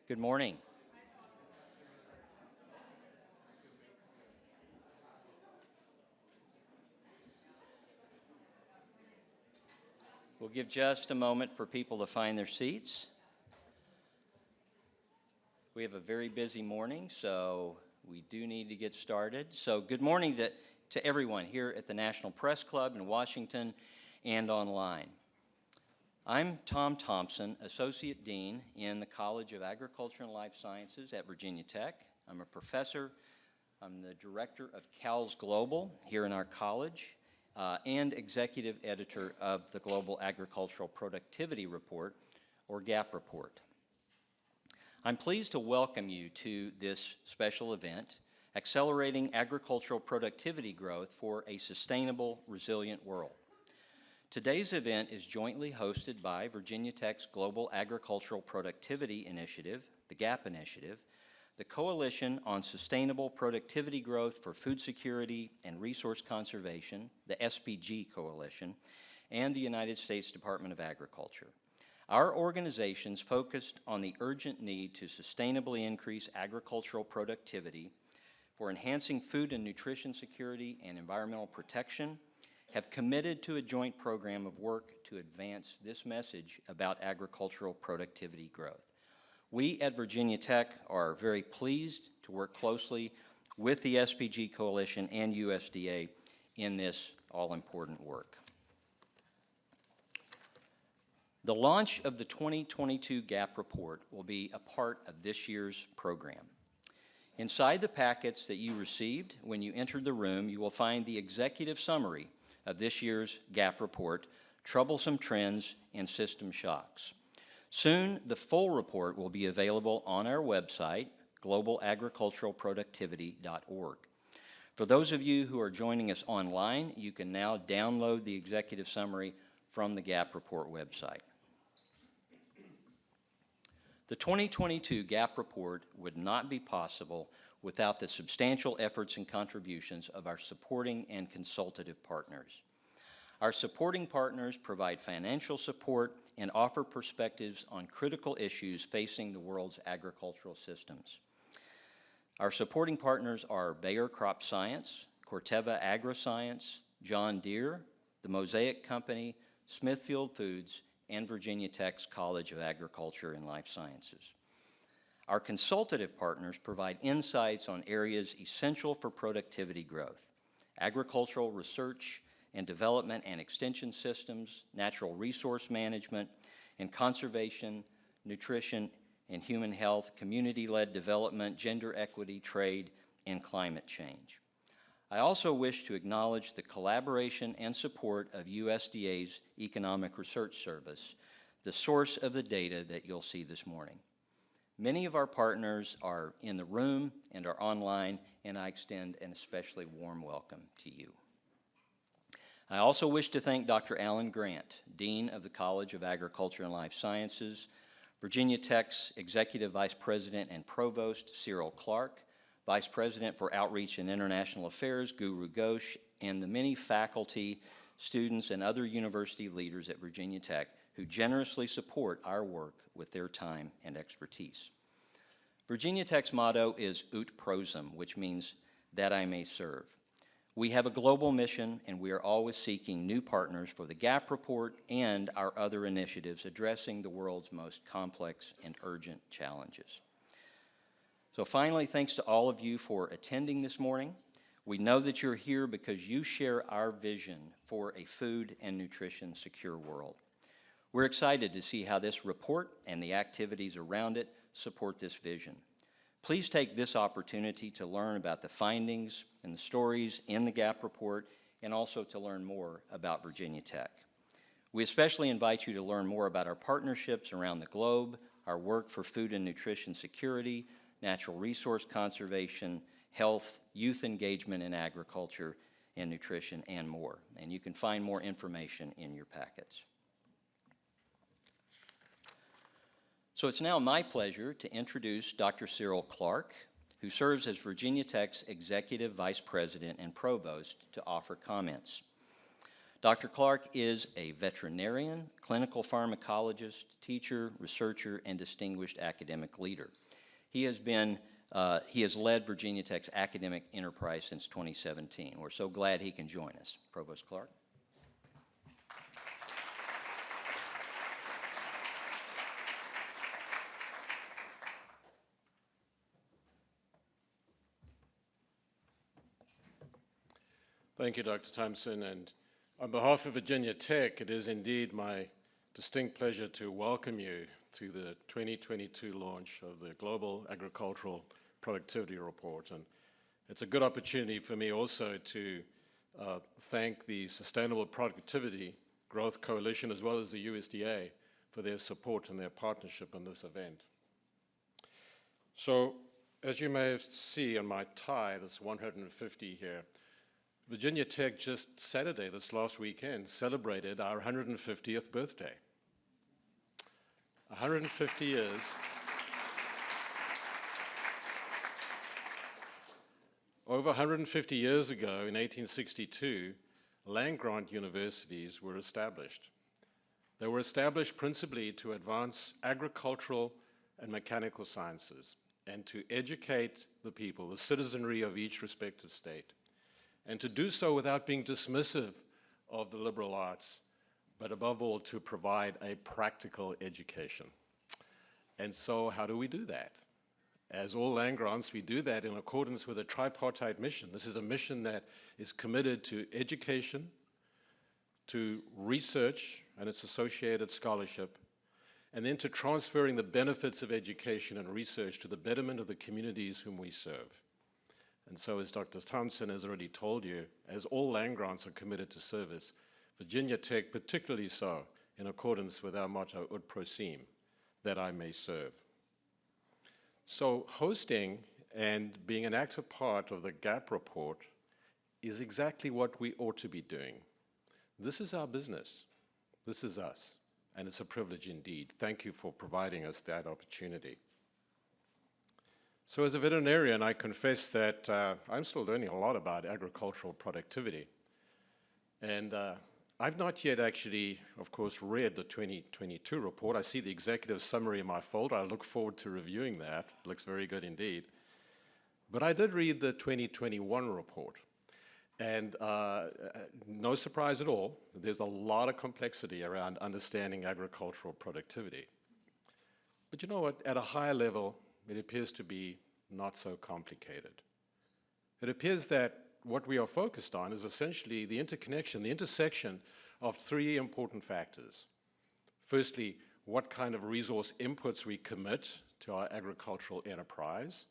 Good morning. We'll give just a moment for people to find their seats. We have a very busy morning, so we do need to get started. So good morning to everyone here at the National Press Club in Washington and online. I'm Tom Thompson, Associate Dean in the College of Agriculture and Life Sciences at Virginia Tech. I'm a professor. I'm the director of CALS Global here in our college and executive editor of the Global Agricultural Productivity Report, or GAP report. I'm pleased to welcome you to this special event, Accelerating Agricultural Productivity Growth for a Sustainable, Resilient World. Today's event is jointly hosted by Virginia Tech's Global Agricultural Productivity Initiative, the GAP Initiative, the Coalition on Sustainable Productivity Growth for Food Security and Resource Conservation, the SPG Coalition, and the United States Department of Agriculture. Our organizations focused on the urgent need to sustainably increase agricultural productivity for enhancing food and nutrition security and environmental protection, have committed to a joint program of work to advance this message about agricultural productivity growth. We at Virginia Tech are very pleased to work closely with the SPG Coalition and USDA in this all-important work. The launch of the 2022 GAP report will be a part of this year's program. Inside the packets that you received when you entered the room, you will find the executive summary of this year's GAP report, Troublesome Trends and System Shocks. Soon, the full report will be available on our website, globalagriculturalproductivity.org. For those of you who are joining us online, you can now download the executive summary from the GAP report website. The 2022 GAP report would not be possible without the substantial efforts and contributions of our supporting and consultative partners. Our supporting partners provide financial support and offer perspectives on critical issues facing the world's agricultural systems. Our supporting partners are Bayer Crop Science, Corteva AgriScience, John Deere, the Mosaic Company, Smithfield Foods, and Virginia Tech's College of Agriculture and Life Sciences. Our consultative partners provide insights on areas essential for productivity growth: agricultural research and development and extension systems, natural resource management and conservation, nutrition and human health, community-led development, gender equity, trade, and climate change. I also wish to acknowledge the collaboration and support of USDA's Economic Research Service, the source of the data that you'll see this morning. Many of our partners are in the room and are online, and I extend an especially warm welcome to you. I also wish to thank Dr. Alan Grant, Dean of the College of Agriculture and Life Sciences, Virginia Tech's Executive Vice President and Provost, Cyril Clark, Vice President for Outreach and International Affairs, Guru Ghosh, and the many faculty, students, and other university leaders at Virginia Tech who generously support our work with their time and expertise. Virginia Tech's motto is Ut Prosum, which means that I may serve. We have a global mission, and we are always seeking new partners for the GAP report and our other initiatives addressing the world's most complex and urgent challenges. So finally, thanks to all of you for attending this morning. We know that you're here because you share our vision for a food and nutrition secure world. We're excited to see how this report and the activities around it support this vision. Please take this opportunity to learn about the findings and the stories in the GAP report, and also to learn more about Virginia Tech. We especially invite you to learn more about our partnerships around the globe, our work for food and nutrition security, natural resource conservation, health, youth engagement in agriculture and nutrition, and more. And you can find more information in your packets. So it's now my pleasure to introduce Dr. Cyril Clark, who serves as Virginia Tech's Executive Vice President and Provost, to offer comments. Dr. Clark is a veterinarian, clinical pharmacologist, teacher, researcher, and distinguished academic leader. He has led Virginia Tech's academic enterprise since 2017. We're so glad he can join us. Provost Clark. Thank you, Dr. Thompson, and on behalf of Virginia Tech, it is indeed my distinct pleasure to welcome you to the 2022 launch of the Global Agricultural Productivity Report. And it's a good opportunity for me also to thank the Sustainable Productivity Growth Coalition as well as the USDA for their support and their partnership in this event. So, as you may see on my tie, this 150 here, Virginia Tech just Saturday, this last weekend, celebrated our 150th birthday. 150 years. Over 150 years ago, in 1862, land-grant universities were established. They were established principally to advance agricultural and mechanical sciences and to educate the people, the citizenry of each respective state, and to do so without being dismissive of the liberal arts, but above all to provide a practical education. And so how do we do that? As all land grants, we do that in accordance with a tripartite mission. This is a mission that is committed to education, to research and its associated scholarship, and then to transferring the benefits of education and research to the betterment of the communities whom we serve. And so, as Dr. Thompson has already told you, as all land grants are committed to service, Virginia Tech particularly so, in accordance with our motto, Ut Prosim, that I may serve. So hosting and being an active part of the GAP report is exactly what we ought to be doing. This is our business. This is us. And it's a privilege indeed. Thank you for providing us that opportunity. So as a veterinarian, I confess that I'm still learning a lot about agricultural productivity. And I've not yet actually, of course, read the 2022 report. I see the executive summary in my folder. I look forward to reviewing that. It looks very good indeed. But I did read the 2021 report. And no surprise at all, there's a lot of complexity around understanding agricultural productivity. But you know what? At a higher level, it appears to be not so complicated. It appears that what we are focused on is essentially the interconnection, the intersection of three important factors. Firstly, what kind of resource inputs we commit to our agricultural enterprise,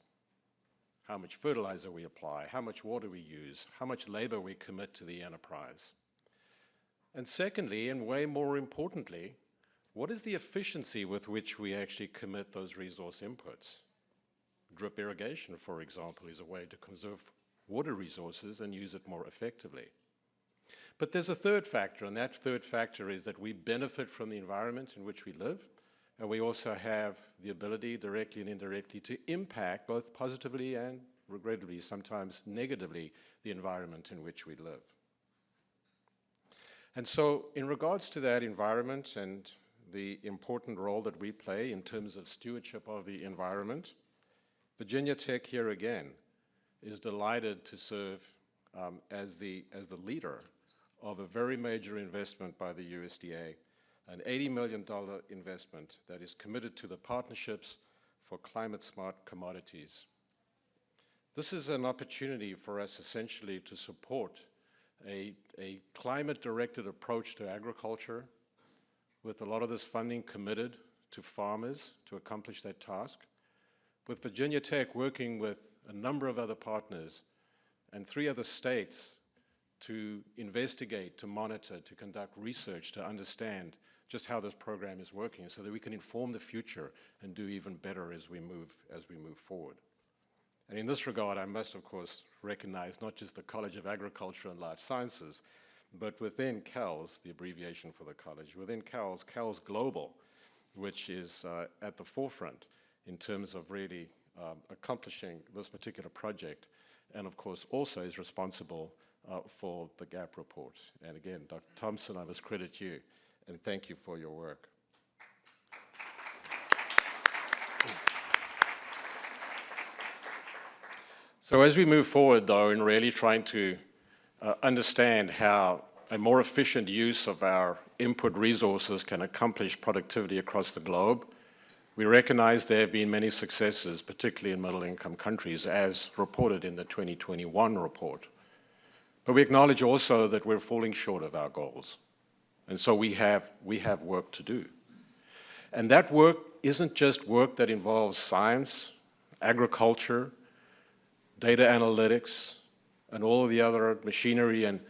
how much fertilizer we apply, how much water we use, how much labor we commit to the enterprise. And secondly, and way more importantly, what is the efficiency with which we actually commit those resource inputs? Drip irrigation, for example, is a way to conserve water resources and use it more effectively. But there's a third factor, and that third factor is that we benefit from the environment in which we live, and we also have the ability, directly and indirectly, to impact both positively and, regrettably, sometimes negatively, the environment in which we live. And so, in regards to that environment and the important role that we play in terms of stewardship of the environment, Virginia Tech here again is delighted to serve as the leader of a very major investment by the USDA, an $80 million investment that is committed to the Partnerships for Climate Smart Commodities. This is an opportunity for us essentially to support a climate-directed approach to agriculture, with a lot of this funding committed to farmers to accomplish that task, with Virginia Tech working with a number of other partners and 3 other states to investigate, to monitor, to conduct research, to understand just how this program is working so that we can inform the future and do even better as we move forward. And in this regard, I must, of course, recognize not just the College of Agriculture and Life Sciences, but within CALS, the abbreviation for the college, within CALS Global, which is at the forefront in terms of really accomplishing this particular project, and of course also is responsible for the GAP report. And again, Dr. Thompson, I must credit you, and thank you for your work. So as we move forward, though, in really trying to understand how a more efficient use of our input resources can accomplish productivity across the globe, we recognize there have been many successes, particularly in middle-income countries, as reported in the 2021 report. But we acknowledge also that we're falling short of our goals. And so we have work to do. And that work isn't just work that involves science, agriculture, data analytics, and all of the other machinery and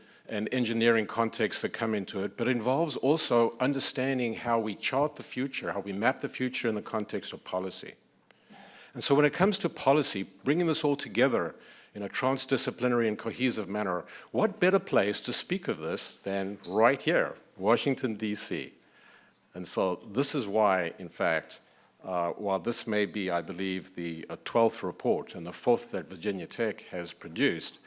engineering contexts that come into it, but it involves also understanding how we chart the future, how we map the future in the context of policy. And so when it comes to policy, bringing this all together in a transdisciplinary and cohesive manner, what better place to speak of this than right here, Washington, D.C. And so this is why, in fact, while this may be, I believe, the 12th report and the 4th that Virginia Tech has produced,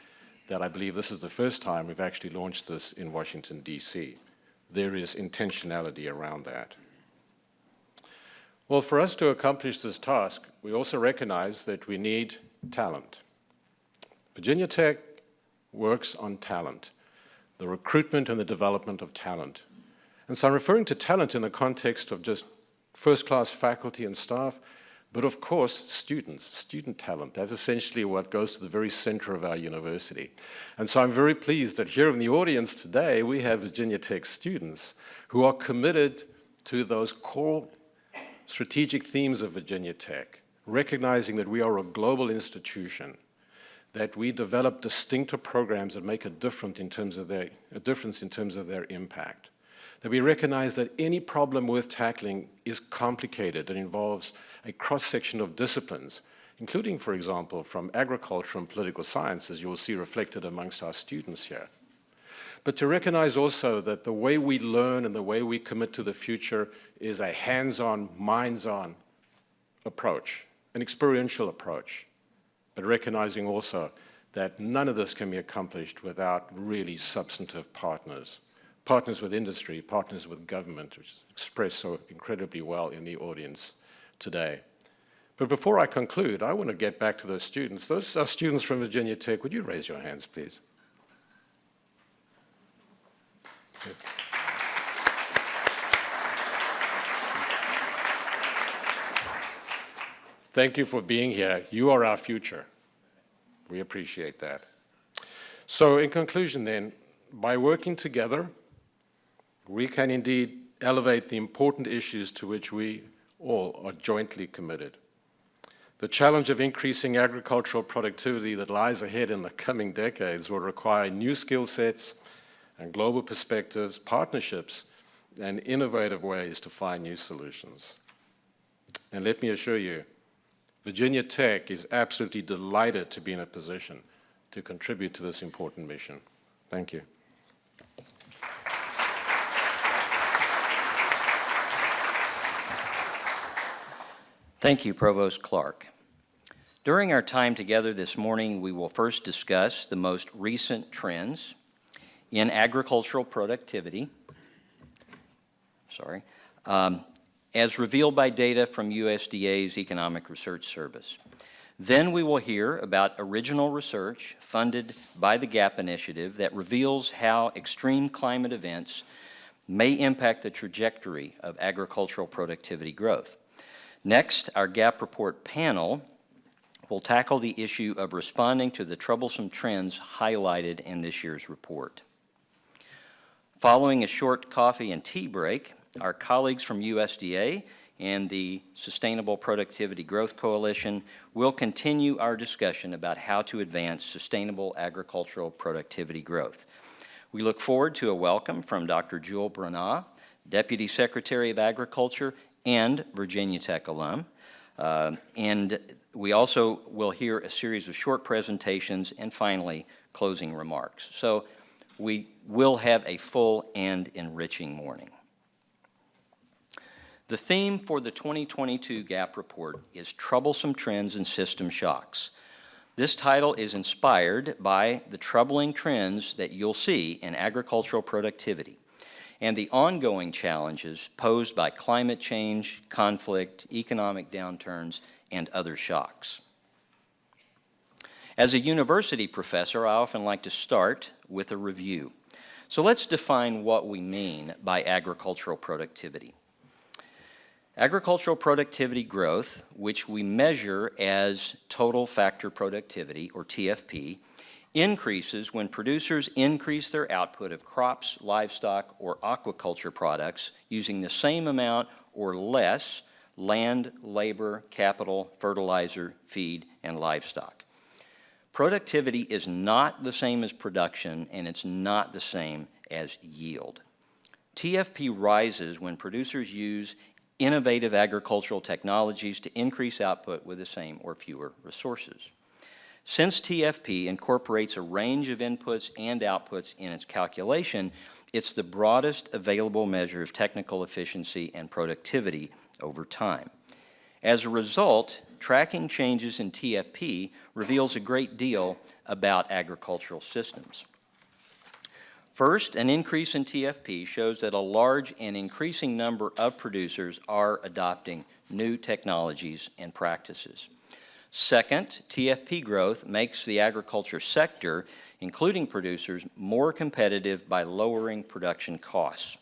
that I believe this is the first time we've actually launched this in Washington, D.C. There is intentionality around that. Well, for us to accomplish this task, we also recognize that we need talent. Virginia Tech works on talent, the recruitment and the development of talent. And so I'm referring to talent in the context of just first-class faculty and staff, but of course, student talent. That's essentially what goes to the very center of our university. And so I'm very pleased that here in the audience today, we have Virginia Tech students who are committed to those core strategic themes of Virginia Tech, recognizing that we are a global institution, that we develop distinctive programs that make a difference in terms of their impact. That we recognize that any problem worth tackling is complicated and involves a cross-section of disciplines, including, for example, from agriculture and political science, as you will see reflected amongst our students here. But to recognize also that the way we learn and the way we commit to the future is a hands-on, minds-on approach, an experiential approach, but recognizing also that none of this can be accomplished without really substantive partners. Partners with industry, partners with government, which is expressed so incredibly well in the audience today. But before I conclude, I want to get back to those students. Those are students from Virginia Tech. Would you raise your hands, please? Good. Thank you for being here. You are our future. We appreciate that. So in conclusion then, by working together, we can indeed elevate the important issues to which we all are jointly committed. The challenge of increasing agricultural productivity that lies ahead in the coming decades will require new skill sets and global perspectives, partnerships, and innovative ways to find new solutions. And let me assure you, Virginia Tech is absolutely delighted to be in a position to contribute to this important mission. Thank you. Thank you, Provost Clark. During our time together this morning, we will first discuss the most recent trends in agricultural productivity, as revealed by data from USDA's Economic Research Service. Then we will hear about original research funded by the GAP initiative that reveals how extreme climate events may impact the trajectory of agricultural productivity growth. Next, our GAP report panel will tackle the issue of responding to the troublesome trends highlighted in this year's report. Following a short coffee and tea break, our colleagues from USDA and the Sustainable Productivity Growth Coalition will continue our discussion about how to advance sustainable agricultural productivity growth. We look forward to a welcome from Dr. Jewel Brunagh, Deputy Secretary of Agriculture and Virginia Tech alum. And we also will hear a series of short presentations and finally closing remarks. So we will have a full and enriching morning. The theme for the 2022 GAP report is troublesome trends and system shocks. This title is inspired by the troubling trends that you'll see in agricultural productivity and the ongoing challenges posed by climate change, conflict, economic downturns, and other shocks. As a university professor, I often like to start with a review. So let's define what we mean by agricultural productivity. Agricultural productivity growth, which we measure as total factor productivity, or TFP, increases when producers increase their output of crops, livestock, or aquaculture products using the same amount or less land, labor, capital, fertilizer, feed, and livestock. Productivity is not the same as production, and it's not the same as yield. TFP rises when producers use innovative agricultural technologies to increase output with the same or fewer resources. Since TFP incorporates a range of inputs and outputs in its calculation, it's the broadest available measure of technical efficiency and productivity over time. As a result, tracking changes in TFP reveals a great deal about agricultural systems. First, an increase in TFP shows that a large and increasing number of producers are adopting new technologies and practices. Second, TFP growth makes the agriculture sector, including producers, more competitive by lowering production costs.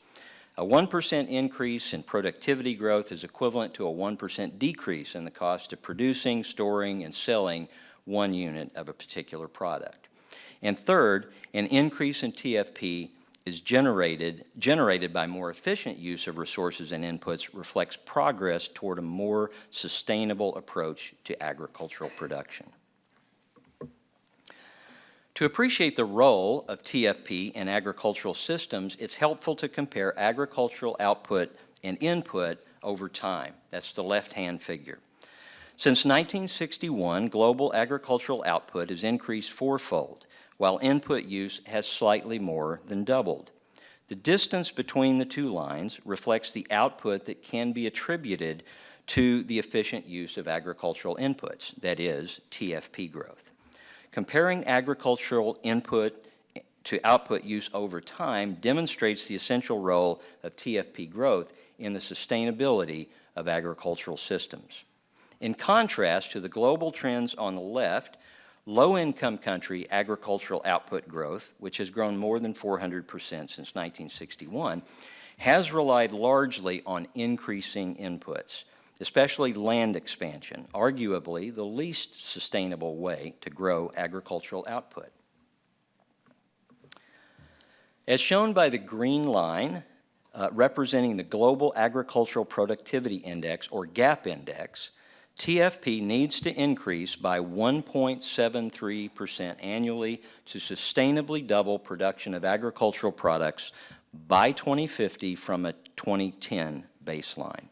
A 1% increase in productivity growth is equivalent to a 1% decrease in the cost of producing, storing, and selling one unit of a particular product. And third, an increase in TFP is generated by more efficient use of resources and inputs reflects progress toward a more sustainable approach to agricultural production. To appreciate the role of TFP in agricultural systems, it's helpful to compare agricultural output and input over time. That's the left-hand figure. Since 1961, global agricultural output has increased fourfold, while input use has slightly more than doubled. The distance between the two lines reflects the output that can be attributed to the efficient use of agricultural inputs, that is, TFP growth. Comparing agricultural input to output use over time demonstrates the essential role of TFP growth in the sustainability of agricultural systems. In contrast to the global trends on the left, low-income country agricultural output growth, which has grown more than 400% since 1961, has relied largely on increasing inputs, especially land expansion, arguably the least sustainable way to grow agricultural output. As shown by the green line representing the Global Agricultural Productivity Index, or GAP index, TFP needs to increase by 1.73% annually to sustainably double production of agricultural products by 2050 from a 2010 baseline.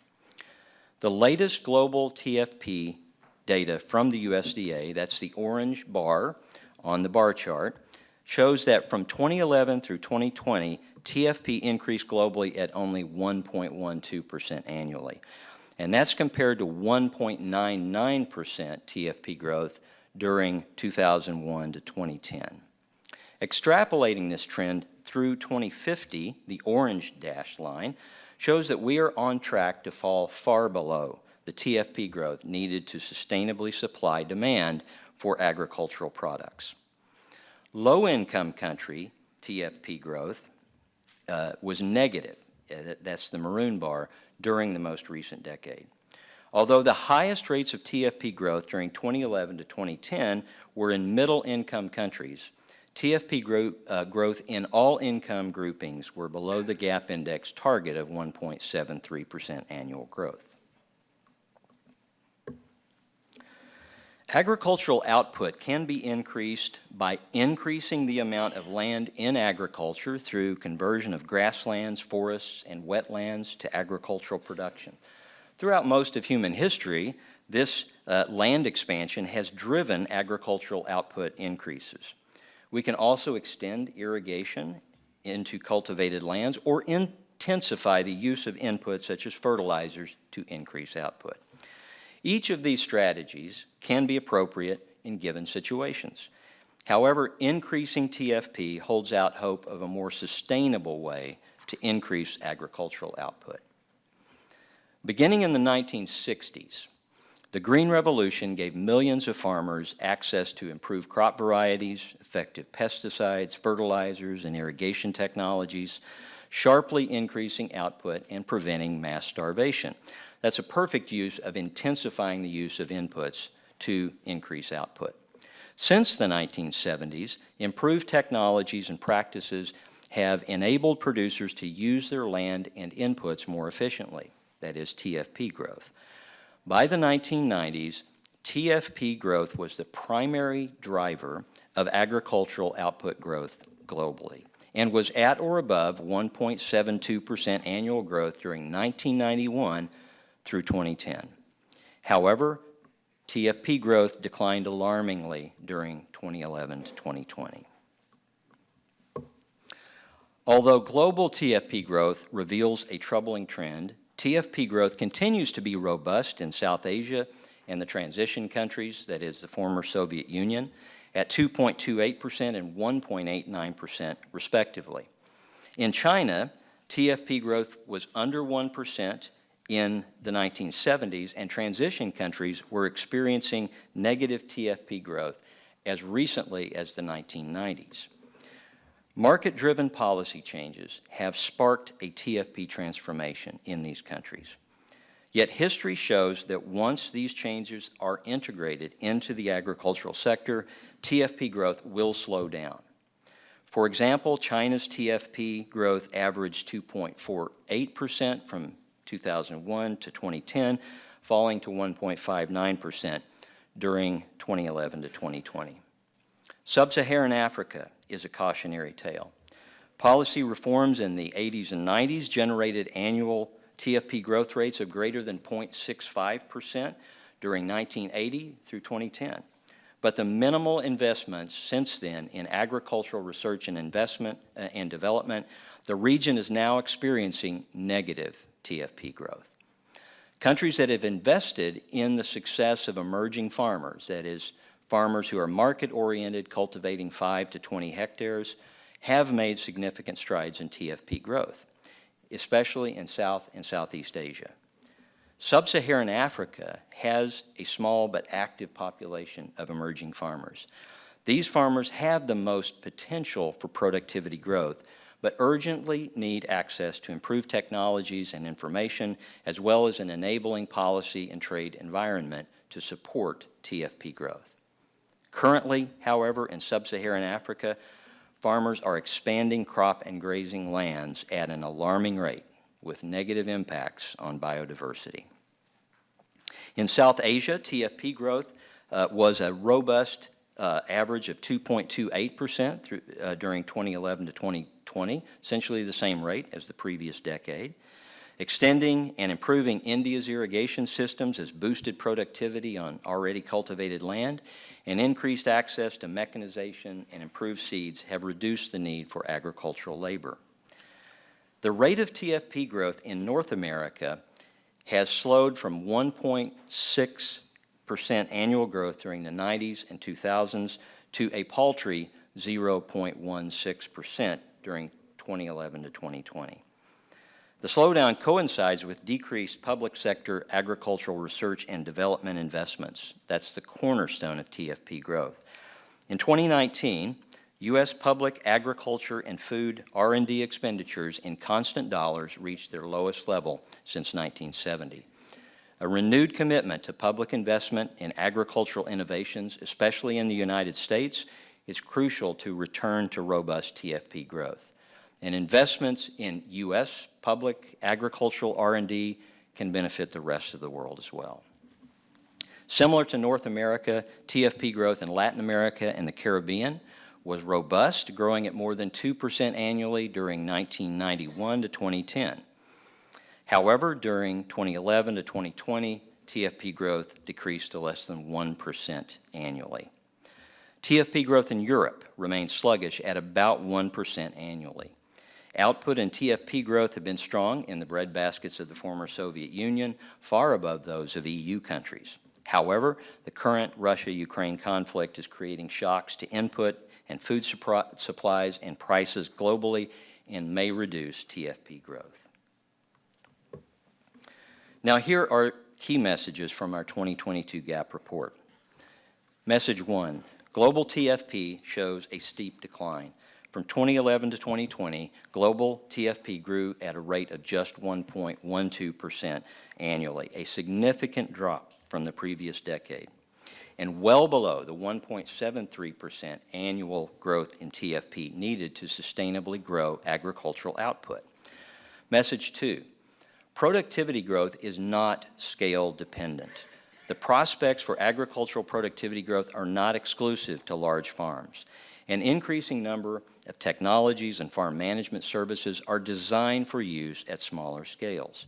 The latest global TFP data from the USDA, that's the orange bar on the bar chart, shows that from 2011 through 2020, TFP increased globally at only 1.12% annually. And that's compared to 1.99% TFP growth during 2001 to 2010. Extrapolating this trend through 2050, the orange dashed line, shows that we are on track to fall far below the TFP growth needed to sustainably supply demand for agricultural products. Low-income country TFP growth was negative, that's the maroon bar, during the most recent decade. Although the highest rates of TFP growth during 2011 to 2010 were in middle-income countries, TFP growth in all income groupings were below the GAP index target of 1.73% annual growth. Agricultural output can be increased by increasing the amount of land in agriculture through conversion of grasslands, forests, and wetlands to agricultural production. Throughout most of human history, this land expansion has driven agricultural output increases. We can also extend irrigation into cultivated lands or intensify the use of inputs such as fertilizers to increase output. Each of these strategies can be appropriate in given situations. However, increasing TFP holds out hope of a more sustainable way to increase agricultural output. Beginning in the 1960s, the Green Revolution gave millions of farmers access to improved crop varieties, effective pesticides, fertilizers, and irrigation technologies, sharply increasing output and preventing mass starvation. That's a perfect use of intensifying the use of inputs to increase output. Since the 1970s, improved technologies and practices have enabled producers to use their land and inputs more efficiently, that is TFP growth. By the 1990s, TFP growth was the primary driver of agricultural output growth globally and was at or above 1.72% annual growth during 1991 through 2010. However, TFP growth declined alarmingly during 2011 to 2020. Although global TFP growth reveals a troubling trend, TFP growth continues to be robust in South Asia and the transition countries, that is the former Soviet Union, at 2.28% and 1.89% respectively. In China, TFP growth was under 1% in the 1970s, and transition countries were experiencing negative TFP growth as recently as the 1990s. Market-driven policy changes have sparked a TFP transformation in these countries. Yet history shows that once these changes are integrated into the agricultural sector, TFP growth will slow down. For example, China's TFP growth averaged 2.48% from 2001 to 2010, falling to 1.59% during 2011 to 2020. Sub-Saharan Africa is a cautionary tale. Policy reforms in the 80s and 90s generated annual TFP growth rates of greater than 0.65% during 1980 through 2010. But the minimal investments since then in agricultural research and investment and development, the region is now experiencing negative TFP growth. Countries that have invested in the success of emerging farmers, that is, farmers who are market-oriented, cultivating 5 to 20 hectares, have made significant strides in TFP growth, especially in South and Southeast Asia. Sub-Saharan Africa has a small but active population of emerging farmers. These farmers have the most potential for productivity growth, but urgently need access to improved technologies and information, as well as an enabling policy and trade environment to support TFP growth. Currently, however, in Sub-Saharan Africa, farmers are expanding crop and grazing lands at an alarming rate, with negative impacts on biodiversity. In South Asia, TFP growth was a robust average of 2.28% during 2011 to 2020, essentially the same rate as the previous decade. Extending and improving India's irrigation systems has boosted productivity on already cultivated land, and increased access to mechanization and improved seeds have reduced the need for agricultural labor. The rate of TFP growth in North America has slowed from 1.6% annual growth during the 90s and 2000s to a paltry 0.16% during 2011 to 2020. The slowdown coincides with decreased public sector agricultural research and development investments. That's the cornerstone of TFP growth. In 2019, U.S. public agriculture and food R&D expenditures in constant dollars reached their lowest level since 1970. A renewed commitment to public investment in agricultural innovations, especially in the United States, is crucial to return to robust TFP growth. And investments in U.S. public agricultural R&D can benefit the rest of the world as well. Similar to North America, TFP growth in Latin America and the Caribbean was robust, growing at more than 2% annually during 1991 to 2010. However, during 2011 to 2020, TFP growth decreased to less than 1% annually. TFP growth in Europe remains sluggish at about 1% annually. Output and TFP growth have been strong in the breadbaskets of the former Soviet Union, far above those of EU countries. However, the current Russia-Ukraine conflict is creating shocks to input and food supplies and prices globally and may reduce TFP growth. Now, here are key messages from our 2022 GAP report. Message 1, global TFP shows a steep decline. From 2011 to 2020, global TFP grew at a rate of just 1.12% annually, a significant drop from the previous decade, and well below the 1.73% annual growth in TFP needed to sustainably grow agricultural output. Message 2, productivity growth is not scale dependent. The prospects for agricultural productivity growth are not exclusive to large farms. An increasing number of technologies and farm management services are designed for use at smaller scales.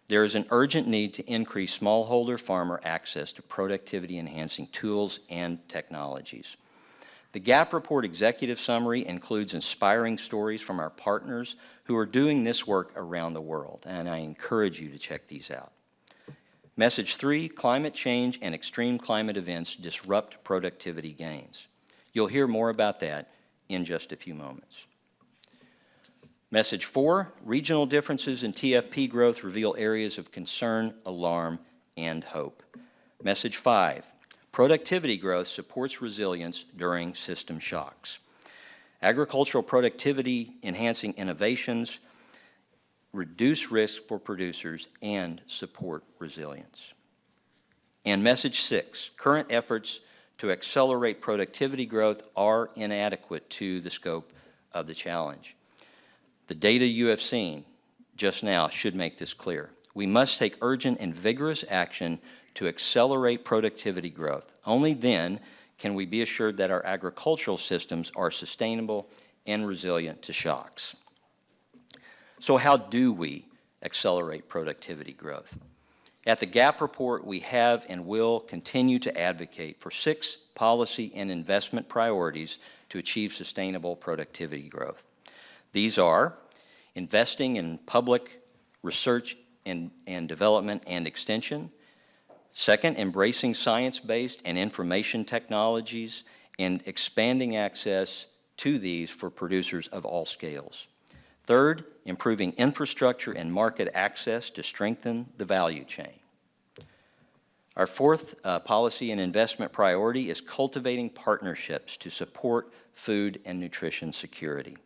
There is an urgent need to increase smallholder farmer access to productivity-enhancing tools and technologies. The GAP report executive summary includes inspiring stories from our partners who are doing this work around the world, and I encourage you to check these out. Message 3, climate change and extreme climate events disrupt productivity gains. You'll hear more about that in just a few moments. Message 4, regional differences in TFP growth reveal areas of concern, alarm, and hope. Message 5, productivity growth supports resilience during system shocks. Agricultural productivity enhancing innovations reduce risk for producers and support resilience. And message 6, current efforts to accelerate productivity growth are inadequate to the scope of the challenge. The data you have seen just now should make this clear. We must take urgent and vigorous action to accelerate productivity growth. Only then can we be assured that our agricultural systems are sustainable and resilient to shocks. So how do we accelerate productivity growth? At the GAP report, we have and will continue to advocate for 6 policy and investment priorities to achieve sustainable productivity growth. These are investing in public research and development and extension. Second, embracing science-based and information technologies and expanding access to these for producers of all scales. Third, improving infrastructure and market access to strengthen the value chain. Our fourth policy and investment priority is cultivating partnerships to support food and nutrition security.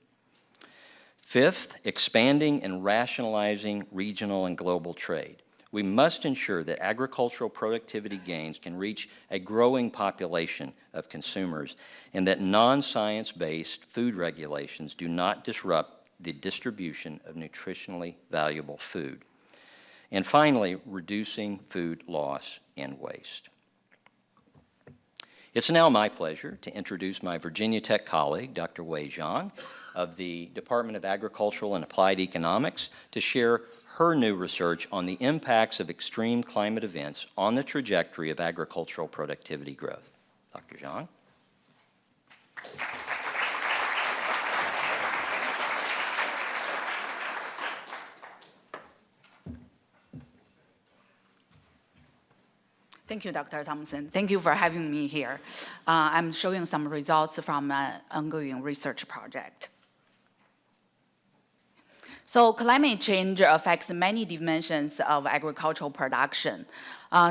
Fifth, expanding and rationalizing regional and global trade. We must ensure that agricultural productivity gains can reach a growing population of consumers and that non-science-based food regulations do not disrupt the distribution of nutritionally valuable food. And finally, reducing food loss and waste. It's now my pleasure to introduce my Virginia Tech colleague, Dr. Wei Zhang, of the Department of Agricultural and Applied Economics, to share her new research on the impacts of extreme climate events on the trajectory of agricultural productivity growth. Dr. Zhang. Thank you, Dr. Thompson. Thank you for having me here. I'm showing some results from an ongoing research project. So climate change affects many dimensions of agricultural production.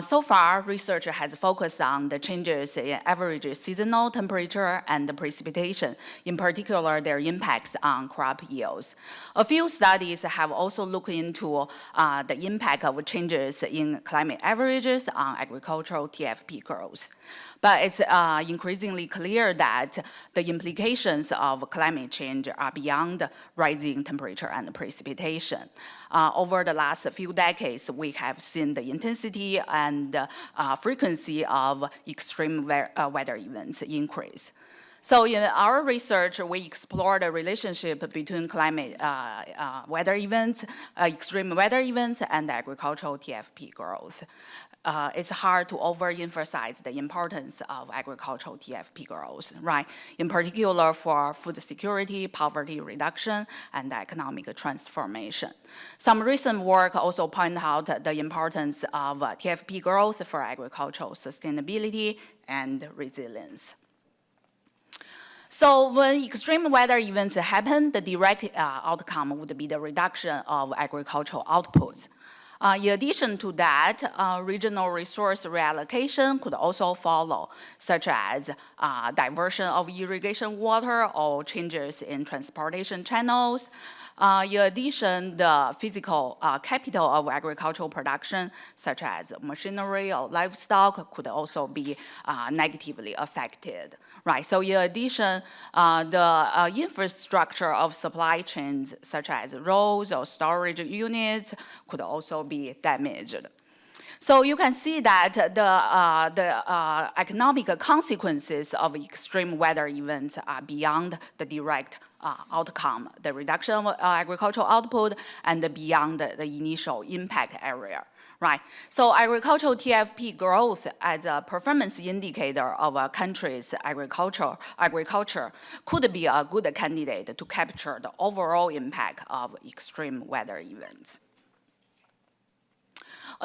So far, research has focused on the changes in average seasonal temperature and the precipitation, in particular their impacts on crop yields. A few studies have also looked into the impact of changes in climate averages on agricultural TFP growth. But it's increasingly clear that the implications of climate change are beyond rising temperature and precipitation. Over the last few decades, we have seen the intensity and frequency of extreme weather events increase. So in our research, we explored the relationship between climate weather events, extreme weather events, and agricultural TFP growth. It's hard to overemphasize the importance of agricultural TFP growth, right? In particular for food security, poverty reduction, and economic transformation. Some recent work also point out the importance of TFP growth for agricultural sustainability and resilience. So when extreme weather events happen, the direct outcome would be the reduction of agricultural outputs. In addition to that, regional resource reallocation could also follow, such as diversion of irrigation water or changes in transportation channels. In addition, the physical capital of agricultural production, such as machinery or livestock, could also be negatively affected. Right, so in addition, the infrastructure of supply chains, such as roads or storage units, could also be damaged. So you can see that the economic consequences of extreme weather events are beyond the direct outcome, the reduction of agricultural output, and beyond the initial impact area. Right, so agricultural TFP growth as a performance indicator of a country's agriculture could be a good candidate to capture the overall impact of extreme weather events.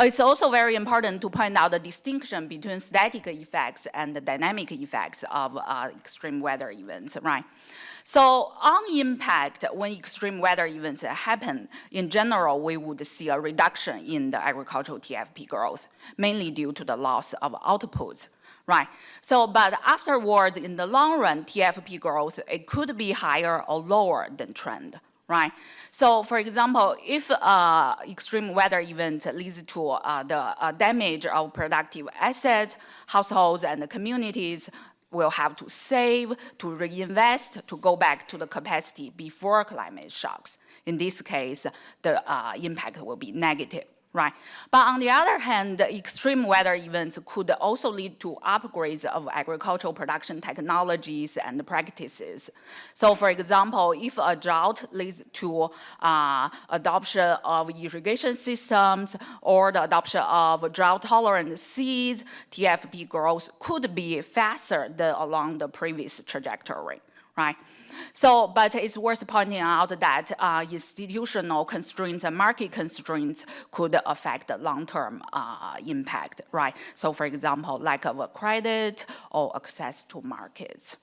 It's also very important to point out the distinction between static effects and the dynamic effects of extreme weather events, right? So on impact, when extreme weather events happen, in general, we would see a reduction in the agricultural TFP growth, mainly due to the loss of outputs. Right, so but afterwards, in the long run, TFP growth, it could be higher or lower than trend. Right, so for example, if extreme weather event leads to the damage of productive assets, households and the communities will have to save, to reinvest, to go back to the capacity before climate shocks. In this case, the impact will be negative. Right. But on the other hand, extreme weather events could also lead to upgrades of agricultural production technologies and practices. So for example, if a drought leads to adoption of irrigation systems or the adoption of drought-tolerant seeds, TFP growth could be faster than along the previous trajectory. Right. So, but it's worth pointing out that institutional constraints and market constraints could affect the long-term impact, right? So, for example, lack of credit or access to markets.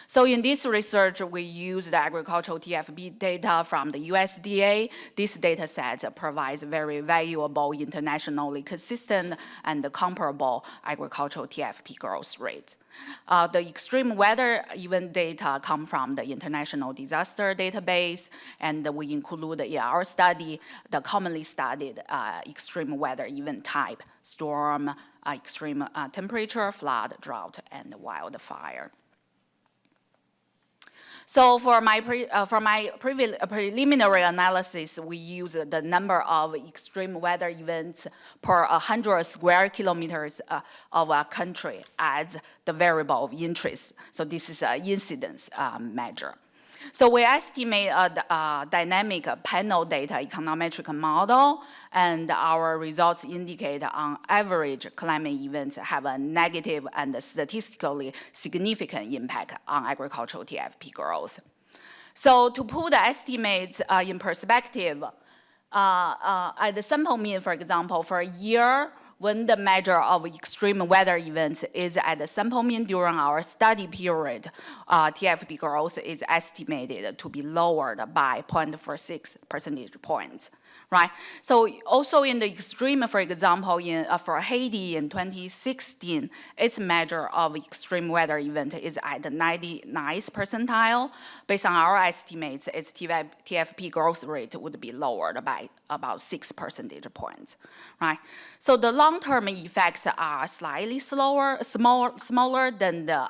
So in this research, we use the agricultural TFP data from the USDA. This data set provides very valuable, internationally consistent and comparable agricultural TFP growth rates. The extreme weather event data come from the International Disaster Database, and we include in our study the commonly studied extreme weather event type: storm, extreme temperature, flood, drought, and wildfire. So for my preliminary analysis, we use the number of extreme weather events per 100 square kilometers of a country as the variable of interest. So this is an incidence measure. So we estimate a dynamic panel data econometric model, and our results indicate on average climate events have a negative and statistically significant impact on agricultural TFP growth. So to put the estimates in perspective, at the sample mean, for example, for a year, when the measure of extreme weather events is at the sample mean during our study period, TFP growth is estimated to be lowered by 0.46 percentage points. Right? So also in the extreme, for example, for Haiti in 2016, its measure of extreme weather event is at the 99th percentile. Based on our estimates, its TFP growth rate would be lowered by about 6 percentage points. Right? So the long-term effects are slightly smaller than the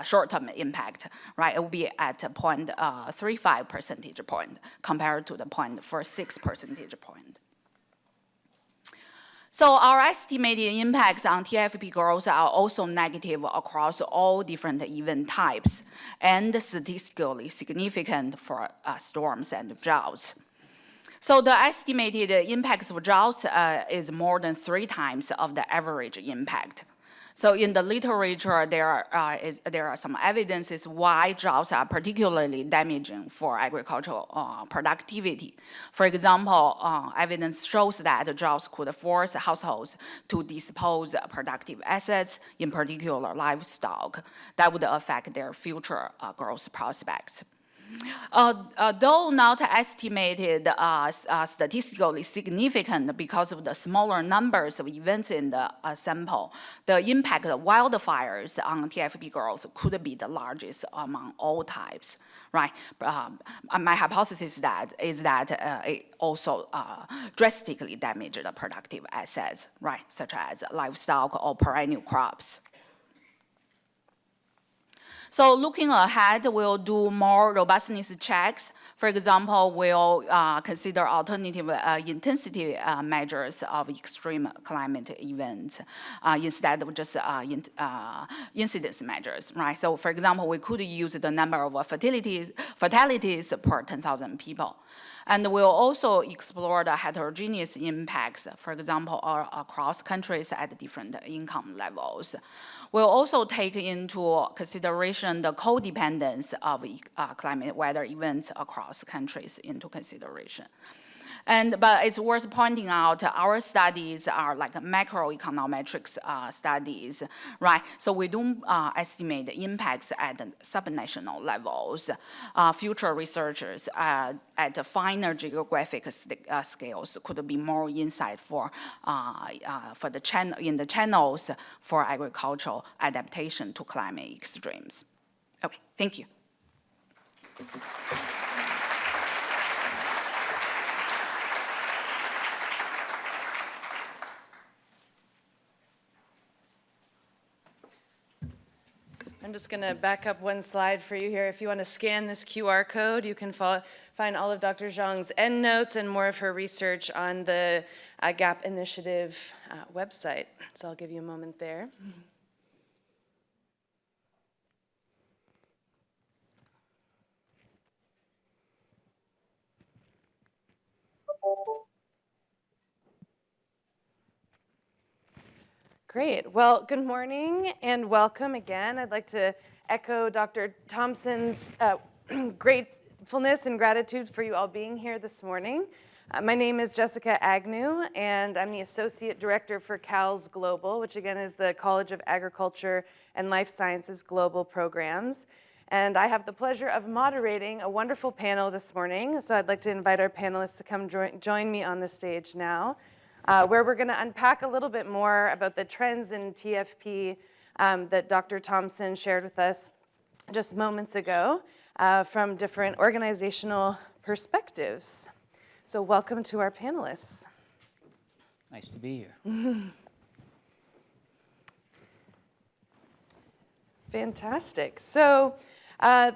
short-term impact. Right? It will be at 0.35 percentage point compared to the 0.46 percentage point. So our estimated impacts on TFP growth are also negative across all different event types and statistically significant for storms and droughts. So the estimated impacts of droughts is more than 3 times of the average impact. So in the literature, there are some evidences why droughts are particularly damaging for agricultural productivity. For example, evidence shows that droughts could force households to dispose productive assets, in particular livestock, that would affect their future growth prospects. Though not estimated statistically significant because of the smaller numbers of events in the sample, the impact of wildfires on TFP growth could be the largest among all types, right? My hypothesis is that it also drastically damaged the productive assets, right, such as livestock or perennial crops. So looking ahead, we'll do more robustness checks. For example, we'll consider alternative intensity measures of extreme climate events instead of just incidence measures, right? So for example, we could use the number of fatalities per 10,000 people. And we'll also explore the heterogeneous impacts, for example, across countries at different income levels. We'll also take into consideration the codependence of climate weather events across countries into consideration. But it's worth pointing out our studies are like macroeconometrics studies, right? So we don't estimate the impacts at the subnational levels. Future researchers at finer geographic scales could be more insight for the channels for agricultural adaptation to climate extremes. Okay, thank you. I'm just going to back up one slide for you here. If you want to scan this QR code, you can find all of Dr. Zhang's endnotes and more of her research on the GAP Initiative website. So I'll give you a moment there. Great. Well, good morning and welcome again. I'd like to echo Dr. Thompson's gratefulness and gratitude for you all being here this morning. My name is Jessica Agnew, and I'm the Associate Director for CALS Global, which again is the College of Agriculture and Life Sciences Global Programs. And I have the pleasure of moderating a wonderful panel this morning. So I'd like to invite our panelists to come join me on the stage now. Where we're going to unpack a little bit more about the trends in TFP that Dr. Thompson shared with us just moments ago from different organizational perspectives. So welcome to our panelists. Nice to be here. Fantastic. So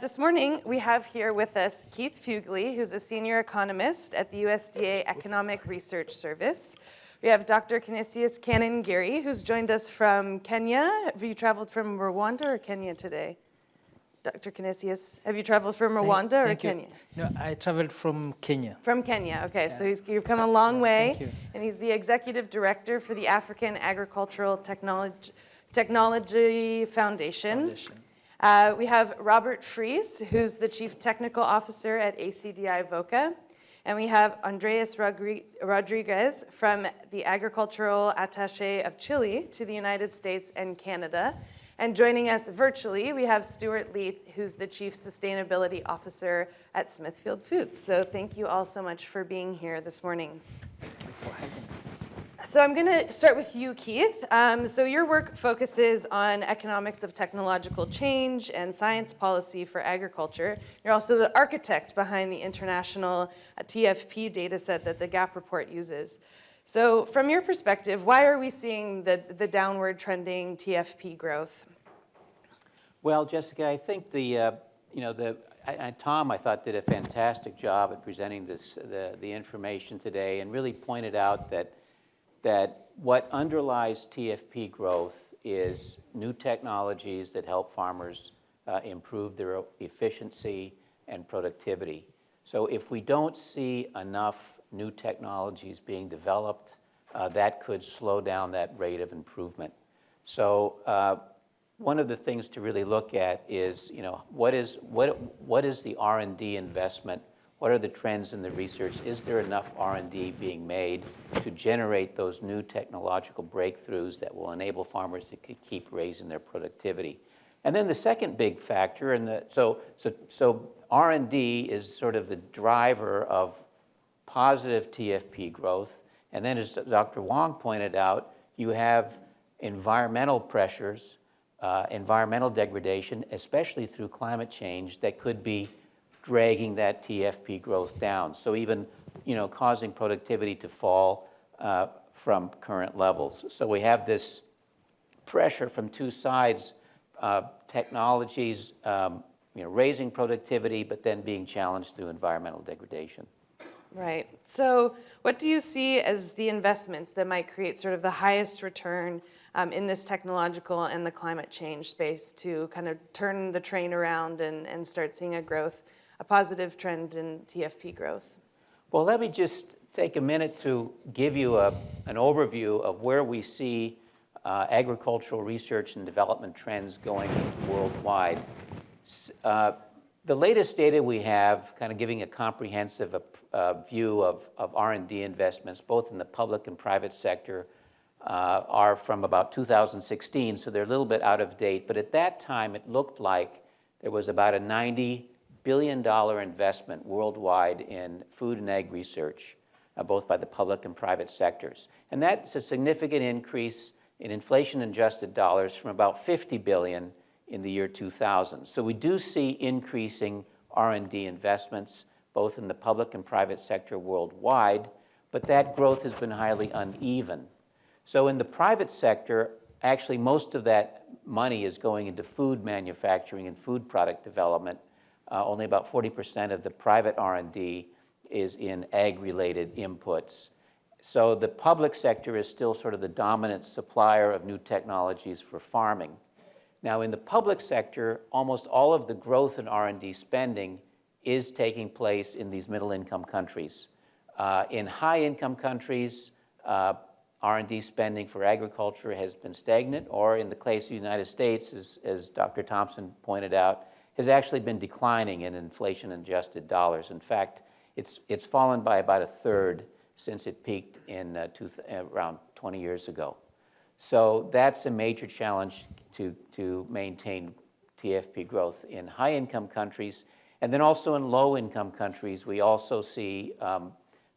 this morning we have here with us Keith Fugley, who's a senior economist at the USDA Economic Research Service. We have Dr. Canisius Kaningiri, who's joined us from Kenya. Have you traveled from Rwanda or Kenya today? Dr. Canisius, have you traveled from Rwanda or Kenya? No, I traveled from Kenya. From Kenya, okay. Yeah. So you've come a long way. Thank you. And he's the executive director for the African Agricultural Technology Foundation. We have Robert Fries, who's the chief technical officer at ACDI VOCA. And we have Andres Rodriguez from the Agricultural Attaché of Chile to the United States and Canada. And joining us virtually, we have Stuart Leith, who's the Chief Sustainability Officer at Smithfield Foods. So thank you all so much for being here this morning. Thank you for having us. So I'm going to start with you, Keith. So your work focuses on economics of technological change and science policy for agriculture. You're also the architect behind the international TFP dataset that the GAP report uses. So from your perspective, why are we seeing the downward trending TFP growth? Well, Jessica, I think Tom, I thought, did a fantastic job at presenting the information today and really pointed out that that what underlies TFP growth is new technologies that help farmers improve their efficiency and productivity. So if we don't see enough new technologies being developed, that could slow down that rate of improvement. So one of the things to really look at is, what is the R&D investment? What are the trends in the research? Is there enough R&D being made to generate those new technological breakthroughs that will enable farmers to keep raising their productivity? And then the second big factor, so R&D is sort of the driver of positive TFP growth. And then as Dr. Wong pointed out, you have environmental pressures, environmental degradation, especially through climate change, that could be dragging that TFP growth down. So even, causing productivity to fall from current levels. So we have this pressure from two sides, technologies, raising productivity, but then being challenged through environmental degradation. Right. So what do you see as the investments that might create sort of the highest return in this technological and the climate change space to kind of turn the train around and start seeing a positive trend in TFP growth? Well, let me just take a minute to give you an overview of where we see agricultural research and development trends going worldwide. The latest data we have, kind of giving a comprehensive view of R&D investments, both in the public and private sector, are from about 2016, so they're a little bit out of date. But at that time, it looked like there was about a $90 billion investment worldwide in food and ag research, both by the public and private sectors. And that's a significant increase in inflation-adjusted dollars from about $50 billion in the year 2000. So we do see increasing R&D investments, both in the public and private sector worldwide, but that growth has been highly uneven. So in the private sector, actually most of that money is going into food manufacturing and food product development. Only about 40% of the private R&D is in ag-related inputs. So the public sector is still sort of the dominant supplier of new technologies for farming. Now, in the public sector, almost all of the growth in R&D spending is taking place in these middle-income countries. In high-income countries, R&D spending for agriculture has been stagnant, or in the case of the United States, as Dr. Thompson pointed out, has actually been declining in inflation-adjusted dollars. In fact, it's fallen by about a third since it peaked in around 20 years ago. So that's a major challenge to maintain TFP growth in high-income countries. And then also in low-income countries, we also see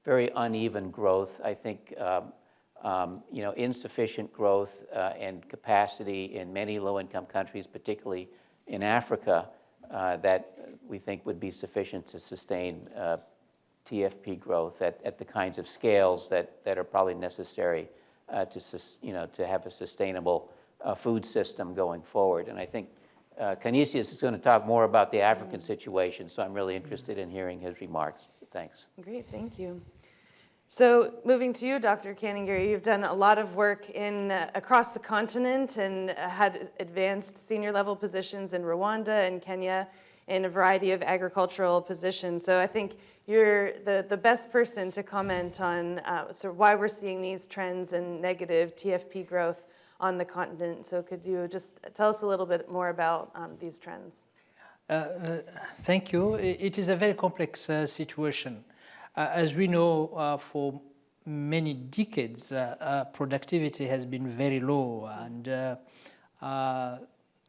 very uneven growth. I think insufficient growth and capacity in many low-income countries, particularly in Africa, that we think would be sufficient to sustain TFP growth at the kinds of scales that are probably necessary to have a sustainable food system going forward. And I think Canisius is going to talk more about the African situation, so I'm really interested in hearing his remarks. Thanks. Great, thank you. So moving to you, Dr. Canninger, you've done a lot of work across the continent and had advanced senior level positions in Rwanda and Kenya in a variety of agricultural positions. So I think you're the best person to comment on sort of why we're seeing these trends and negative TFP growth on the continent. So could you just tell us a little bit more about these trends? Thank you. It is a very complex situation. As we know, for many decades, productivity has been very low and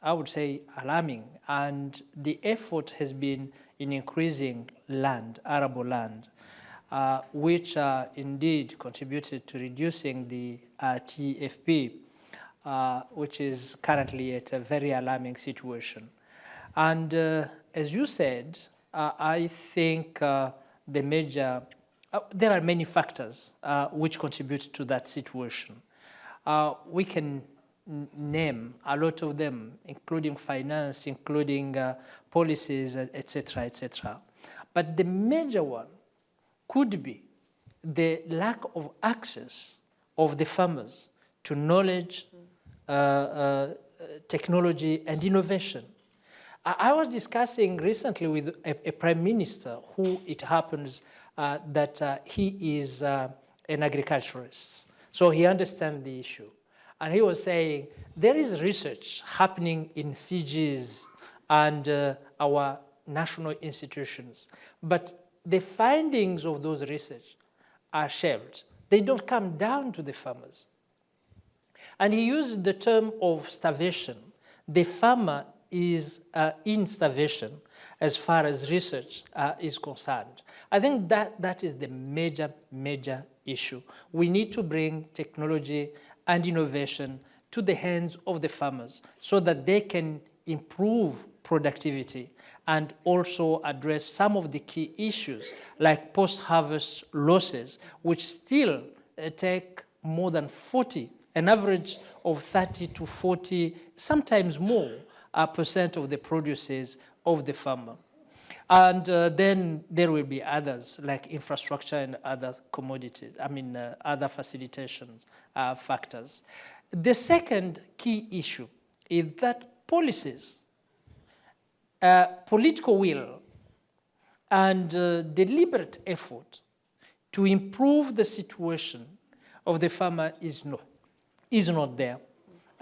I would say alarming. And the effort has been in increasing land, arable land, which indeed contributed to reducing the TFP, which is currently at a very alarming situation. And as you said, I think there are many factors which contribute to that situation. We can name a lot of them, including finance, including policies, et cetera, et cetera. But the major one could be the lack of access of the farmers to knowledge, technology, and innovation. I was discussing recently with a prime minister who it happens that he is an agriculturist, so he understands the issue. And he was saying there is research happening in CGs and our national institutions, but the findings of those research are shelved. They don't come down to the farmers. And he used the term of starvation. The farmer is in starvation as far as research is concerned. I think that is the major issue. We need to bring technology and innovation to the hands of the farmers so that they can improve productivity and also address some of the key issues like post-harvest losses, which still take more than 40, an average of 30 to 40, sometimes more, percent of the produces of the farmer. And then there will be others like infrastructure and other commodities, other facilitations factors. The second key issue is that policies, political will, and deliberate effort to improve the situation of the farmer is not there.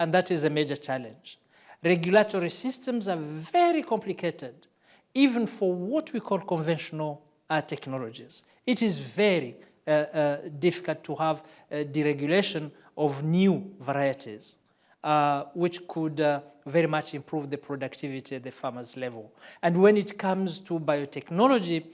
And that is a major challenge. Regulatory systems are very complicated, even for what we call conventional technologies. It is very difficult to have deregulation of new varieties, which could very much improve the productivity at the farmer's level. And when it comes to biotechnology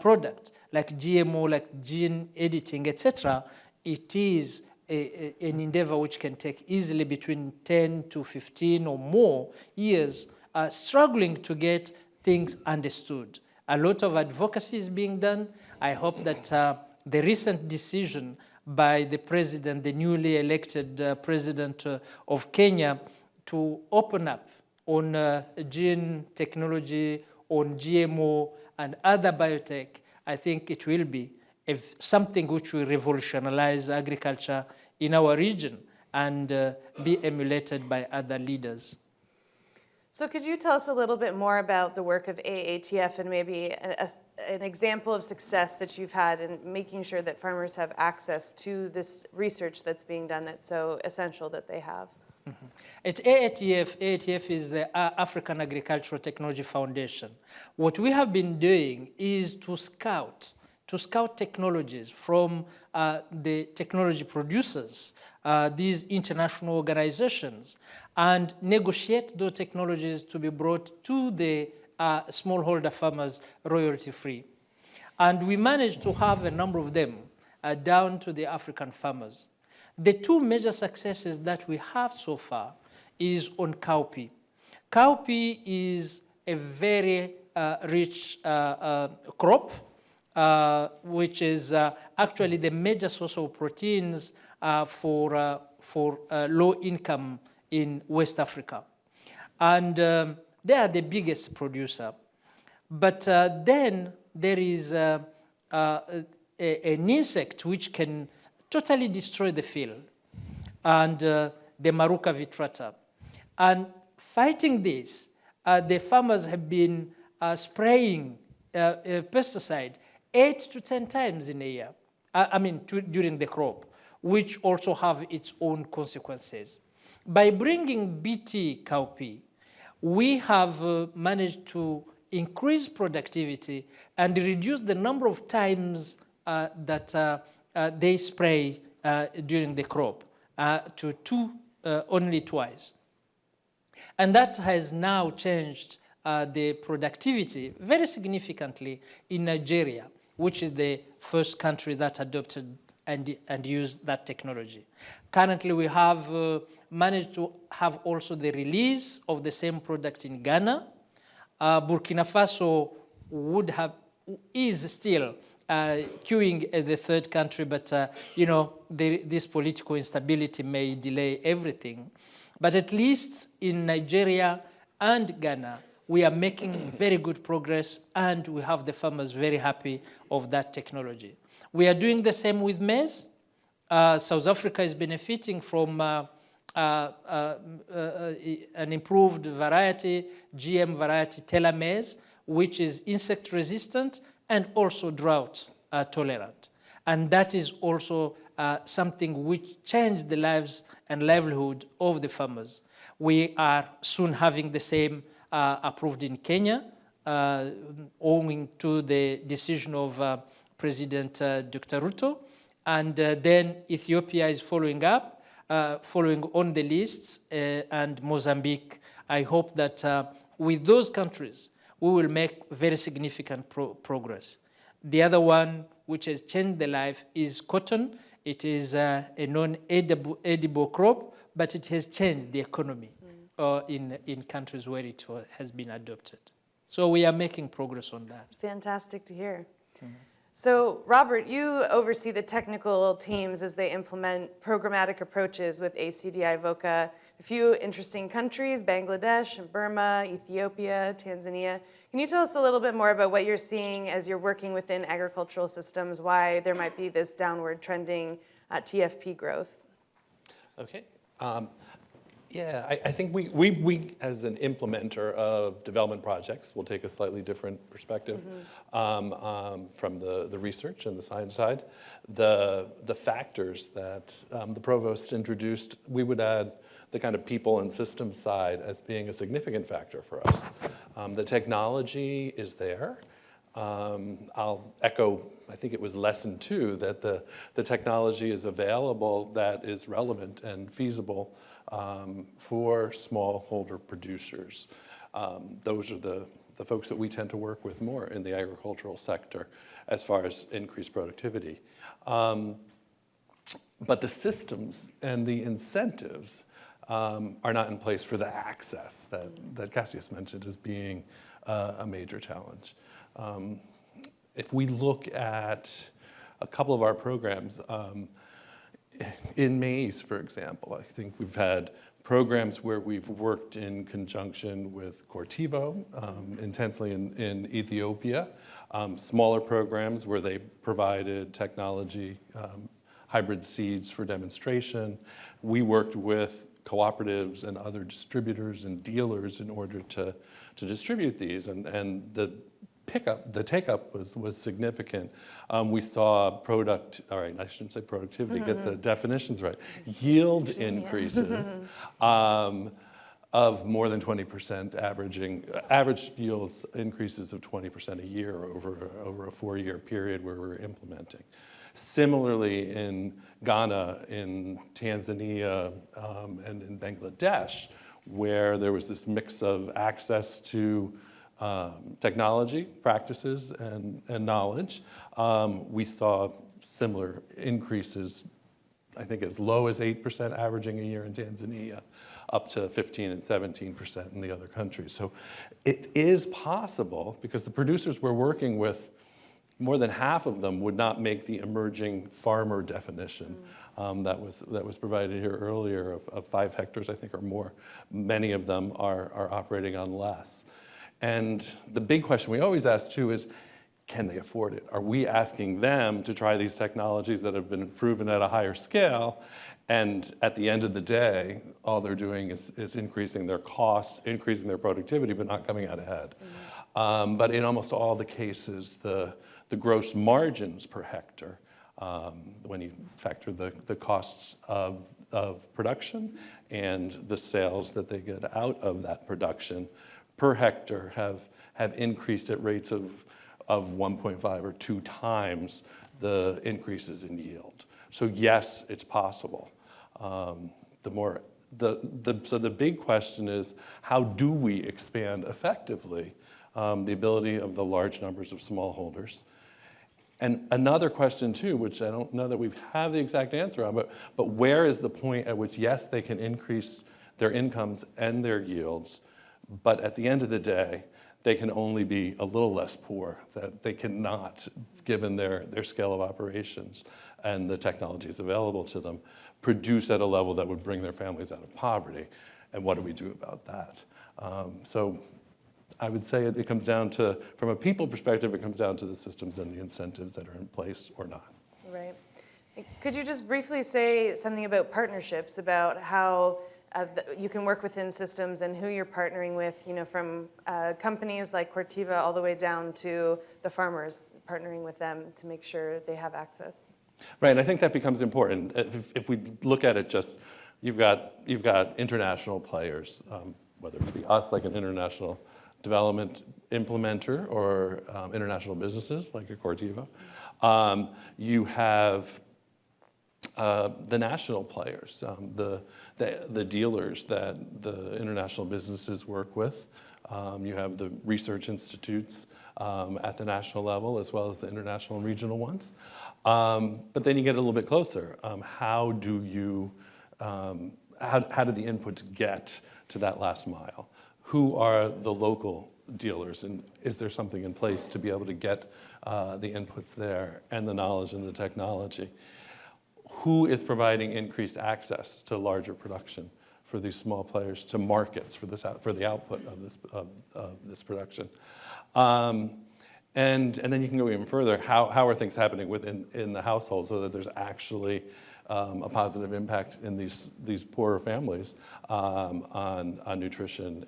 products, like GMO, like gene editing, etc., it is an endeavor which can take easily between 10 to 15 or more years, struggling to get things understood. A lot of advocacy is being done. I hope that the recent decision by the president, the newly elected president of Kenya, to open up on gene technology, on GMO, and other biotech, I think it will be something which will revolutionize agriculture in our region and be emulated by other leaders. So could you tell us a little bit more about the work of AATF and maybe an example of success that you've had in making sure that farmers have access to this research that's being done that's so essential that they have? Mm-hmm. At AATF is the African Agricultural Technology Foundation. What we have been doing is to scout technologies from the technology producers, these international organizations, and negotiate those technologies to be brought to the smallholder farmers royalty-free. And we managed to have a number of them down to the African farmers. The two major successes that we have so far is on cowpea. Cowpea is a very rich crop, which is actually the major source of proteins for low income in West Africa. And they are the biggest producer. But then there is an insect which can totally destroy the field, and the Maruca vitrata. And fighting this, the farmers have been spraying pesticide 8 to 10 times in a year, during the crop, which also have its own consequences. By bringing BT cowpea, we have managed to increase productivity and reduce the number of times that they spray during the crop to only twice. And that has now changed the productivity very significantly in Nigeria, which is the first country that adopted and used that technology. Currently, we have managed to have also the release of the same product in Ghana. Burkina Faso is still queuing as the third country, but this political instability may delay everything. But at least in Nigeria and Ghana, we are making very good progress, and we have the farmers very happy of that technology. We are doing the same with maize. South Africa is benefiting from an improved variety, GM variety telomeres, which is insect resistant and also drought tolerant. And that is also something which changed the lives and livelihood of the farmers. We are soon having the same approved in Kenya, owing to the decision of President Dr. Ruto. And then Ethiopia is following up, following on the lists, and Mozambique. I hope that with those countries, we will make very significant progress. The other one which has changed the life is cotton. It is a non-edible crop, but it has changed the economy in countries where it has been adopted. So we are making progress on that. Fantastic to hear. So, Robert, you oversee the technical teams as they implement programmatic approaches with ACDI VOCA. A few interesting countries, Bangladesh, Burma, Ethiopia, Tanzania. Can you tell us a little bit more about what you're seeing as you're working within agricultural systems, why there might be this downward trending TFP growth? Okay. Yeah, I think we, as an implementer of development projects, will take a slightly different perspective from the research and the science side. The factors that the provost introduced, we would add the kind of people and systems side as being a significant factor for us. The technology is there. I'll echo, I think it was lesson 2, that the technology is available that is relevant and feasible for smallholder producers. Those are the folks that we tend to work with more in the agricultural sector as far as increased productivity. But the systems and the incentives are not in place for the access that Cassius mentioned as being a major challenge. If we look at a couple of our programs, in maize, for example, I think we've had programs where we've worked in conjunction with Cortivo, intensely in Ethiopia, smaller programs where they provided technology, hybrid seeds for demonstration. We worked with cooperatives and other distributors and dealers in order to distribute these, and the take-up was significant. We saw I shouldn't say productivity, get the definitions right. Yield increases of more than 20%, average yields increases of 20% a year over a 4-year period where we're implementing. Similarly, in Ghana, in Tanzania, and in Bangladesh, where there was this mix of access to technology, practices, and knowledge, we saw similar increases, I think as low as 8% averaging a year in Tanzania, up to 15 and 17% in the other countries. So it is possible, because the producers we're working with, more than half of them would not make the emerging farmer definition that was provided here earlier of 5 hectares, I think, or more. Many of them are operating on less. And the big question we always ask too is, can they afford it? Are we asking them to try these technologies that have been proven at a higher scale, and at the end of the day, all they're doing is increasing their costs, increasing their productivity, but not coming out ahead? But in almost all the cases, the gross margins per hectare, when you factor the costs of production and the sales that they get out of that production per hectare, have increased at rates of 1.5 or 2 times the increases in yield. So yes, it's possible. So the big question is, how do we expand effectively the ability of the large numbers of smallholders? And another question too, which I don't know that we have the exact answer on, but where is the point at which, yes, they can increase their incomes and their yields, but at the end of the day, they can only be a little less poor, that they cannot, given their scale of operations and the technologies available to them, produce at a level that would bring their families out of poverty. And what do we do about that? So I would say it comes down to, from a people perspective, it comes down to the systems and the incentives that are in place or not. Right. Could you just briefly say something about partnerships, about how you can work within systems and who you're partnering with, from companies like Corteva all the way down to the farmers, partnering with them to make sure they have access? Right, and I think that becomes important. If we look at it just, you've got international players, whether it be us, like an international development implementer, or international businesses, like a Corteva. You have the national players, the dealers that the international businesses work with. You have the research institutes at the national level, as well as the international and regional ones. But then you get a little bit closer. How do the inputs get to that last mile? Who are the local dealers, and is there something in place to be able to get the inputs there, and the knowledge and the technology? Who is providing increased access to larger production for these small players, to markets for the output of this production? And then you can go even further. How are things happening in the household, so that there's actually a positive impact in these poorer families on nutrition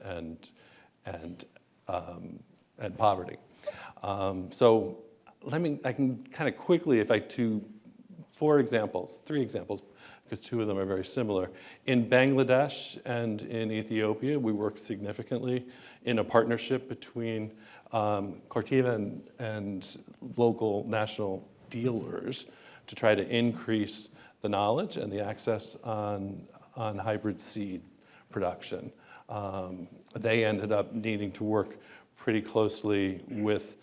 and poverty? So I can kind of quickly, if I do three examples, because two of them are very similar. In Bangladesh and in Ethiopia, we work significantly in a partnership between Corteva and local national dealers to try to increase the knowledge and the access on hybrid seed production. They ended up needing to work pretty closely with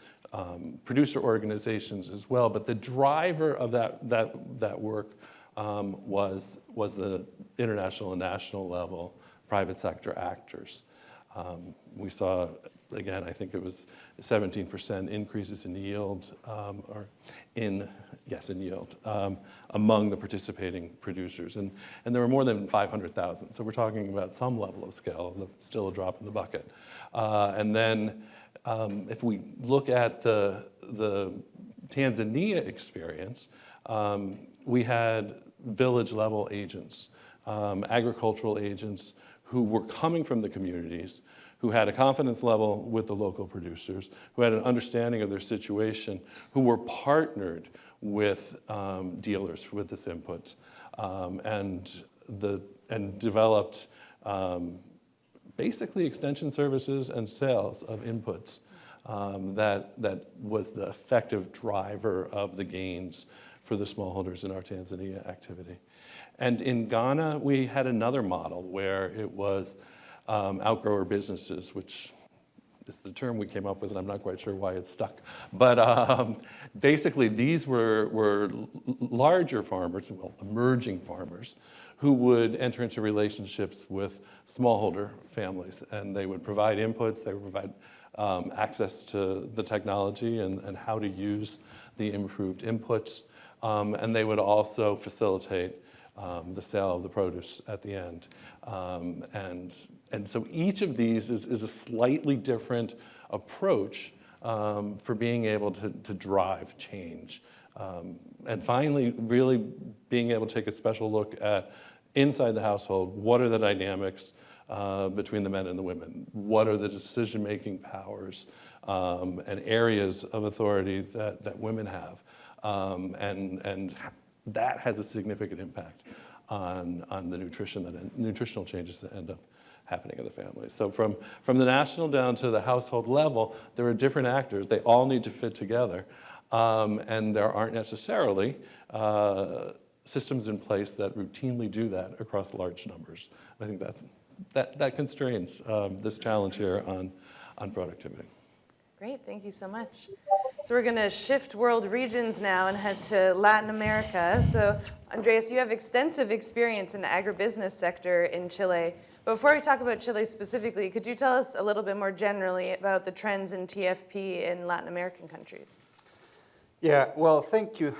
producer organizations as well, but the driver of that work was the international and national level private sector actors. We saw, again, I think it was 17% increases in yield, in yield, among the participating producers. And there were more than 500,000. So we're talking about some level of scale, still a drop in the bucket. And then if we look at the Tanzania experience, we had village level agents, agricultural agents who were coming from the communities, who had a confidence level with the local producers, who had an understanding of their situation, who were partnered with dealers with this input, and developed basically extension services and sales of inputs that was the effective driver of the gains for the smallholders in our Tanzania activity. And in Ghana, we had another model where it was outgrower businesses, which is the term we came up with, and I'm not quite sure why it's stuck. But basically, these were larger farmers, well, emerging farmers, who would enter into relationships with smallholder families, and they would provide inputs, they would provide access to the technology and how to use the improved inputs, and they would also facilitate the sale of the produce at the end. And so each of these is a slightly different approach for being able to drive change. And finally, really being able to take a special look at inside the household, what are the dynamics between the men and the women? What are the decision-making powers and areas of authority that women have? And that has a significant impact on the nutritional changes that end up happening in the family. So from the national down to the household level, there are different actors. They all need to fit together. And there aren't necessarily systems in place that routinely do that across large numbers. I think that constrains this challenge here on productivity. Great, thank you so much. So we're going to shift world regions now and head to Latin America. So Andreas, you have extensive experience in the agribusiness sector in Chile. But before we talk about Chile specifically, could you tell us a little bit more generally about the trends in TFP in Latin American countries? Yeah, well, thank you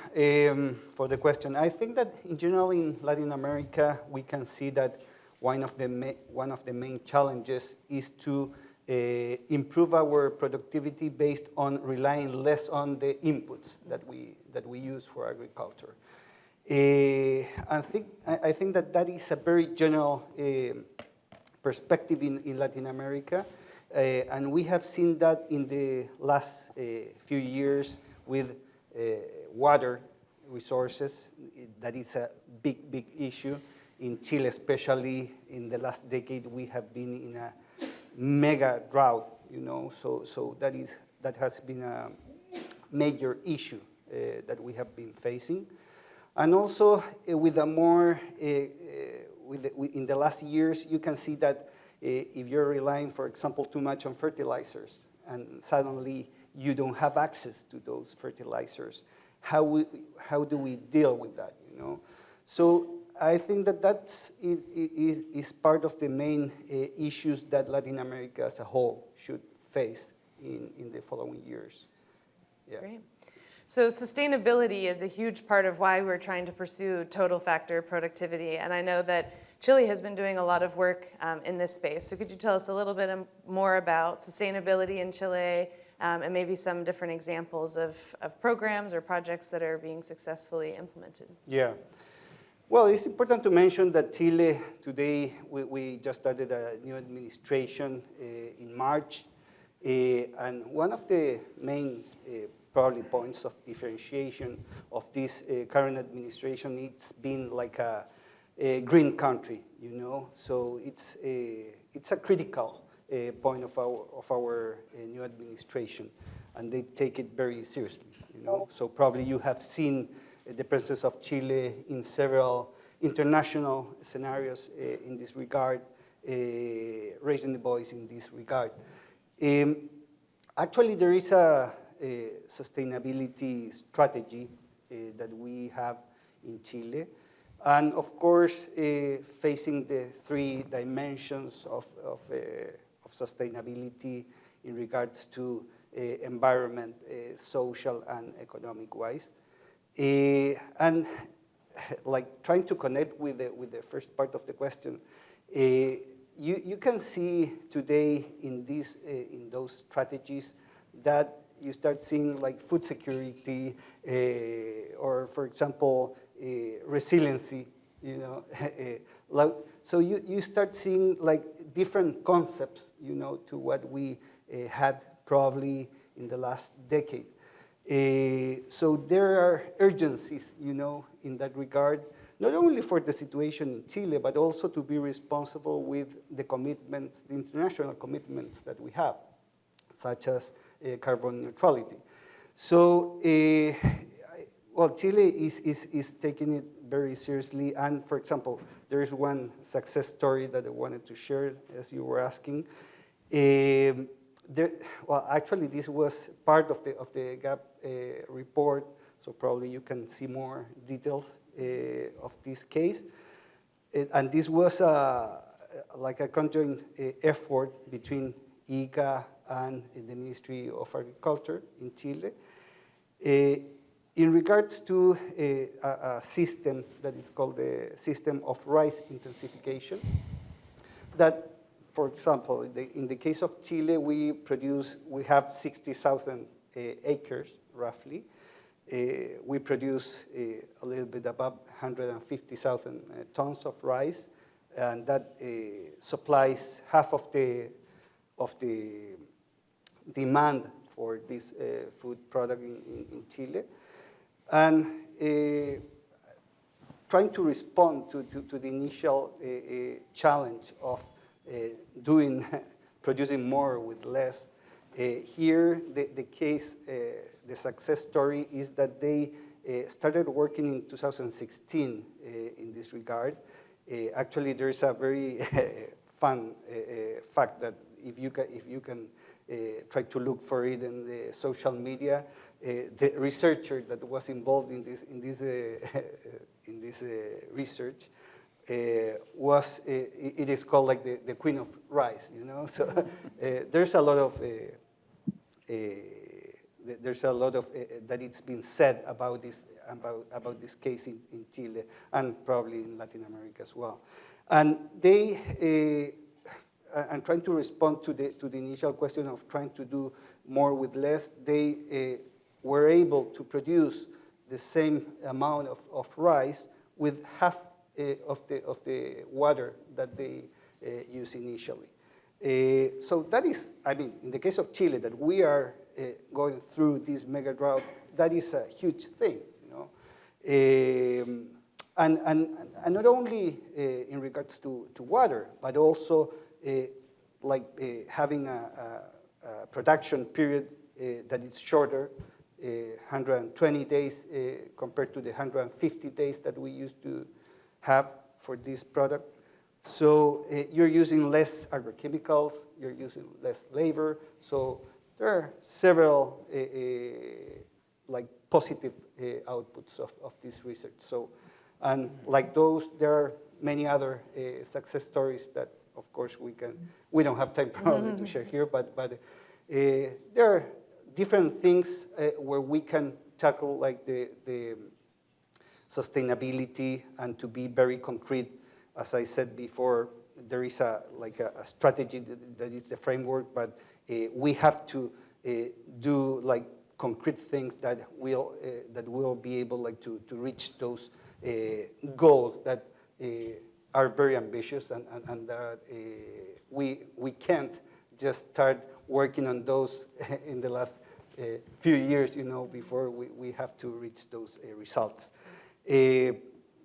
for the question. I think that in general in Latin America, we can see that one of the main challenges is to improve our productivity based on relying less on the inputs that we use for agriculture. I think that is a very general perspective in Latin America, and we have seen that in the last few years with water resources. That is a big issue. In Chile, especially in the last decade, we have been in a mega drought, so that has been a major issue that we have been facing. And also with a more, in the last years, you can see that if you're relying, for example, too much on fertilizers, and suddenly you don't have access to those fertilizers, how do we deal with that, So I think that is part of the main issues that Latin America as a whole should face in the following years. Yeah. Great. So sustainability is a huge part of why we're trying to pursue total factor productivity. And I know that Chile has been doing a lot of work in this space. So could you tell us a little bit more about sustainability in Chile and maybe some different examples of programs or projects that are being successfully implemented? Yeah. Well, it's important to mention that Chile today, we just started a new administration in March. And one of the main probably points of differentiation of this current administration, it's been like a green country, So it's a critical point of our new administration, and they take it very seriously, So probably you have seen the presence of Chile in several international scenarios in this regard, raising the voice in this regard. Actually, there is a sustainability strategy that we have in Chile. And of course, facing the three dimensions of sustainability in regards to environment, social, and economic-wise. And like trying to connect with the first part of the question, you can see today in those strategies that you start seeing like food security or, for example, resiliency, so you start seeing like different concepts, to what we had probably in the last decade. So there are urgencies, in that regard, not only for the situation in Chile, but also to be responsible with the commitments, the international commitments that we have, such as carbon neutrality. So, well, Chile is taking it very seriously. And for example, there is one success story that I wanted to share, as you were asking. Well, actually, this was part of the GAP report, so probably you can see more details of this case. And this was like a conjoint effort between ICA and the Ministry of Agriculture in Chile in regards to a system that is called the system of rice intensification. That, for example, in the case of Chile, we have 60,000 acres, roughly. We produce a little bit above 150,000 tons of rice, and that supplies half of the demand for this food product in Chile. And trying to respond to the initial challenge of producing more with less. Here, the case, the success story is that they started working in 2016 in this regard. Actually, there is a very fun fact that if you can try to look for it in the social media, the researcher that was involved in this research was it is called like the queen of rice, So there's a lot of that it's been said about this case in Chile and probably in Latin America as well. And they and trying to respond to the initial question of trying to do more with less, they were able to produce the same amount of rice with half of the water that they use initially. So that is, I mean, in the case of Chile, that we are going through this mega drought, that is a huge thing, you know. And not only in regards to water, but also having a production period that is shorter, 120 days compared to the 150 days that we used to have for this product. So you're using less agrochemicals, you're using less labor. So there are several positive outputs of this research. So, and like those, there are many other success stories that, of course, we don't have time probably to share here, but there are different things where we can tackle like the sustainability, and to be very concrete. As I said before, there is a strategy that is the framework, but we have to do like concrete things that will be able to reach those goals that are very ambitious, and that we can't just start working on those in the last few years, you know, before we have to reach those results.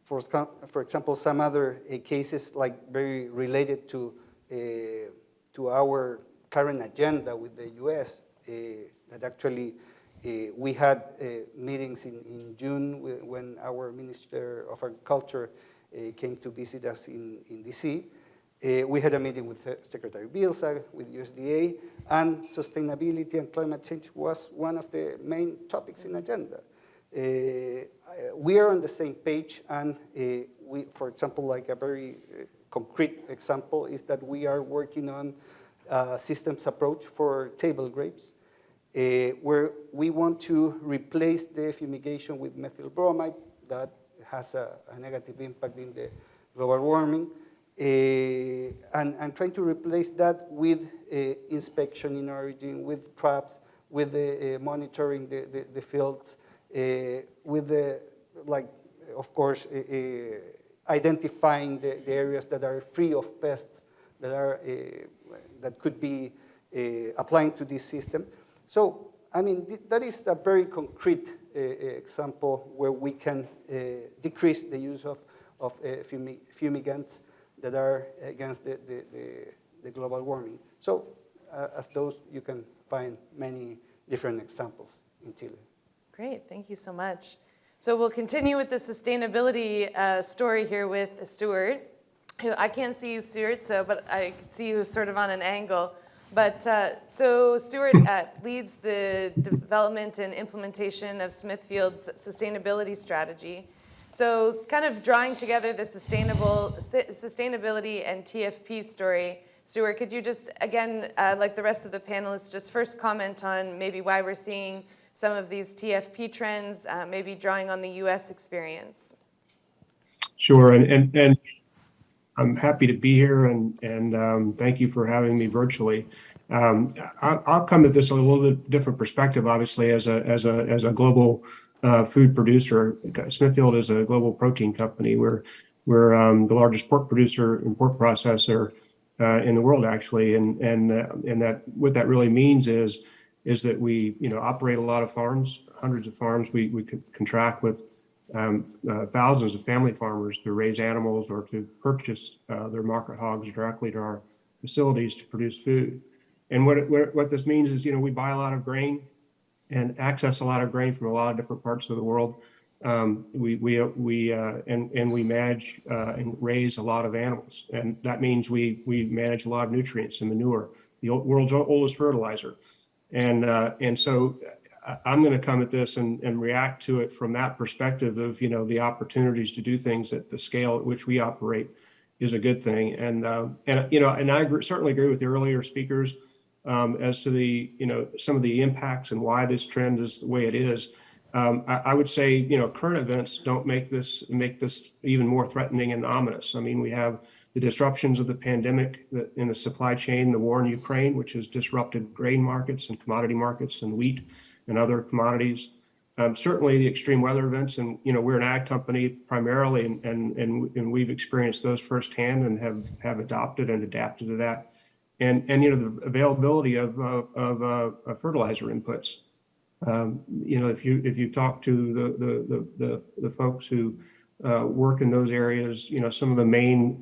For example, some other cases like very related to our current agenda with the U.S. That actually we had meetings in June when our Minister of Agriculture came to visit us in D.C. We had a meeting with Secretary Bilsa, with USDA, and sustainability and climate change was one of the main topics in agenda. We are on the same page, and for example, like a very concrete example is that we are working on a systems approach for table grapes, where we want to replace the fumigation with methyl bromide that has a negative impact in the global warming, and trying to replace that with inspection in origin, with traps, with monitoring the fields, with of course, identifying the areas that are free of pests that could be applying to this system. So, I mean, that is a very concrete example where we can decrease the use of fumigants that are against the global warming. So, as those, you can find many different examples in Chile. Great, thank you so much. So we'll continue with the sustainability story here with Stuart. I can't see you, Stuart, but I can see you sort of on an angle. But so Stuart leads the development and implementation of Smithfield's sustainability strategy. So kind of drawing together the sustainability and TFP story, Stuart, could you just, again, like the rest of the panelists, just first comment on maybe why we're seeing some of these TFP trends, maybe drawing on the US experience? Sure, and I'm happy to be here, and thank you for having me virtually. I'll come at this a little bit different perspective, obviously, as a global food producer. Smithfield is a global protein company. We're the largest pork producer and pork processor in the world, actually, and that what that really means is that we operate a lot of farms, hundreds of farms. We contract with thousands of family farmers to raise animals or to purchase their market hogs directly to our facilities to produce food. And what this means is, we buy a lot of grain and access a lot of grain from a lot of different parts of the world. We manage and raise a lot of animals, and that means we manage a lot of nutrients and manure, the world's oldest fertilizer. And so I'm going to come at this and react to it from that perspective of, the opportunities to do things at the scale at which we operate is a good thing. And I certainly agree with the earlier speakers as to the, some of the impacts and why this trend is the way it is. I would say, current events don't make this even more threatening and ominous. I mean, we have the disruptions of the pandemic in the supply chain, the war in Ukraine, which has disrupted grain markets and commodity markets and wheat and other commodities. Certainly the extreme weather events, and we're an ag company primarily, and we've experienced those firsthand and have adopted and adapted to that. And the availability of fertilizer inputs. If you talk to the folks who work in those areas, some of the main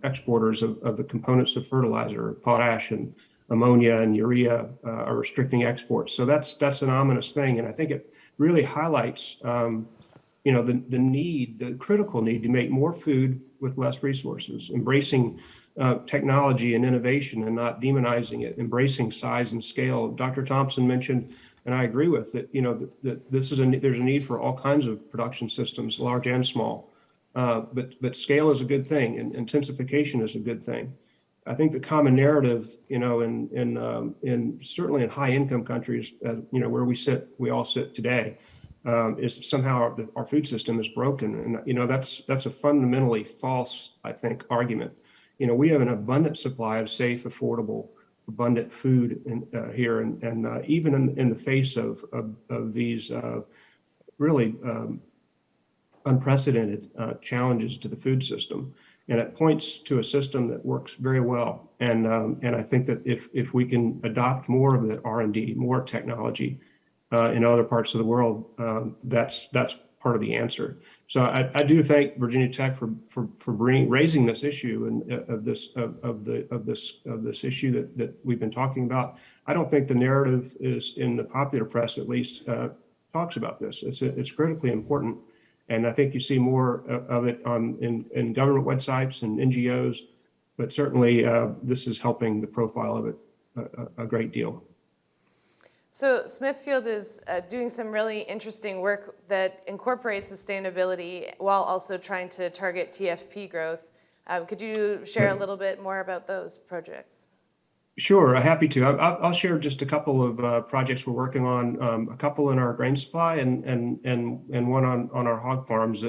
exporters of the components of fertilizer, potash and ammonia and urea, are restricting exports. So that's an ominous thing, and I think it really highlights the critical need to make more food with less resources, embracing technology and innovation and not demonizing it, embracing size and scale. Dr. Thompson mentioned, and I agree with that, that there's a need for all kinds of production systems, large and small. But scale is a good thing, and intensification is a good thing. I think the common narrative, in certainly in high income countries, where we all sit today, is somehow our food system is broken, and that's a fundamentally false, I think, argument. We have an abundant supply of safe, affordable, abundant food here, and even in the face of these really unprecedented challenges to the food system. And it points to a system that works very well. And I think that if we can adopt more of the R&D, more technology in other parts of the world, that's part of the answer. So I do thank Virginia Tech for raising this issue and of this issue that we've been talking about. I don't think the narrative is in the popular press, at least, talks about this. It's critically important. And I think you see more of it in government websites and NGOs, but certainly this is helping the profile of it a great deal. So Smithfield is doing some really interesting work that incorporates sustainability while also trying to target TFP growth. Could you share a little bit more about those projects? Sure, happy to. I'll share just a couple of projects we're working on, a couple in our grain supply and one on our hog farms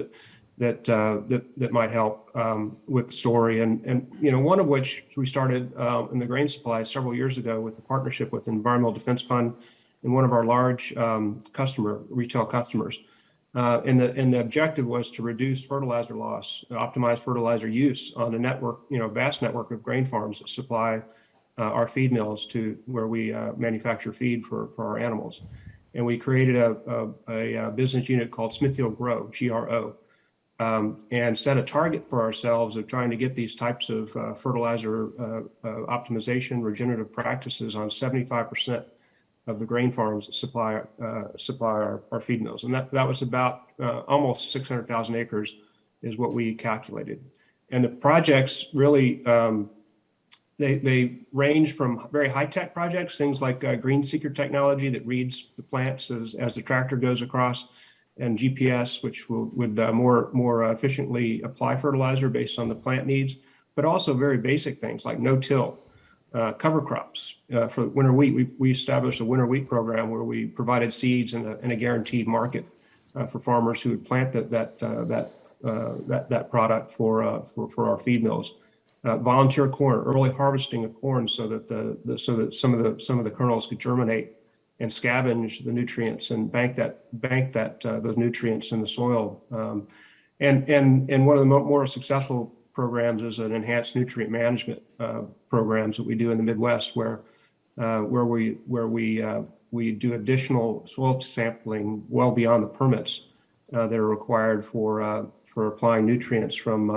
that might help with the story. And one of which we started in the grain supply several years ago with a partnership with Environmental Defense Fund and one of our large retail customers. And the objective was to reduce fertilizer loss, optimize fertilizer use on a network, vast network of grain farms that supply our feed mills to where we manufacture feed for our animals. And we created a business unit called Smithfield Grow, GRO, and set a target for ourselves of trying to get these types of fertilizer optimization, regenerative practices on 75% of the grain farms that supply our feed mills. And that was about almost 600,000 acres is what we calculated. And the projects really, they range from very high-tech projects, things like green seeker technology that reads the plants as the tractor goes across, and GPS, which would more efficiently apply fertilizer based on the plant needs, but also very basic things like no-till, cover crops. For winter wheat, we established a winter wheat program where we provided seeds and a guaranteed market for farmers who would plant that product for our feed mills. Volunteer corn, early harvesting of corn, so that some of the kernels could germinate and scavenge the nutrients and bank those nutrients in the soil. And one of the more successful programs is an enhanced nutrient management programs that we do in the Midwest, where we do additional soil sampling well beyond the permits that are required for applying nutrients from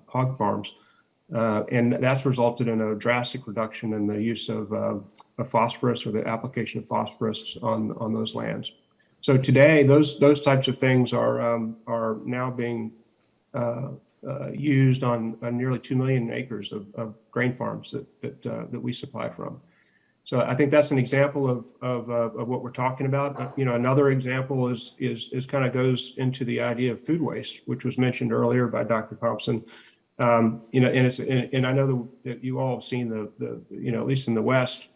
hog farms. And that's resulted in a drastic reduction in the use of phosphorus or the application of phosphorus on those lands. So today, those types of things are now being used on nearly 2 million acres of grain farms that we supply from. So I think that's an example of what we're talking about. Another example is kind of goes into the idea of food waste, which was mentioned earlier by Dr. Thompson. And I know that you all have seen at least in the West,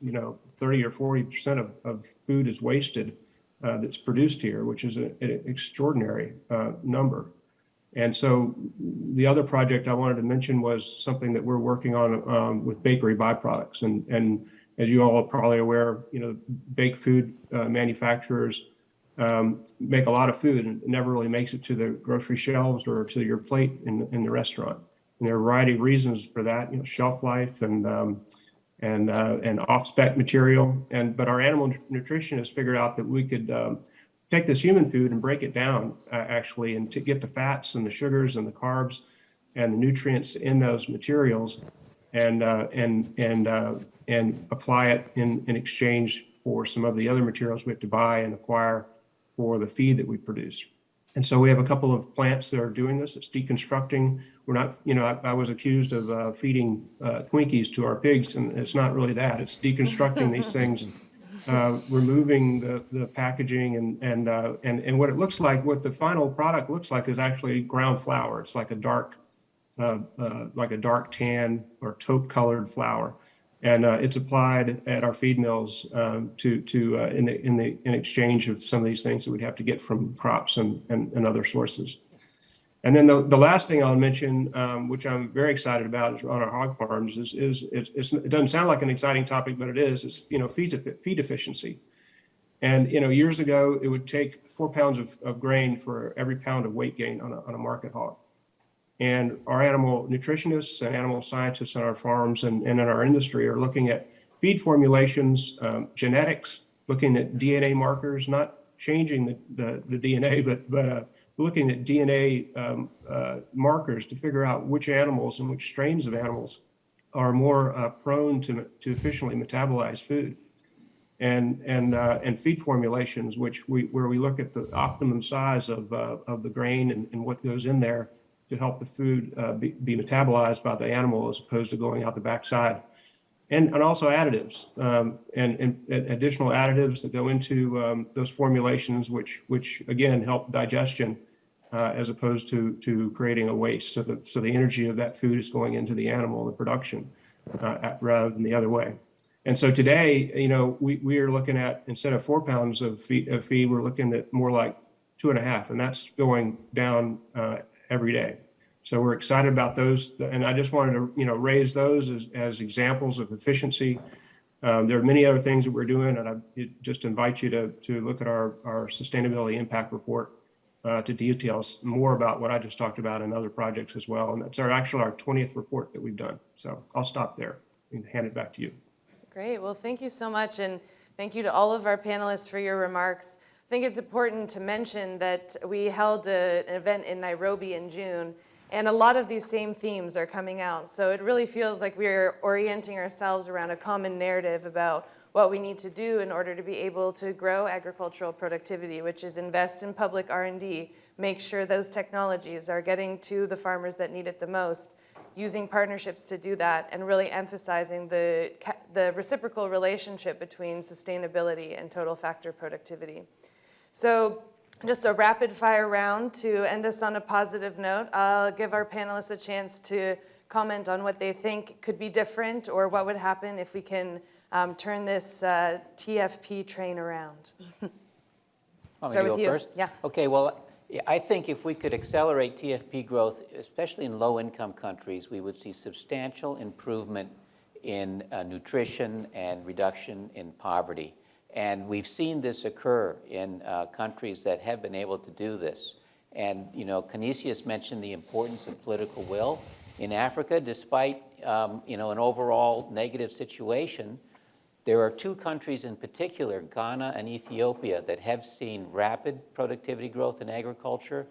30 or 40% of food is wasted that's produced here, which is an extraordinary number. And so the other project I wanted to mention was something that we're working on with bakery byproducts. And as you all are probably aware, baked food manufacturers make a lot of food and it never really makes it to the grocery shelves or to your plate in the restaurant. And there are a variety of reasons for that, shelf life and off-spec material. But our animal nutritionists figured out that we could take this human food and break it down actually, and to get the fats and the sugars and the carbs and the nutrients in those materials, and apply it in exchange for some of the other materials we have to buy and acquire for the feed that we produce. And so we have a couple of plants that are doing this. It's deconstructing. We're not, I was accused of feeding Twinkies to our pigs, and it's not really that. It's deconstructing these things, removing the packaging, and what it looks like, what the final product looks like is actually ground flour. It's like a dark tan or taupe colored flour. And it's applied at our feed mills in exchange of some of these things that we'd have to get from crops and other sources. And then the last thing I'll mention, which I'm very excited about, is on our hog farms. It doesn't sound like an exciting topic, but it is. It's feed efficiency. And years ago, it would take 4 pounds of grain for every pound of weight gain on a market hog. And our animal nutritionists and animal scientists on our farms and in our industry are looking at feed formulations, genetics, looking at DNA markers, not changing the DNA, but looking at DNA markers to figure out which animals and which strains of animals are more prone to efficiently metabolize food. And feed formulations, where we look at the optimum size of the grain and what goes in there to help the food be metabolized by the animal as opposed to going out the backside. And also additives and additional additives that go into those formulations, which again help digestion as opposed to creating a waste. So the energy of that food is going into the animal, the production, rather than the other way. And so today, we are looking at, instead of 4 pounds of feed, we're looking at more like 2.5, and that's going down every day. So we're excited about those, and I just wanted to raise those as examples of efficiency. There are many other things that we're doing, and I just invite you to look at our sustainability impact report to details more about what I just talked about and other projects as well. And that's actually our 20th report that we've done. So I'll stop there and hand it back to you. Great. Well, thank you so much, and thank you to all of our panelists for your remarks. I think it's important to mention that we held an event in Nairobi in June, and a lot of these same themes are coming out. So it really feels like we're orienting ourselves around a common narrative about what we need to do in order to be able to grow agricultural productivity, which is invest in public R&D, make sure those technologies are getting to the farmers that need it the most, using partnerships to do that, and really emphasizing the reciprocal relationship between sustainability and total factor productivity. So just a rapid fire round to end us on a positive note. I'll give our panelists a chance to comment on what they think could be different or what would happen if we can turn this TFP train around. Start with you first? Yeah. Okay, well, I think if we could accelerate TFP growth, especially in low-income countries, we would see substantial improvement in nutrition and reduction in poverty. And we've seen this occur in countries that have been able to do this. And, Canisius mentioned the importance of political will. In Africa, despite, an overall negative situation, there are 2 countries in particular, Ghana and Ethiopia, that have seen rapid productivity growth in agriculture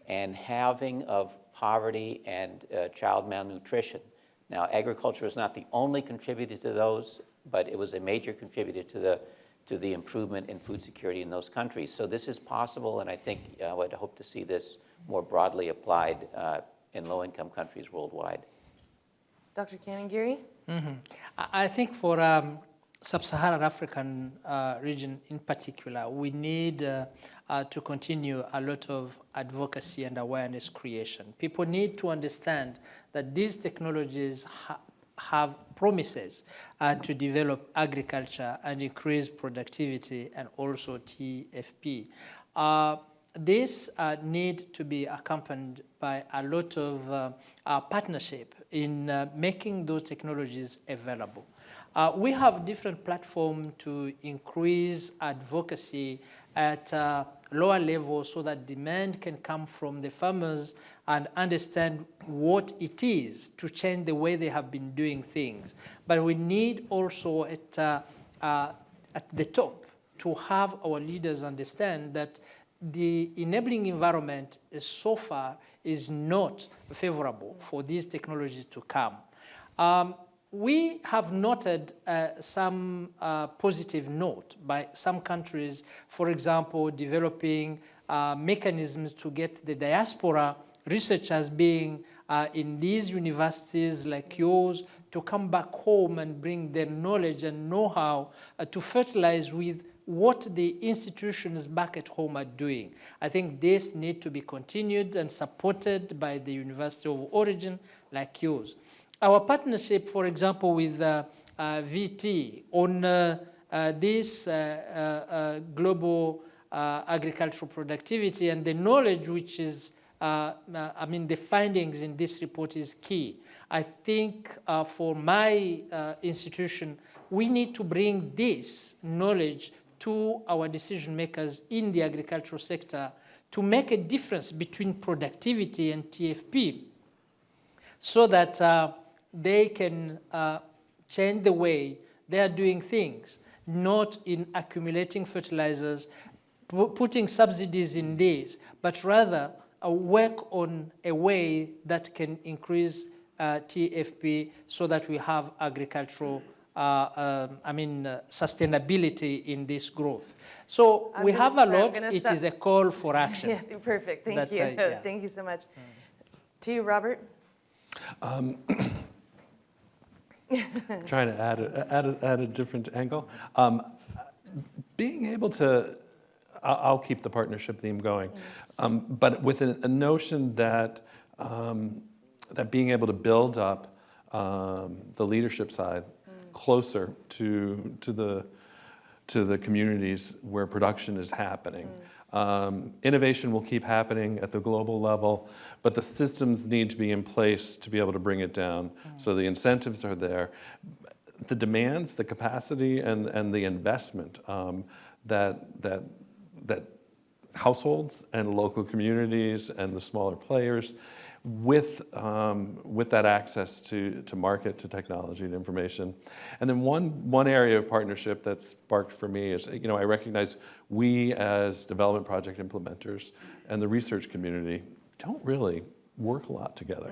and halving of poverty and child malnutrition. Now, agriculture is not the only contributor to those, but it was a major contributor to the improvement in food security in those countries. So this is possible, and I think I would hope to see this more broadly applied in low-income countries worldwide. Dr. Kanangiri? I think for Sub-Saharan African region in particular, we need to continue a lot of advocacy and awareness creation. People need to understand that these technologies have promises to develop agriculture and increase productivity and also TFP. This need to be accompanied by a lot of partnership in making those technologies available. We have different platforms to increase advocacy at lower levels so that demand can come from the farmers and understand what it is to change the way they have been doing things. But we need also at the top to have our leaders understand that the enabling environment is so far is not favorable for these technologies to come. We have noted some positive note by some countries, for example, developing mechanisms to get the diaspora researchers being in these universities like yours to come back home and bring their knowledge and know-how to fertilize with what the institutions back at home are doing. I think this needs to be continued and supported by the University of Origin like yours. Our partnership, for example, with VT on this global agricultural productivity and the knowledge which is, the findings in this report is key. I think for my institution, we need to bring this knowledge to our decision makers in the agricultural sector to make a difference between productivity and TFP so that they can change the way they are doing things, not in accumulating fertilizers, putting subsidies in this, but rather work on a way that can increase TFP so that we have agricultural sustainability in this growth. So we have a lot. It is a call for action. Yeah, perfect. Thank you. Thank you so much. To you, Robert. Trying to add a different angle. Being able to, I'll keep the partnership theme going, but with a notion that that being able to build up the leadership side closer to the communities where production is happening. Innovation will keep happening at the global level, but the systems need to be in place to be able to bring it down. So the incentives are there. The demands, the capacity, and the investment that households and local communities and the smaller players with that access to market, to technology and information. And then one area of partnership that's sparked for me is, I recognize we as development project implementers and the research community don't really work a lot together.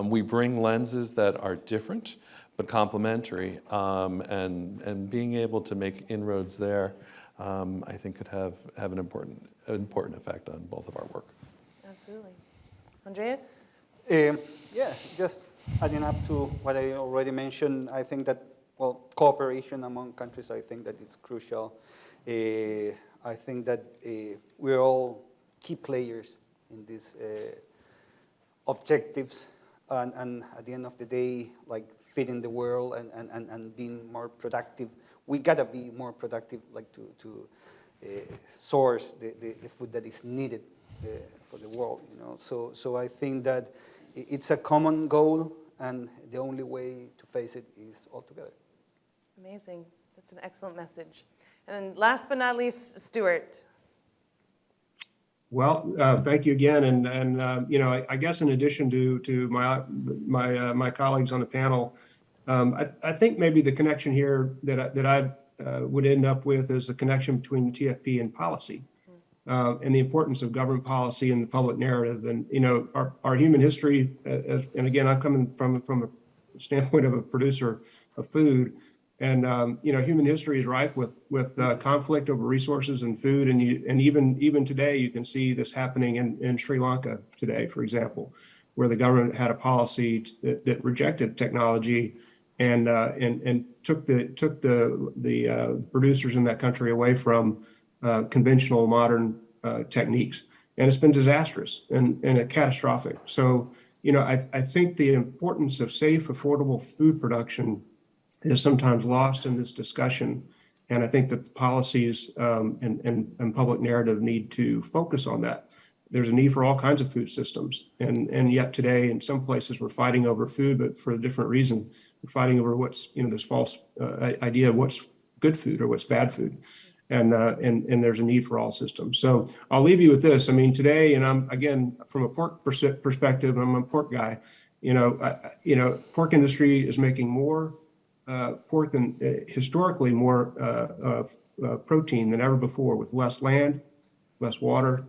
We bring lenses that are different but complementary, and being able to make inroads there, I think could have an important effect on both of our work. Absolutely. Andreas? Just adding up to what I already mentioned, I think that, cooperation among countries, I think that it's crucial. I think that we're all key players in these objectives, and at the end of the day, like feeding the world and being more productive. We gotta be more productive, like to source the food that is needed for the world, So I think that it's a common goal, and the only way to face it is all together. Amazing. That's an excellent message. And last but not least, Stuart. Well, thank you again, and I guess in addition to my colleagues on the panel, I think maybe the connection here that I would end up with is the connection between TFP and policy. And the importance of government policy and the public narrative. And, our human history, and again, I'm coming from a standpoint of a producer of food, and, human history is rife with conflict over resources and food. And even today, you can see this happening in Sri Lanka today, for example, where the government had a policy that rejected technology and took the producers in that country away from conventional modern techniques, and it's been disastrous and catastrophic. So, I think the importance of safe, affordable food production is sometimes lost in this discussion, and I think that the policies and public narrative need to focus on that. There's a need for all kinds of food systems, and yet today, in some places, we're fighting over food, but for a different reason. We're fighting over what's this false idea of what's good food or what's bad food. and there's a need for all systems. So I'll leave you with this. I mean, today, and I'm again from a pork perspective, I'm a pork guy. Pork industry is making more pork than historically more protein than ever before, with less land, less water,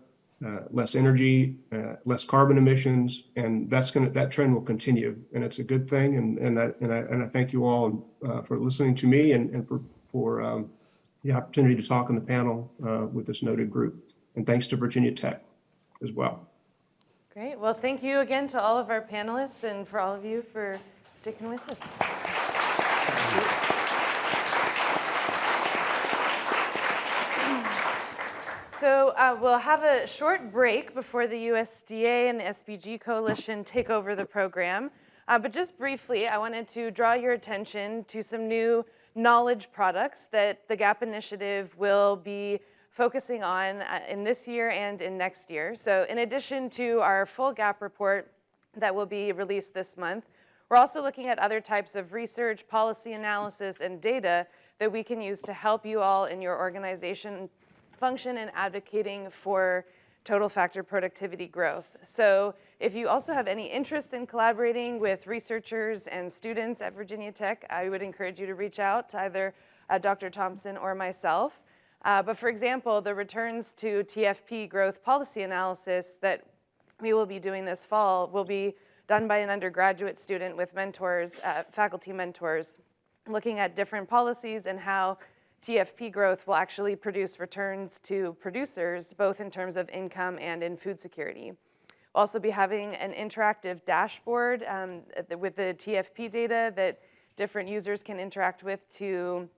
less energy, less carbon emissions, and that trend will continue, and it's a good thing. And I thank you all for listening to me and for the opportunity to talk on the panel with this noted group. And thanks to Virginia Tech as well. Great. Well, thank you again to all of our panelists and for all of you for sticking with us. So we'll have a short break before the USDA and the SPG Coalition take over the program. But just briefly, I wanted to draw your attention to some new knowledge products that the GAP initiative will be focusing on in this year and in next year. So in addition to our full GAP report that will be released this month, we're also looking at other types of research, policy analysis, and data that we can use to help you all in your organization function in advocating for total factor productivity growth. So if you also have any interest in collaborating with researchers and students at Virginia Tech, I would encourage you to reach out to either Dr. Thompson or myself. But for example, the returns to TFP growth policy analysis that we will be doing this fall will be done by an undergraduate student with mentors, faculty mentors, looking at different policies and how TFP growth will actually produce returns to producers, both in terms of income and in food security. We'll also be having an interactive dashboard with the TFP data that different users can interact with to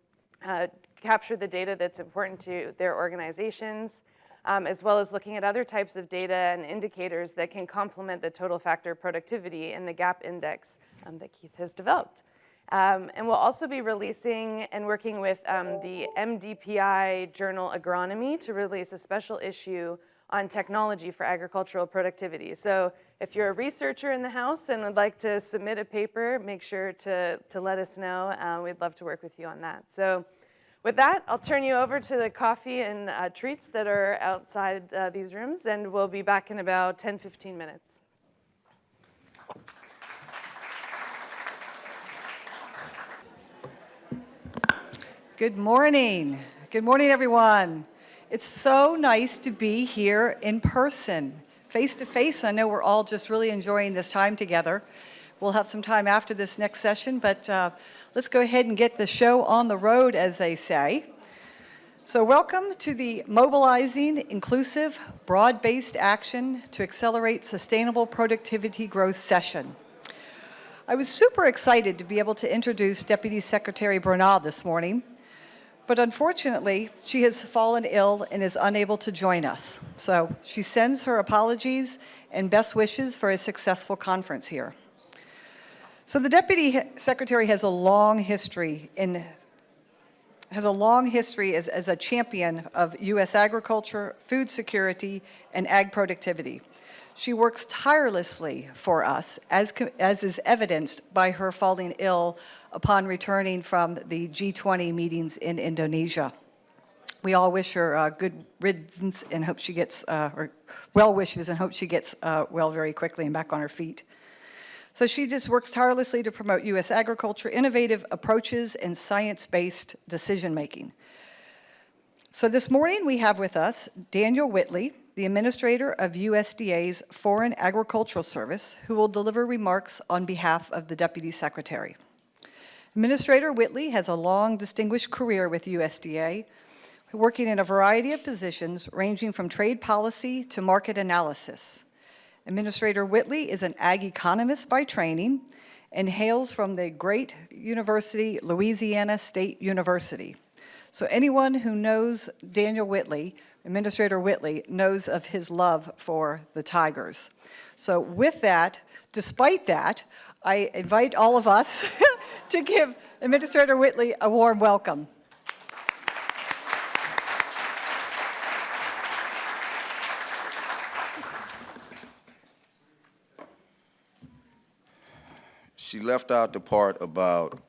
capture the data that's important to their organizations, as well as looking at other types of data and indicators that can complement the total factor productivity in the GAP index that Keith has developed. And we'll also be releasing and working with the MDPI journal Agronomy to release a special issue on technology for agricultural productivity. So if you're a researcher in the house and would like to submit a paper, make sure to let us know. We'd love to work with you on that. So with that, I'll turn you over to the coffee and treats that are outside these rooms, and we'll be back in about 10-15 minutes. Good morning. Good morning, everyone. It's so nice to be here in person, face to face. I know we're all just really enjoying this time together. We'll have some time after this next session, but let's go ahead and get the show on the road, as they say. So welcome to the Mobilizing Inclusive, Broad-Based Action to Accelerate Sustainable Productivity Growth session. I was super excited to be able to introduce Deputy Secretary Bernal this morning, but unfortunately, she has fallen ill and is unable to join us. So she sends her apologies and best wishes for a successful conference here. So the Deputy Secretary has a long history as a champion of U.S. agriculture, food security, and ag productivity. She works tirelessly for us, as is evidenced by her falling ill upon returning from the G20 meetings in Indonesia. We all wish her good riddance and hope she gets, or well wishes and hope she gets well very quickly and back on her feet. So she just works tirelessly to promote U.S. agriculture, innovative approaches, and science-based decision-making. So this morning we have with us Daniel Whitley, the Administrator of USDA's Foreign Agricultural Service, who will deliver remarks on behalf of the Deputy Secretary. Administrator Whitley has a long, distinguished career with USDA, working in a variety of positions ranging from trade policy to market analysis. Administrator Whitley is an ag economist by training and hails from the great university, Louisiana State University. So anyone who knows Daniel Whitley, Administrator Whitley, knows of his love for the Tigers. So with that, despite that, I invite all of us to give Administrator Whitley a warm welcome. She left out the part about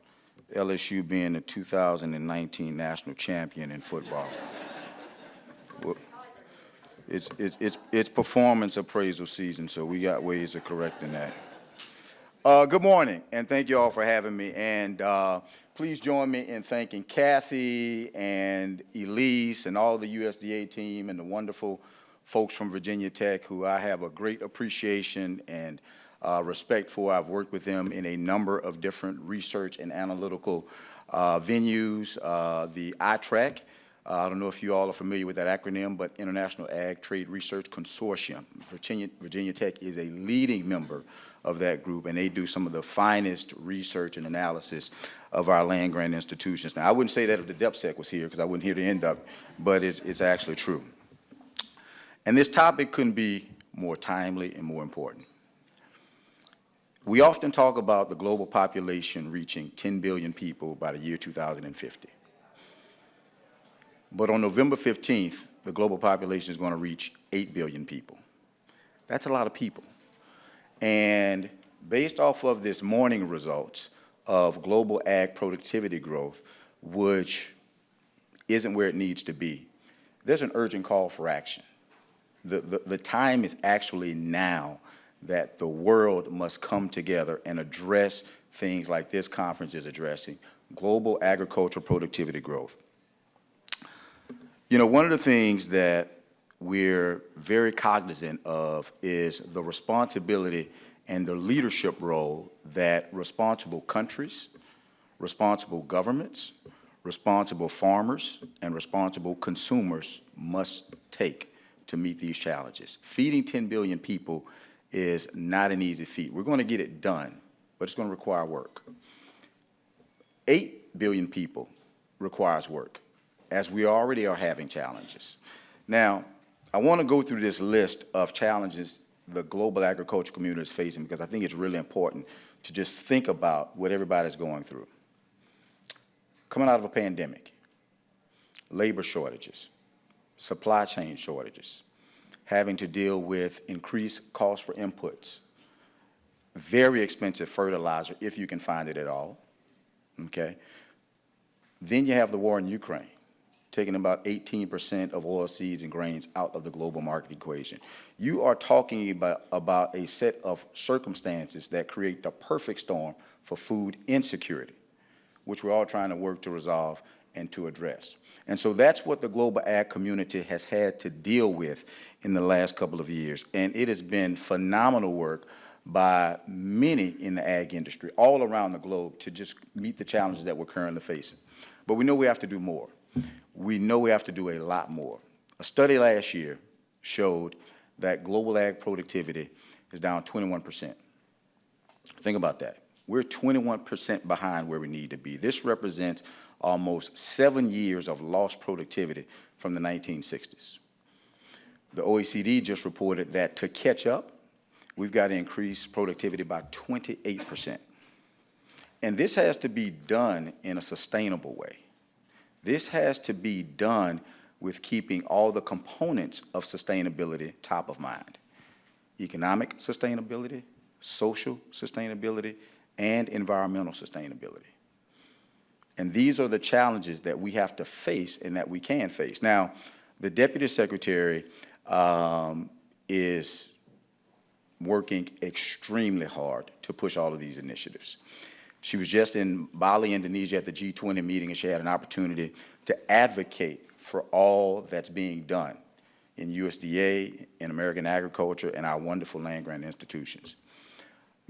LSU being the 2019 national champion in football. It's performance appraisal season, so we got ways of correcting that. Good morning, and thank you all for having me. And please join me in thanking Kathy and Elise and all the USDA team and the wonderful folks from Virginia Tech who I have a great appreciation and respect for. I've worked with them in a number of different research and analytical venues. The ITRAC, I don't know if you all are familiar with that acronym, but International Ag Trade Research Consortium. Virginia Tech is a leading member of that group, and they do some of the finest research and analysis of our land-grant institutions. Now, I wouldn't say that if the DepSec was here, because I wouldn't hear the end of it, but it's actually true. And this topic couldn't be more timely and more important. We often talk about the global population reaching 10 billion people by the year 2050. But on November 15th, the global population is going to reach 8 billion people. That's a lot of people. And based off of this morning results of global ag productivity growth, which isn't where it needs to be, there's an urgent call for action. The time is actually now that the world must come together and address things like this conference is addressing, global agricultural productivity growth. You know, one of the things that we're very cognizant of is the responsibility and the leadership role that responsible countries, responsible governments, responsible farmers, and responsible consumers must take to meet these challenges. Feeding 10 billion people is not an easy feat. We're going to get it done, but it's going to require work. 8 billion people requires work, as we already are having challenges. Now, I want to go through this list of challenges the global agriculture community is facing because I think it's really important to just think about what everybody's going through. Coming out of a pandemic, labor shortages, supply chain shortages, having to deal with increased costs for inputs, very expensive fertilizer if you can find it at all, okay? Then you have the war in Ukraine, taking about 18% of oilseeds and grains out of the global market equation. You are talking about a set of circumstances that create the perfect storm for food insecurity, which we're all trying to work to resolve and to address. And so that's what the global ag community has had to deal with in the last couple of years. And it has been phenomenal work by many in the ag industry all around the globe to just meet the challenges that we're currently facing. But we know we have to do more. We know we have to do a lot more. A study last year showed that global ag productivity is down 21%. Think about that. We're 21% behind where we need to be. This represents almost 7 years of lost productivity from the 1960s. The OECD just reported that to catch up, we've got to increase productivity by 28%. And this has to be done in a sustainable way. This has to be done with keeping all the components of sustainability top of mind. Economic sustainability, social sustainability, and environmental sustainability. And these are the challenges that we have to face and that we can face. Now, the Deputy Secretary is working extremely hard to push all of these initiatives. She was just in Bali, Indonesia at the G20 meeting, and she had an opportunity to advocate for all that's being done in USDA, in American agriculture, and our wonderful land-grant institutions.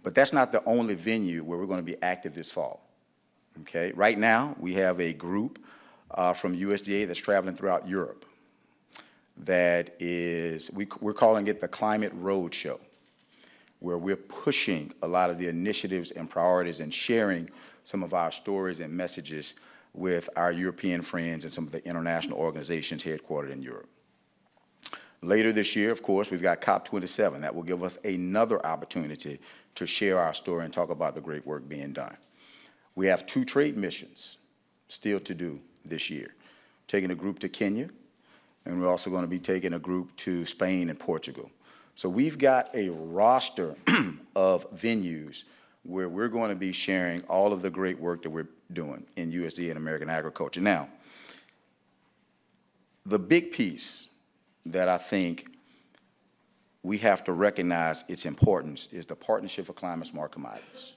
But that's not the only venue where we're going to be active this fall. Okay? Right now, we have a group from USDA that's traveling throughout Europe that is, we're calling it the Climate Roadshow, where we're pushing a lot of the initiatives and priorities and sharing some of our stories and messages with our European friends and some of the international organizations headquartered in Europe. Later this year, of course, we've got COP27. That will give us another opportunity to share our story and talk about the great work being done. We have 2 trade missions still to do this year. Taking a group to Kenya, and we're also going to be taking a group to Spain and Portugal. So we've got a roster of venues where we're going to be sharing all of the great work that we're doing in USDA and American agriculture. Now, the big piece that I think we have to recognize its importance is the Partnership for Climate Smart Commodities.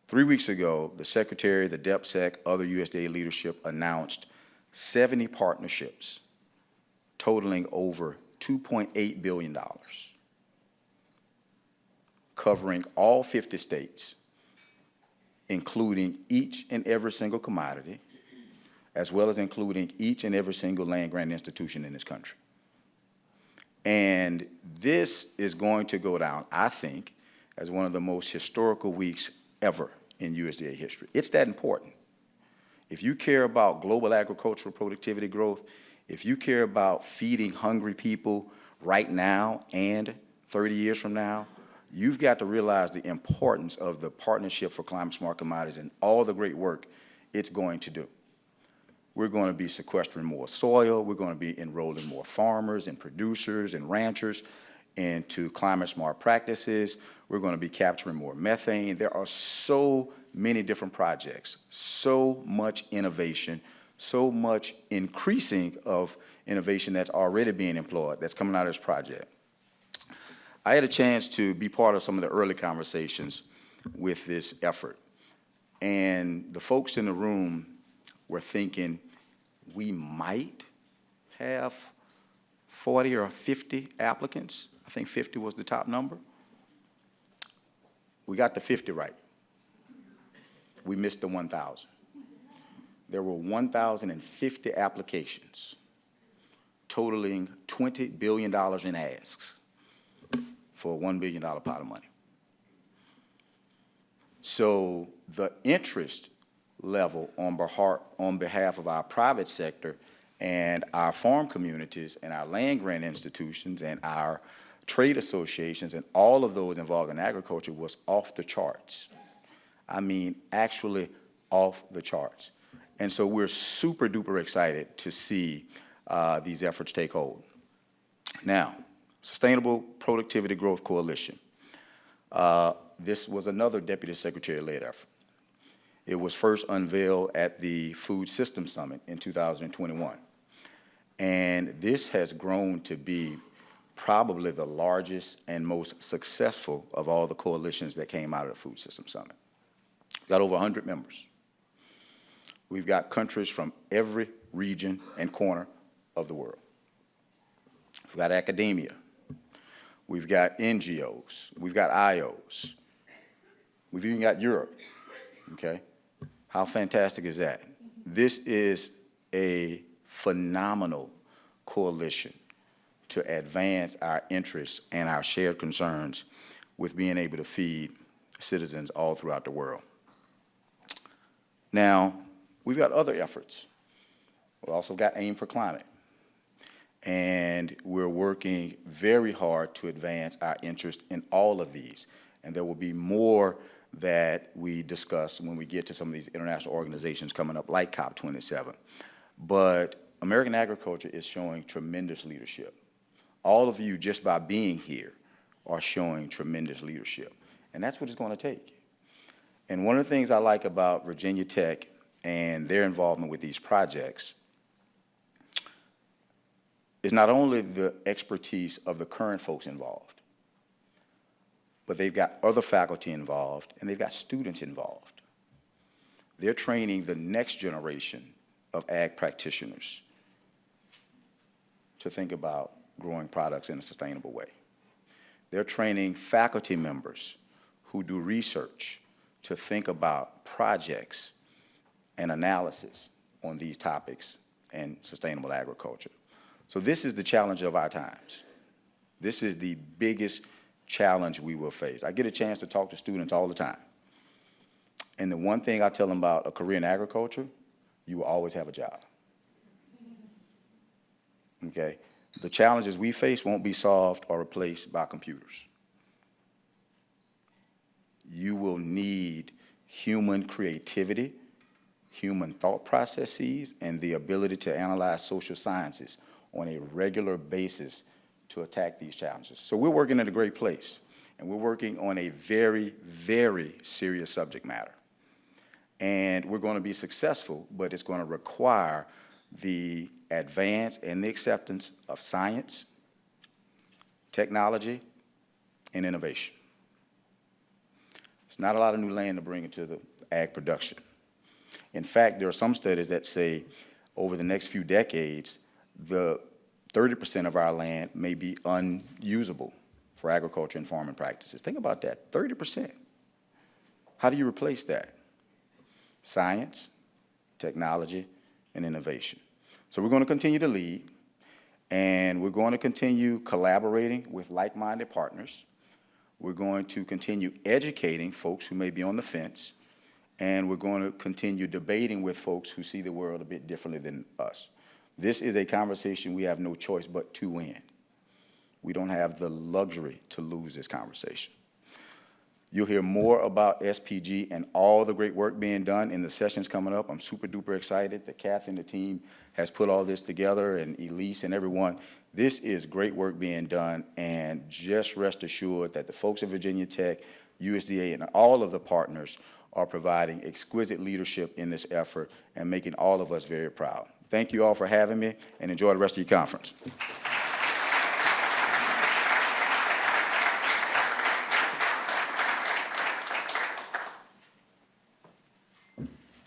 3 weeks ago, the Secretary, the DepSec, other USDA leadership announced 70 partnerships totaling over $2.8 billion, covering all 50 states, including each and every single commodity, as well as including each and every single land-grant institution in this country. And this is going to go down, I think, as one of the most historical weeks ever in USDA history. It's that important. If you care about global agricultural productivity growth, if you care about feeding hungry people right now and 30 years from now, you've got to realize the importance of the Partnership for Climate Smart Commodities and all the great work it's going to do. We're going to be sequestering more soil. We're going to be enrolling more farmers and producers and ranchers into climate smart practices. We're going to be capturing more methane. There are so many different projects, so much innovation, so much increasing of innovation that's already being employed, that's coming out of this project. I had a chance to be part of some of the early conversations with this effort. And the folks in the room were thinking we might have 40 or 50 applicants. I think 50 was the top number. We got the 50 right. We missed the 1,000. There were 1,050 applications totaling $20 billion in asks for a $1 billion pot of money. So the interest level on behalf of our private sector and our farm communities and our land grant institutions and our trade associations and all of those involved in agriculture was off the charts. I mean, actually off the charts. And so we're super duper excited to see these efforts take hold. Now, Sustainable Productivity Growth Coalition. This was another Deputy Secretary-led effort. It was first unveiled at the Food Systems Summit in 2021. And this has grown to be probably the largest and most successful of all the coalitions that came out of the Food Systems Summit. We've got over 100 members. We've got countries from every region and corner of the world. We've got academia. We've got NGOs. We've got IOs. We've even got Europe, okay? How fantastic is that? This is a phenomenal coalition to advance our interests and our shared concerns with being able to feed citizens all throughout the world. Now, we've got other efforts. We've also got AIM for Climate. And we're working very hard to advance our interest in all of these. And there will be more that we discuss when we get to some of these international organizations coming up, like COP27. But American agriculture is showing tremendous leadership. All of you, just by being here, are showing tremendous leadership. And that's what it's going to take. And one of the things I like about Virginia Tech and their involvement with these projects is not only the expertise of the current folks involved, but they've got other faculty involved, and they've got students involved. They're training the next generation of ag practitioners to think about growing products in a sustainable way. They're training faculty members who do research to think about projects and analysis on these topics and sustainable agriculture. So this is the challenge of our times. This is the biggest challenge we will face. I get a chance to talk to students all the time. And the one thing I tell them about a career in agriculture, you will always have a job. Okay? The challenges we face won't be solved or replaced by computers. You will need human creativity, human thought processes, and the ability to analyze social sciences on a regular basis to attack these challenges. So we're working at a great place, and we're working on a very, very serious subject matter. And we're going to be successful, but it's going to require the advance and the acceptance of science, technology, and innovation. It's not a lot of new land to bring into the ag production. In fact, there are some studies that say over the next few decades, the 30% of our land may be unusable for agriculture and farming practices. Think about that, 30%. How do you replace that? Science, technology, and innovation. So we're going to continue to lead, and we're going to continue collaborating with like-minded partners. We're going to continue educating folks who may be on the fence, and we're going to continue debating with folks who see the world a bit differently than us. This is a conversation we have no choice but to win. We don't have the luxury to lose this conversation. You'll hear more about SPG and all the great work being done in the sessions coming up. I'm super duper excited that Kathy and the team has put all this together, and Elise and everyone. This is great work being done, and just rest assured that the folks at Virginia Tech, USDA, and all of the partners are providing exquisite leadership in this effort and making all of us very proud. Thank you all for having me, and enjoy the rest of your conference.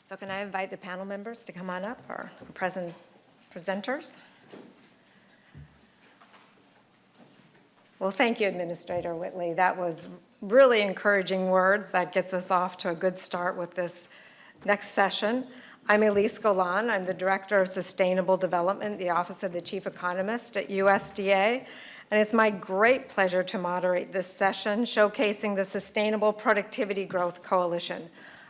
So can I invite the panel members to come on up, or presenters? Well, thank you, Administrator Whitley. That was really encouraging words. That gets us off to a good start with this next session. I'm Elise Golan. I'm the Director of Sustainable Development, the Office of the Chief Economist at USDA. And it's my great pleasure to moderate this session showcasing the Sustainable Productivity Growth Coalition.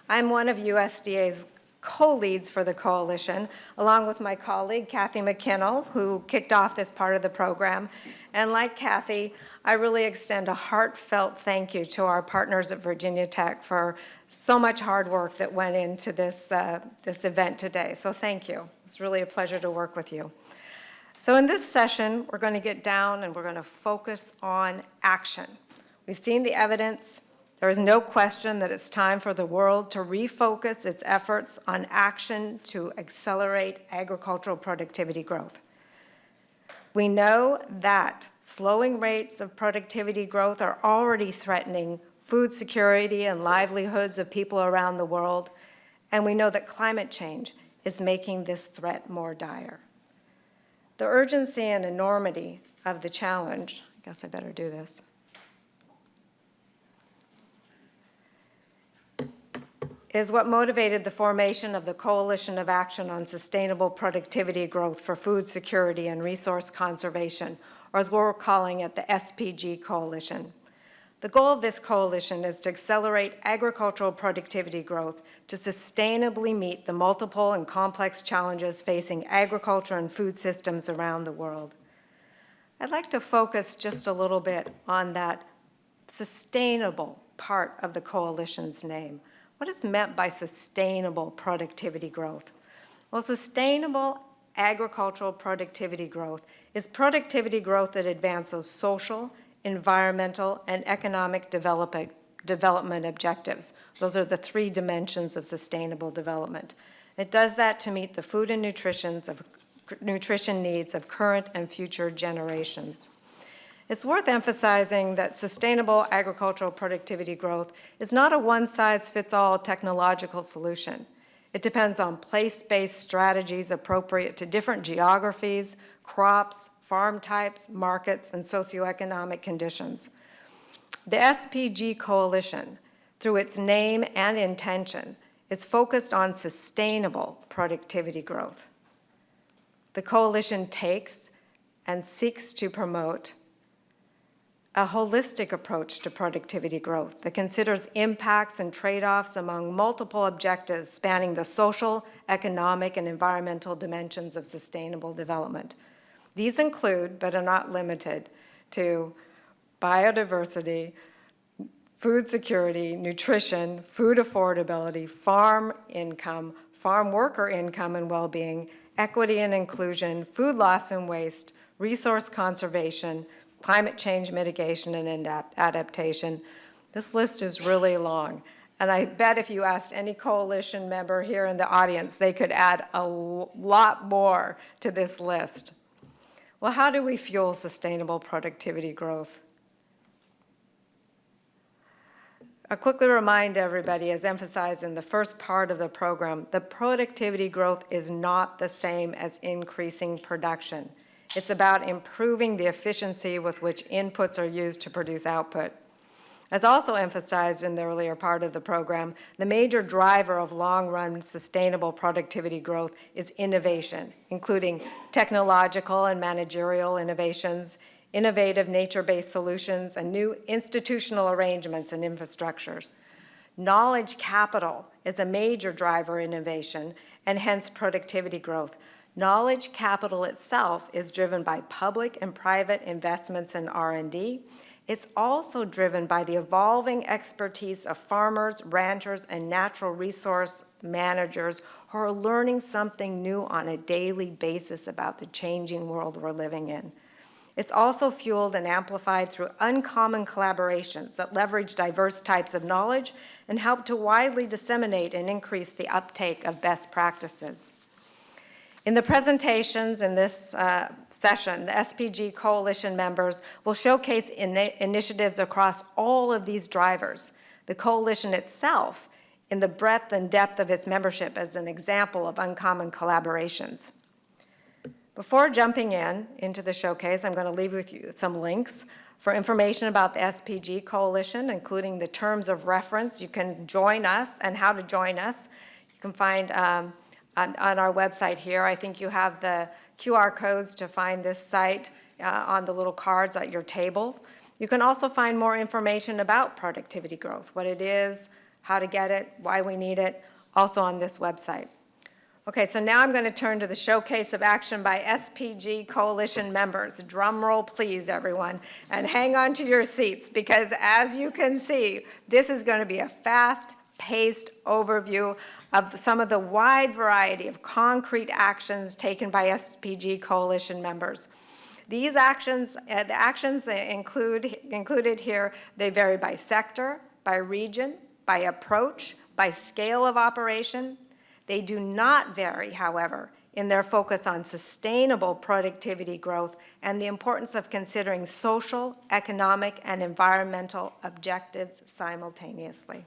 I'm one of USDA's co-leads for the coalition, along with my colleague, Kathy McKinnell, who kicked off this part of the program. And like Kathy, I really extend a heartfelt thank you to our partners at Virginia Tech for so much hard work that went into this event today. So thank you. It's really a pleasure to work with you. So in this session, we're going to get down and we're going to focus on action. We've seen the evidence. There is no question that it's time for the world to refocus its efforts on action to accelerate agricultural productivity growth. We know that slowing rates of productivity growth are already threatening food security and livelihoods of people around the world, and we know that climate change is making this threat more dire. The urgency and enormity of the challenge, I guess I better do this, is what motivated the formation of the Coalition of Action on Sustainable Productivity Growth for Food Security and Resource Conservation, or as we're calling it, the SPG Coalition. The goal of this coalition is to accelerate agricultural productivity growth to sustainably meet the multiple and complex challenges facing agriculture and food systems around the world. I'd like to focus just a little bit on that sustainable part of the coalition's name. What is meant by sustainable productivity growth? Well, sustainable agricultural productivity growth is productivity growth that advances social, environmental, and economic development objectives. Those are the three dimensions of sustainable development. It does that to meet the food and nutrition needs of current and future generations. It's worth emphasizing that sustainable agricultural productivity growth is not a one-size-fits-all technological solution. It depends on place-based strategies appropriate to different geographies, crops, farm types, markets, and socioeconomic conditions. The SPG Coalition, through its name and intention, is focused on sustainable productivity growth. The coalition takes and seeks to promote a holistic approach to productivity growth that considers impacts and trade-offs among multiple objectives spanning the social, economic, and environmental dimensions of sustainable development. These include, but are not limited to, biodiversity, food security, nutrition, food affordability, farm income, farm worker income and well-being, equity and inclusion, food loss and waste, resource conservation, climate change mitigation and adaptation. This list is really long, And I bet if you asked any coalition member here in the audience, they could add a lot more to this list. Well, how do we fuel sustainable productivity growth? I'll quickly remind everybody, as emphasized in the first part of the program, that productivity growth is not the same as increasing production. It's about improving the efficiency with which inputs are used to produce output. As also emphasized in the earlier part of the program, the major driver of long-run sustainable productivity growth is innovation, including technological and managerial innovations, innovative nature-based solutions, and new institutional arrangements and infrastructures. Knowledge capital is a major driver of innovation and hence productivity growth. Knowledge capital itself is driven by public and private investments in R&D. It's also driven by the evolving expertise of farmers, ranchers, and natural resource managers who are learning something new on a daily basis about the changing world we're living in. It's also fueled and amplified through uncommon collaborations that leverage diverse types of knowledge and help to widely disseminate and increase the uptake of best practices. In the presentations in this session, the SPG Coalition members will showcase initiatives across all of these drivers. The coalition itself, in the breadth and depth of its membership, as an example of uncommon collaborations. Before jumping into the showcase, I'm going to leave with you some links for information about the SPG Coalition, including the terms of reference. You can join us and how to join us. You can find on our website here. I think you have the QR codes to find this site on the little cards at your table. You can also find more information about productivity growth, what it is, how to get it, why we need it, also on this website. Okay, so now I'm going to turn to the showcase of action by SPG Coalition members. Drum roll, please, everyone, and hang on to your seats because, as you can see, this is going to be a fast-paced overview of some of the wide variety of concrete actions taken by SPG Coalition members. These actions, the actions that included here, they vary by sector, by region, by approach, by scale of operation. They do not vary, however, in their focus on sustainable productivity growth and the importance of considering social, economic, and environmental objectives simultaneously.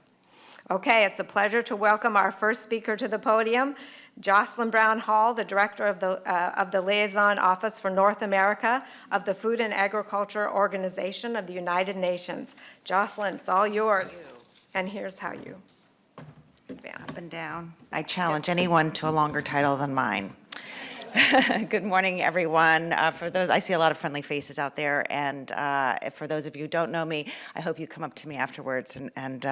Okay, it's a pleasure to welcome our first speaker to the podium, Jocelyn Brown Hall, the Director of the Liaison Office for North America of the Food and Agriculture Organization of the United Nations. Jocelyn, it's all yours. And here's how you advance. Up and down. I challenge anyone to a longer title than mine. Good morning, everyone. For those, I see a lot of friendly faces out there, and for those of you who don't know me, I hope you come up to me afterwards and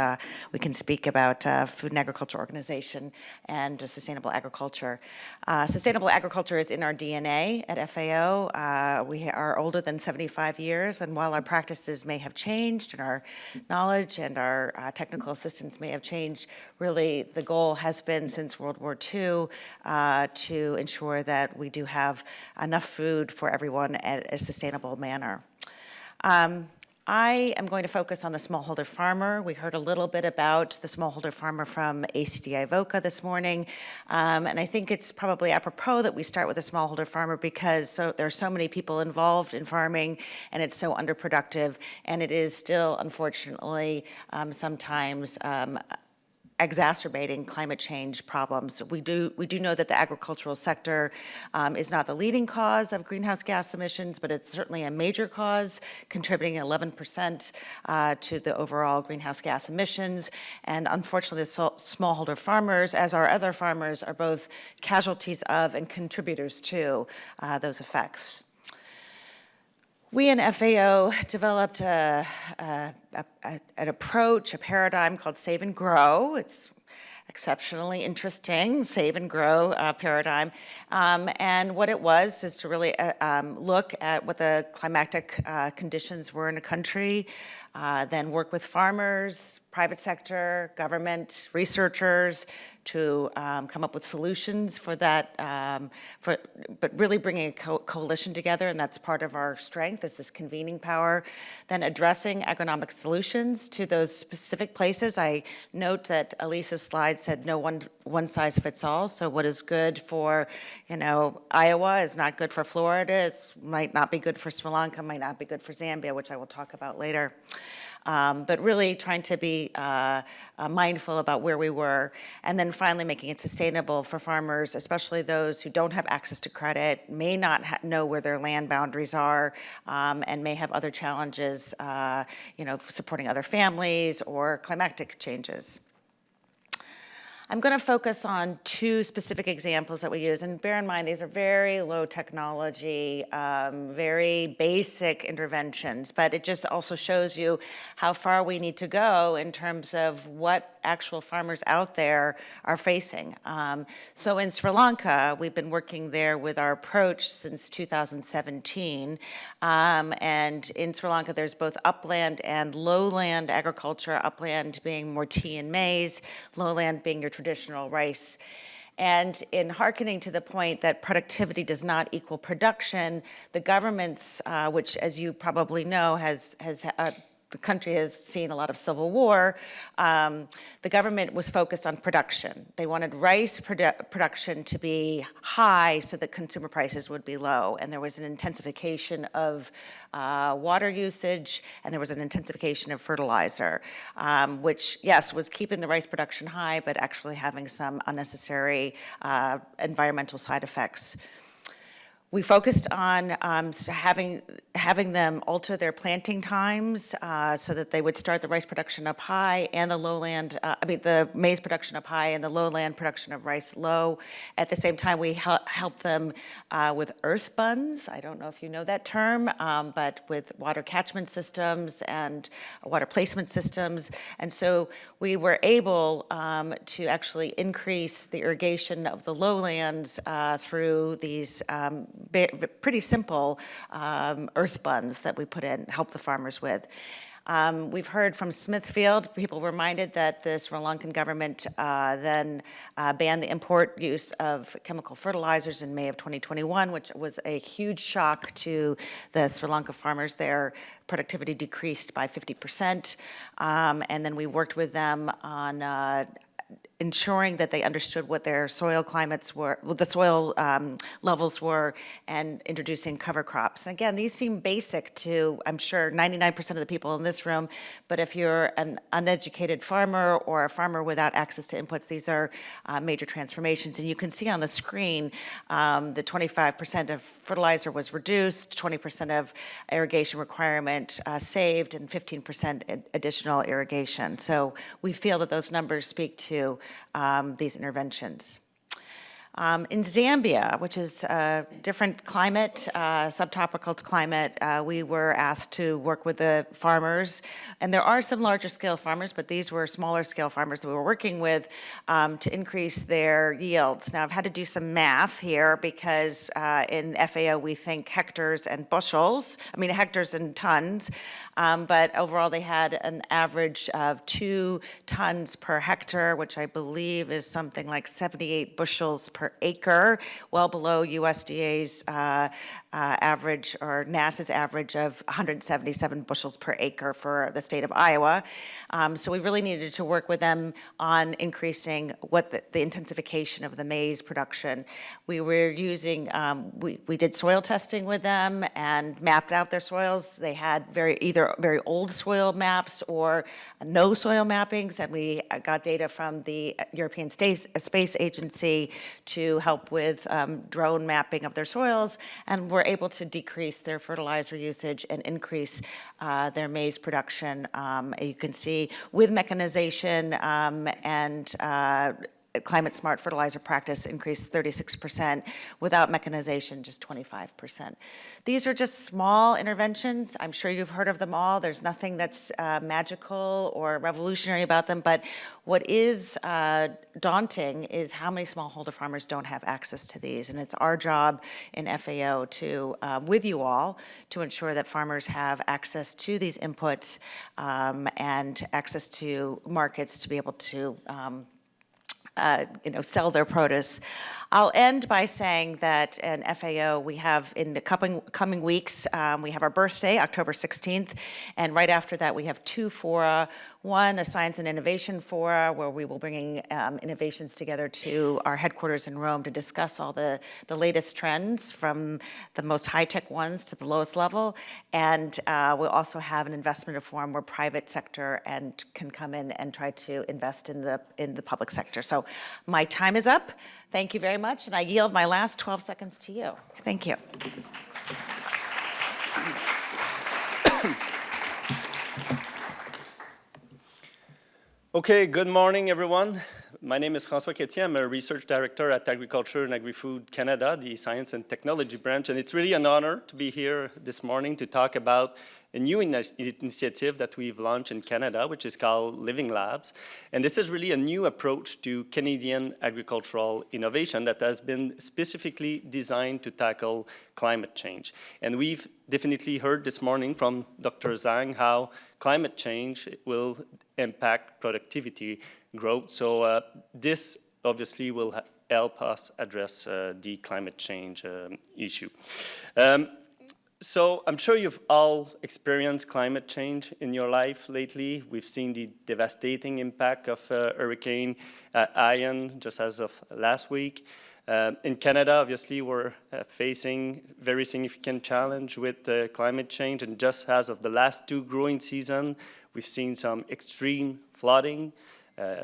we can speak about Food and Agriculture Organization and sustainable agriculture. Sustainable agriculture is in our DNA at FAO. We are older than 75 years, and while our practices may have changed and our knowledge and our technical assistance may have changed, really the goal has been since World War II to ensure that we do have enough food for everyone at a sustainable manner. I am going to focus on the smallholder farmer. We heard a little bit about the smallholder farmer from ACDI VOCA this morning, and I think it's probably apropos that we start with the smallholder farmer because there are so many people involved in farming and it's so underproductive, and it is still, unfortunately, sometimes exacerbating climate change problems. We do know that the agricultural sector is not the leading cause of greenhouse gas emissions, but it's certainly a major cause, contributing 11% to the overall greenhouse gas emissions. And unfortunately, the smallholder farmers, as are other farmers, are both casualties of and contributors to those effects. We in FAO developed an approach, a paradigm called Save and Grow. It's exceptionally interesting, Save and Grow paradigm. And what it was is to really look at what the climatic conditions were in a country, then work with farmers, private sector, government, researchers to come up with solutions for that, but really bringing a coalition together, and that's part of our strength, is this convening power. Then addressing agronomic solutions to those specific places. I note that Elise's slide said no one size fits all, so what is good for, Iowa is not good for Florida, it might not be good for Sri Lanka, might not be good for Zambia, which I will talk about later. But really trying to be mindful about where we were, and then finally making it sustainable for farmers, especially those who don't have access to credit, may not know where their land boundaries are, and may have other challenges, supporting other families or climatic changes. I'm going to focus on two specific examples that we use, and bear in mind these are very low technology, very basic interventions, but it just also shows you how far we need to go in terms of what actual farmers out there are facing. So in Sri Lanka, we've been working there with our approach since 2017, and in Sri Lanka there's both upland and lowland agriculture, upland being more tea and maize, lowland being your traditional rice. And in hearkening to the point that productivity does not equal production, the government's, which as you probably know the country has seen a lot of civil war, the government was focused on production. They wanted rice production to be high so that consumer prices would be low. And there was an intensification of water usage, and there was an intensification of fertilizer, which, yes, was keeping the rice production high, but actually having some unnecessary environmental side effects. We focused on having them alter their planting times so that they would start the rice production up high and the maize production up high and the lowland production of rice low. At the same time, we helped them with earth buns. I don't know if you know that term, but with water catchment systems and water placement systems. And so we were able to actually increase the irrigation of the lowlands through these pretty simple earth buns that we put in, help the farmers with. We've heard from Smithfield, people reminded that the Sri Lankan government then banned the import use of chemical fertilizers in May of 2021, which was a huge shock to the Sri Lanka farmers. Their productivity decreased by 50%. And then we worked with them on ensuring that they understood what their soil climates were, what the soil levels were, and introducing cover crops. And again, these seem basic to, I'm sure, 99% of the people in this room, but if you're an uneducated farmer or a farmer without access to inputs, these are major transformations. And you can see on the screen the 25% of fertilizer was reduced, 20% of irrigation requirement saved, and 15% additional irrigation. So we feel that those numbers speak to these interventions. In Zambia, which is a different climate, subtropical climate, we were asked to work with the farmers. And there are some larger scale farmers, but these were smaller scale farmers that we were working with to increase their yields. Now, I've had to do some math here because in FAO we think hectares and bushels, hectares and tons. But overall, they had an average of 2 tons per hectare, which I believe is something like 78 bushels per acre, well below USDA's average, or NASA's average of 177 bushels per acre for the state of Iowa. So we really needed to work with them on increasing the intensification of the maize production. We were using, we did soil testing with them and mapped out their soils. They had either very old soil maps or no soil mappings, and we got data from the European Space Agency to help with drone mapping of their soils, and were able to decrease their fertilizer usage and increase their maize production. You can see with mechanization and climate smart fertilizer practice increased 36%. Without mechanization, just 25%. These are just small interventions. I'm sure you've heard of them all. There's nothing that's magical or revolutionary about them, but what is daunting is how many smallholder farmers don't have access to these, and it's our job in FAO to, with you all, to ensure that farmers have access to these inputs and access to markets to be able to sell their produce. I'll end by saying that in FAO, we have in the coming weeks, we have our birthday, October 16th, and right after that, we have two fora. One, a science and innovation fora, where we will bring innovations together to our headquarters in Rome to discuss all the latest trends from the most high-tech ones to the lowest level. And we'll also have an investment forum where private sector can come in and try to invest in the public sector. So my time is up. Thank you very much, and I yield my last 12 seconds to you. Thank you. Okay, good morning, everyone. My name is François Chrétien. I'm a research director at Agriculture and Agri-Food Canada, the science and technology branch, and it's really an honor to be here this morning to talk about a new initiative that we've launched in Canada, which is called Living Labs. And this is really a new approach to Canadian agricultural innovation that has been specifically designed to tackle climate change. And we've definitely heard this morning from Dr. Zhang how climate change will impact productivity growth. So this obviously will help us address the climate change issue. So I'm sure you've all experienced climate change in your life lately. We've seen the devastating impact of Hurricane Ian just as of last week. In Canada, obviously, we're facing very significant challenge with climate change. And just as of the last two growing seasons, we've seen some extreme flooding,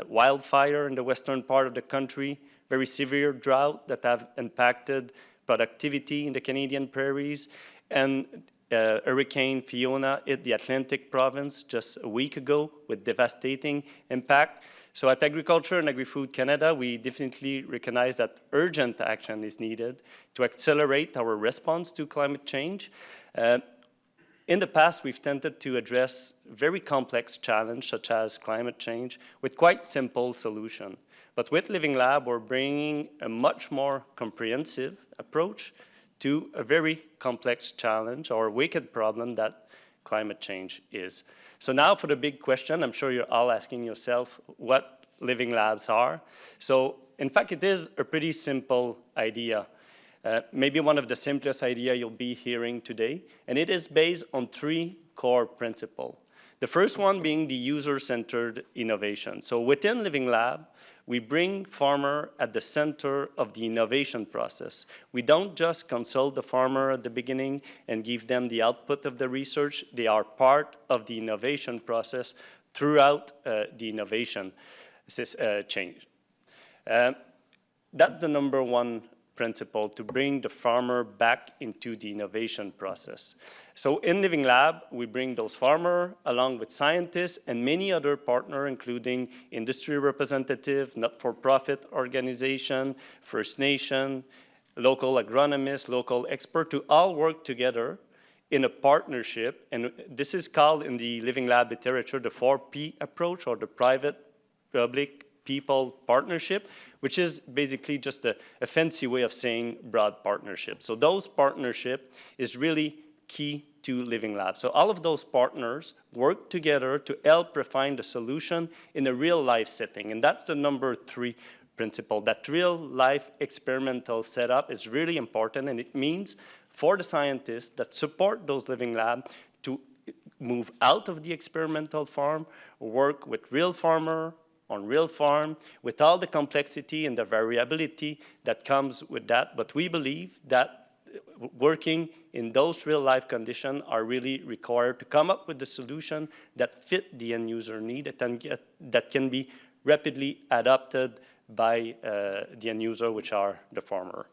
wildfire in the western part of the country, very severe drought that have impacted productivity in the Canadian prairies. And Hurricane Fiona hit the Atlantic province just a week ago with devastating impact. So at Agriculture and Agri-Food Canada, we definitely recognize that urgent action is needed to accelerate our response to climate change. In the past, we've tended to address very complex challenges, such as climate change, with quite simple solutions. But with Living Lab, we're bringing a much more comprehensive approach to a very complex challenge or wicked problem that climate change is. So now for the big question, I'm sure you're all asking yourself what Living Labs are. So in fact, it is a pretty simple idea. Maybe one of the simplest ideas you'll be hearing today, and it is based on three core principles. The first one being the user-centered innovation. So within Living Lab, we bring farmer at the center of the innovation process. We don't just consult the farmer at the beginning and give them the output of the research. They are part of the innovation process throughout the innovation change. That's the number one principle, to bring the farmer back into the innovation process. So in Living Lab, we bring those farmers along with scientists and many other partners, including industry representatives, not-for-profit organization, First Nation, local agronomists, local experts, to all work together in a partnership. And this is called in the Living Lab literature the 4P approach, or the private-public people partnership, which is basically just a fancy way of saying broad partnership. So those partnership is really key to Living Lab. So all of those partners work together to help refine the solution in a real life setting. And that's the number three principle. That real life experimental setup is really important, and it means for the scientists that support those Living Lab to move out of the experimental farm, work with real farmer, on real farm, with all the complexity and the variability that comes with that. But we believe that working in those real life conditions are really required to come up with the solution that fit the end user need and that can be rapidly adopted by the end user, which are the farmer.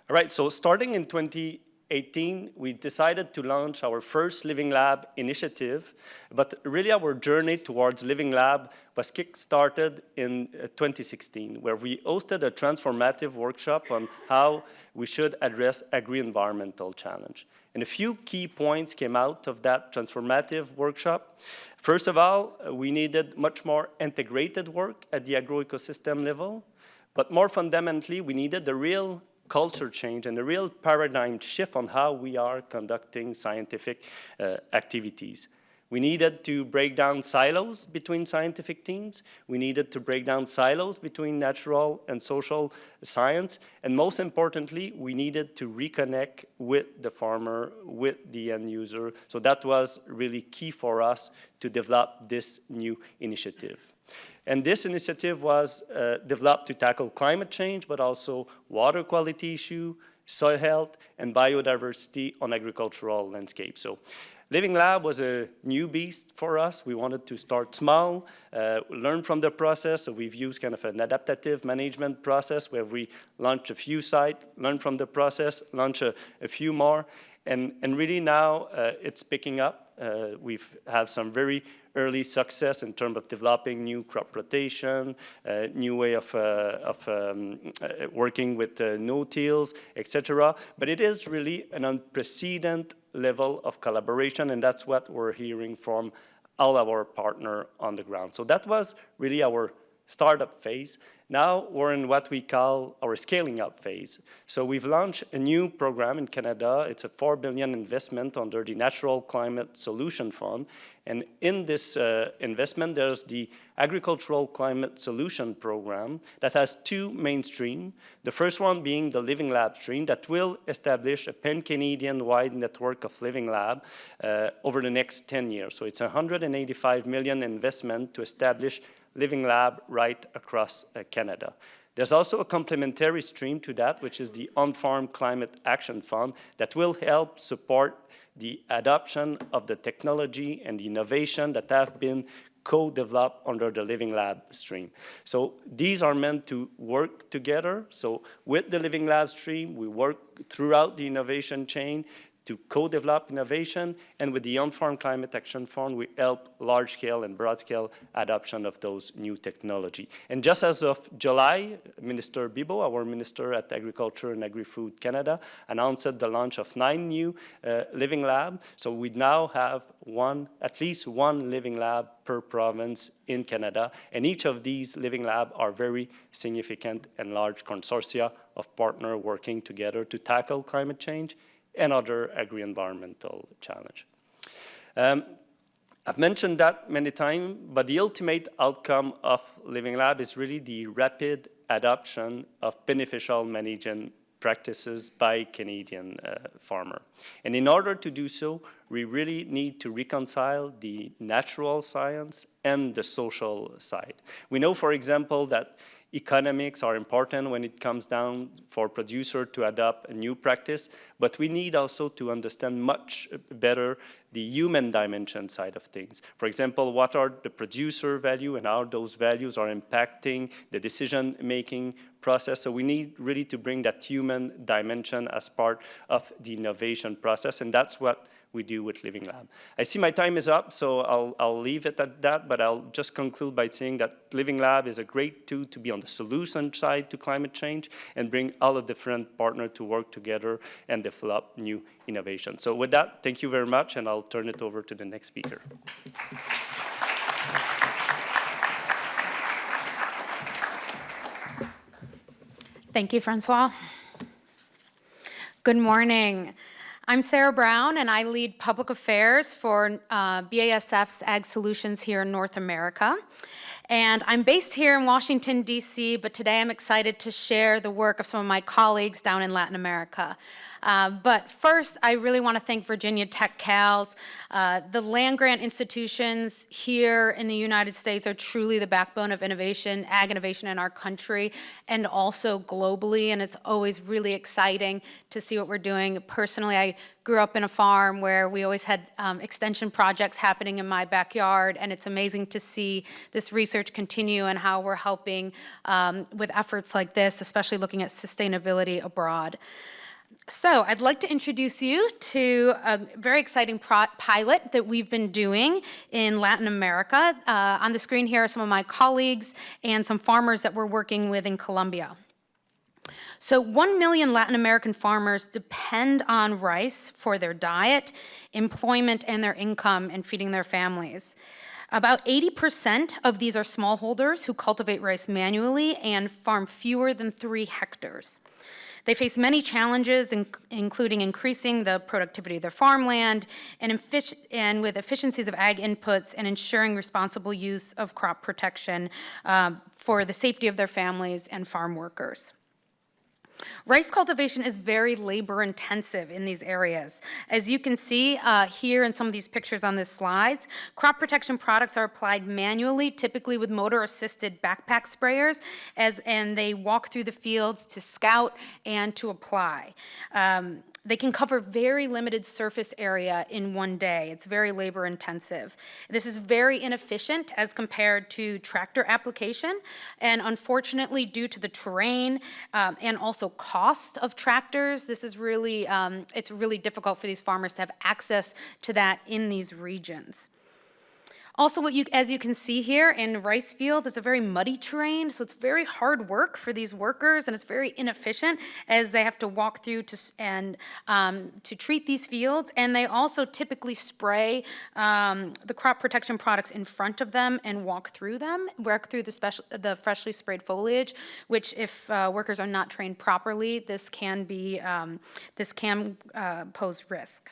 All right, so starting in 20 2018, we decided to launch our first Living Lab initiative, but really our journey towards Living Lab was kick-started in 2016, where we hosted a transformative workshop on how we should address agri-environmental challenge. And a few key points came out of that transformative workshop. First of all, we needed much more integrated work at the agroecosystem level, but more fundamentally, we needed a real culture change and a real paradigm shift on how we are conducting scientific activities. We needed to break down silos between scientific teams. We needed to break down silos between natural and social science. And most importantly, we needed to reconnect with the farmer, with the end user. So that was really key for us to develop this new initiative. And this initiative was developed to tackle climate change, but also water quality issue, soil health, and biodiversity on agricultural landscape. So Living Lab was a new beast for us. We wanted to start small, learn from the process. So we've used kind of an adaptive management process where we launched a few sites, learn from the process, launch a few more. And really now it's picking up. We've had some very early success in terms of developing new crop rotation, new way of working with no-tills, etc. But it is really an unprecedented level of collaboration, and that's what we're hearing from all our partners on the ground. So that was really our startup phase. Now we're in what we call our scaling up phase. So we've launched a new program in Canada. It's a $4 billion investment under the Natural Climate Solution Fund. And in this investment, there's the Agricultural Climate Solution Program that has two main streams. The first one being the Living Lab stream that will establish a pan-Canadian-wide network of Living Lab over the next 10 years. So it's a $185 million investment to establish Living Lab right across Canada. There's also a complementary stream to that, which is the On-Farm Climate Action Fund that will help support the adoption of the technology and the innovation that have been co-developed under the Living Lab stream. So these are meant to work together. So with the Living Lab stream, we work throughout the innovation chain to co-develop innovation, and with the On-Farm Climate Action Fund, we help large-scale and broad-scale adoption of those new technology. And just as of July, Minister Bibeau, our Minister at Agriculture and Agri-Food Canada, announced the launch of 9 new Living Lab. So we now have at least one Living Lab per province in Canada, and each of these Living Lab are very significant and large consortia of partners working together to tackle climate change and other agri-environmental challenge. I've mentioned that many times, but the ultimate outcome of Living Lab is really the rapid adoption of beneficial management practices by Canadian farmer. And in order to do so, we really need to reconcile the natural science and the social side. We know, for example, that economics are important when it comes down for producer to adopt a new practice, but we need also to understand much better the human dimension side of things. For example, what are the producer value and how those values are impacting the decision-making process. So we need really to bring that human dimension as part of the innovation process, and that's what we do with Living Lab. I see my time is up, so I'll leave it at that, but I'll just conclude by saying that Living Lab is a great tool to be on the solution side to climate change and bring all the different partners to work together and develop new innovation. So with that, thank you very much, and I'll turn it over to the next speaker. Thank you, Francois. Good morning. I'm Sarah Brown, and I lead public affairs for BASF's Ag Solutions here in North America. And I'm based here in Washington, D.C., but today I'm excited to share the work of some of my colleagues down in Latin America. But first, I really want to thank Virginia Tech CALS. The land-grant institutions here in the United States are truly the backbone of innovation, ag innovation in our country, and also globally, and it's always really exciting to see what we're doing. Personally, I grew up in a farm where we always had extension projects happening in my backyard, and it's amazing to see this research continue and how we're helping with efforts like this, especially looking at sustainability abroad. So I'd like to introduce you to a very exciting pilot that we've been doing in Latin America. On the screen here are some of my colleagues and some farmers that we're working with in Colombia. So 1 million Latin American farmers depend on rice for their diet, employment, and their income and feeding their families. About 80% of these are smallholders who cultivate rice manually and farm fewer than 3 hectares. They face many challenges, including increasing the productivity of their farmland and with efficiencies of ag inputs and ensuring responsible use of crop protection for the safety of their families and farm workers. Rice cultivation is very labor intensive in these areas. As you can see here in some of these pictures on this slide, crop protection products are applied manually, typically with motor-assisted backpack sprayers, and they walk through the fields to scout and to apply. They can cover very limited surface area in one day. It's very labor intensive. This is very inefficient as compared to tractor application, and unfortunately, due to the terrain and also cost of tractors, this is really, it's really difficult for these farmers to have access to that in these regions. Also, as you can see here in rice fields, it's a very muddy terrain, so it's very hard work for these workers, and it's very inefficient as they have to walk through to treat these fields. And they also typically spray the crop protection products in front of them and walk through the freshly sprayed foliage, which if workers are not trained properly, this can pose risk.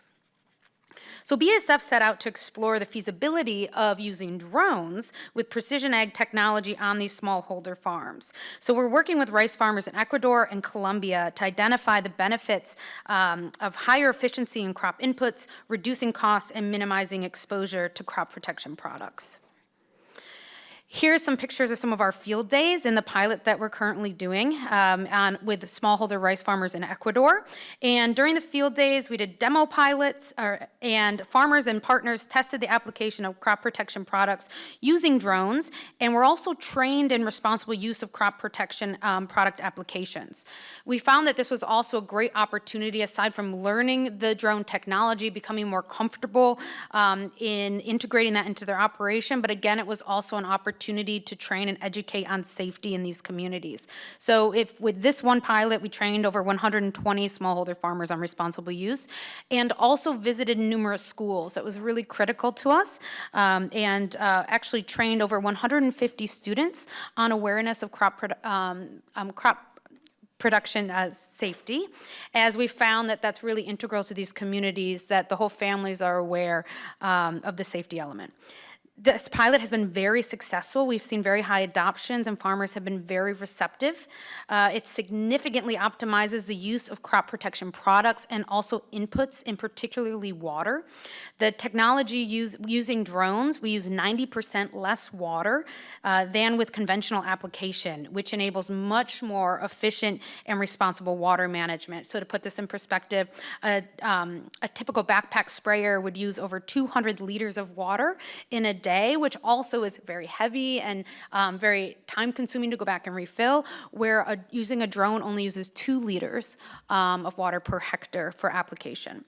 So BASF set out to explore the feasibility of using drones with precision ag technology on these smallholder farms. So we're working with rice farmers in Ecuador and Colombia to identify the benefits of higher efficiency in crop inputs, reducing costs, and minimizing exposure to crop protection products. Here's some pictures of some of our field days in the pilot that we're currently doing with smallholder rice farmers in Ecuador. And during the field days, we did demo pilots, and farmers and partners tested the application of crop protection products using drones, and we're also trained in responsible use of crop protection product applications. We found that this was also a great opportunity, aside from learning the drone technology, becoming more comfortable in integrating that into their operation, but again, it was also an opportunity to train and educate on safety in these communities. So with this one pilot, we trained over 120 smallholder farmers on responsible use and also visited numerous schools. That was really critical to us, and actually trained over 150 students on awareness of crop production safety, as we found that that's really integral to these communities, that the whole families are aware of the safety element. This pilot has been very successful. We've seen very high adoptions, and farmers have been very receptive. It significantly optimizes the use of crop protection products and also inputs, in particularly water. The technology using drones, we use 90% less water than with conventional application, which enables much more efficient and responsible water management. So to put this in perspective, a typical backpack sprayer would use over 200 liters of water in a day, which also is very heavy and very time-consuming to go back and refill, where using a drone only uses 2 liters of water per hectare for application.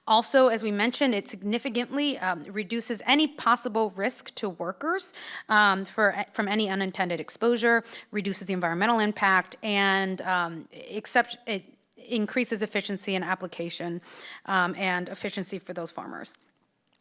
Also, as we mentioned, it significantly reduces any possible risk to workers from any unintended exposure, reduces the environmental impact, and it increases efficiency in application and efficiency for those farmers.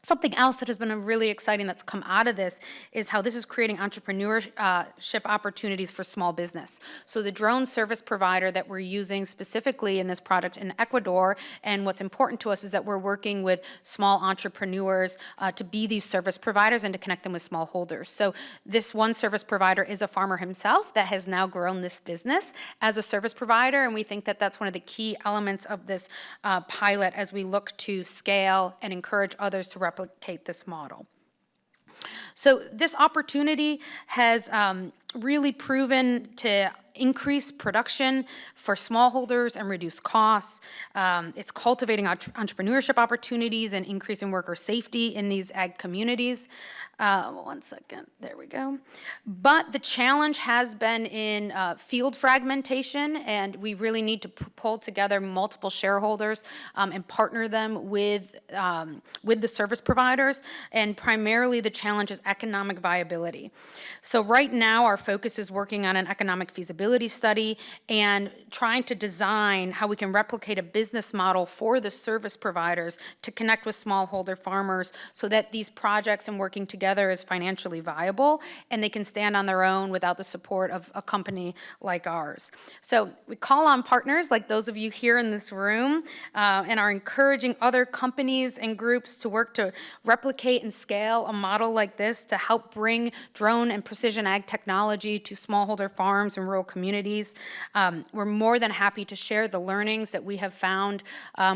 Something else that has been really exciting that's come out of this is how this is creating entrepreneurship opportunities for small business. So the drone service provider that we're using specifically in this product in Ecuador, and what's important to us is that we're working with small entrepreneurs to be these service providers and to connect them with smallholders. So this one service provider is a farmer himself that has now grown this business as a service provider, and we think that that's one of the key elements of this pilot as we look to scale and encourage others to replicate this model. So this opportunity has really proven to increase production for smallholders and reduce costs. It's cultivating entrepreneurship opportunities and increasing worker safety in these ag communities. One second, there we go. But the challenge has been in field fragmentation, and we really need to pull together multiple shareholders and partner them with the service providers, and primarily the challenge is economic viability. So right now our focus is working on an economic feasibility study and trying to design how we can replicate a business model for the service providers to connect with smallholder farmers so that these projects and working together is financially viable and they can stand on their own without the support of a company like ours. So we call on partners like those of you here in this room and are encouraging other companies and groups to work to replicate and scale a model like this to help bring drone and precision ag technology to smallholder farms and rural communities. We're more than happy to share the learnings that we have found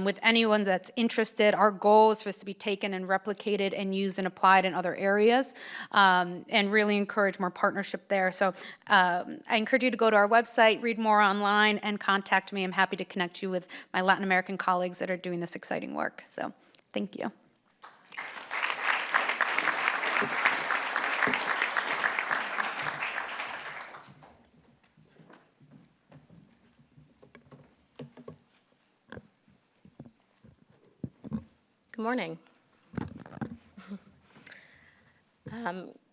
with anyone that's interested. Our goal is for this to be taken and replicated and used and applied in other areas, and really encourage more partnership there. So I encourage you to go to our website, read more online, and contact me. I'm happy to connect you with my Latin American colleagues that are doing this exciting work. So thank you. Good morning.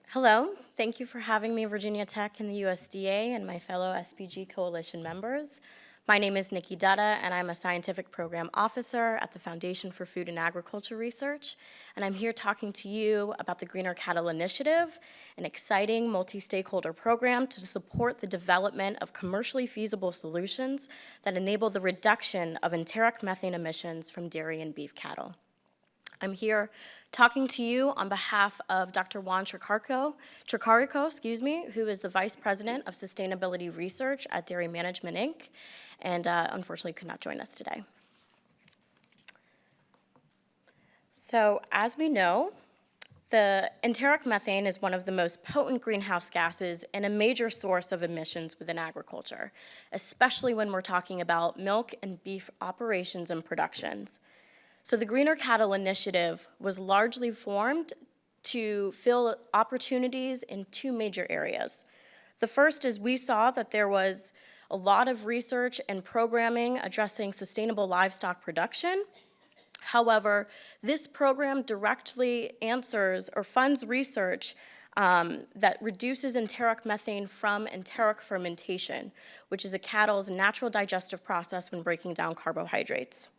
Hello, thank you for having me, Virginia Tech and the USDA and my fellow SPG Coalition members. My name is Nikki Dutta, and I'm a Scientific Program Officer at the Foundation for Food and Agriculture Research, and I'm here talking to you about the Greener Cattle Initiative, an exciting multi-stakeholder program to support the development of commercially feasible solutions that enable the reduction of enteric methane emissions from dairy and beef cattle. I'm here talking to you on behalf of Dr. Juan Tricarico, who is the Vice President of Sustainability Research at Dairy Management, Inc., and unfortunately could not join us today. So, as we know, the enteric methane is one of the most potent greenhouse gases and a major source of emissions within agriculture, especially when we're talking about milk and beef operations and productions. So the Greener Cattle Initiative was largely formed to fill opportunities in two major areas. The first is we saw that there was a lot of research and programming addressing sustainable livestock production. However, this program directly answers or funds research that reduces enteric methane from enteric fermentation, which is a cattle's natural digestive process when breaking down carbohydrates.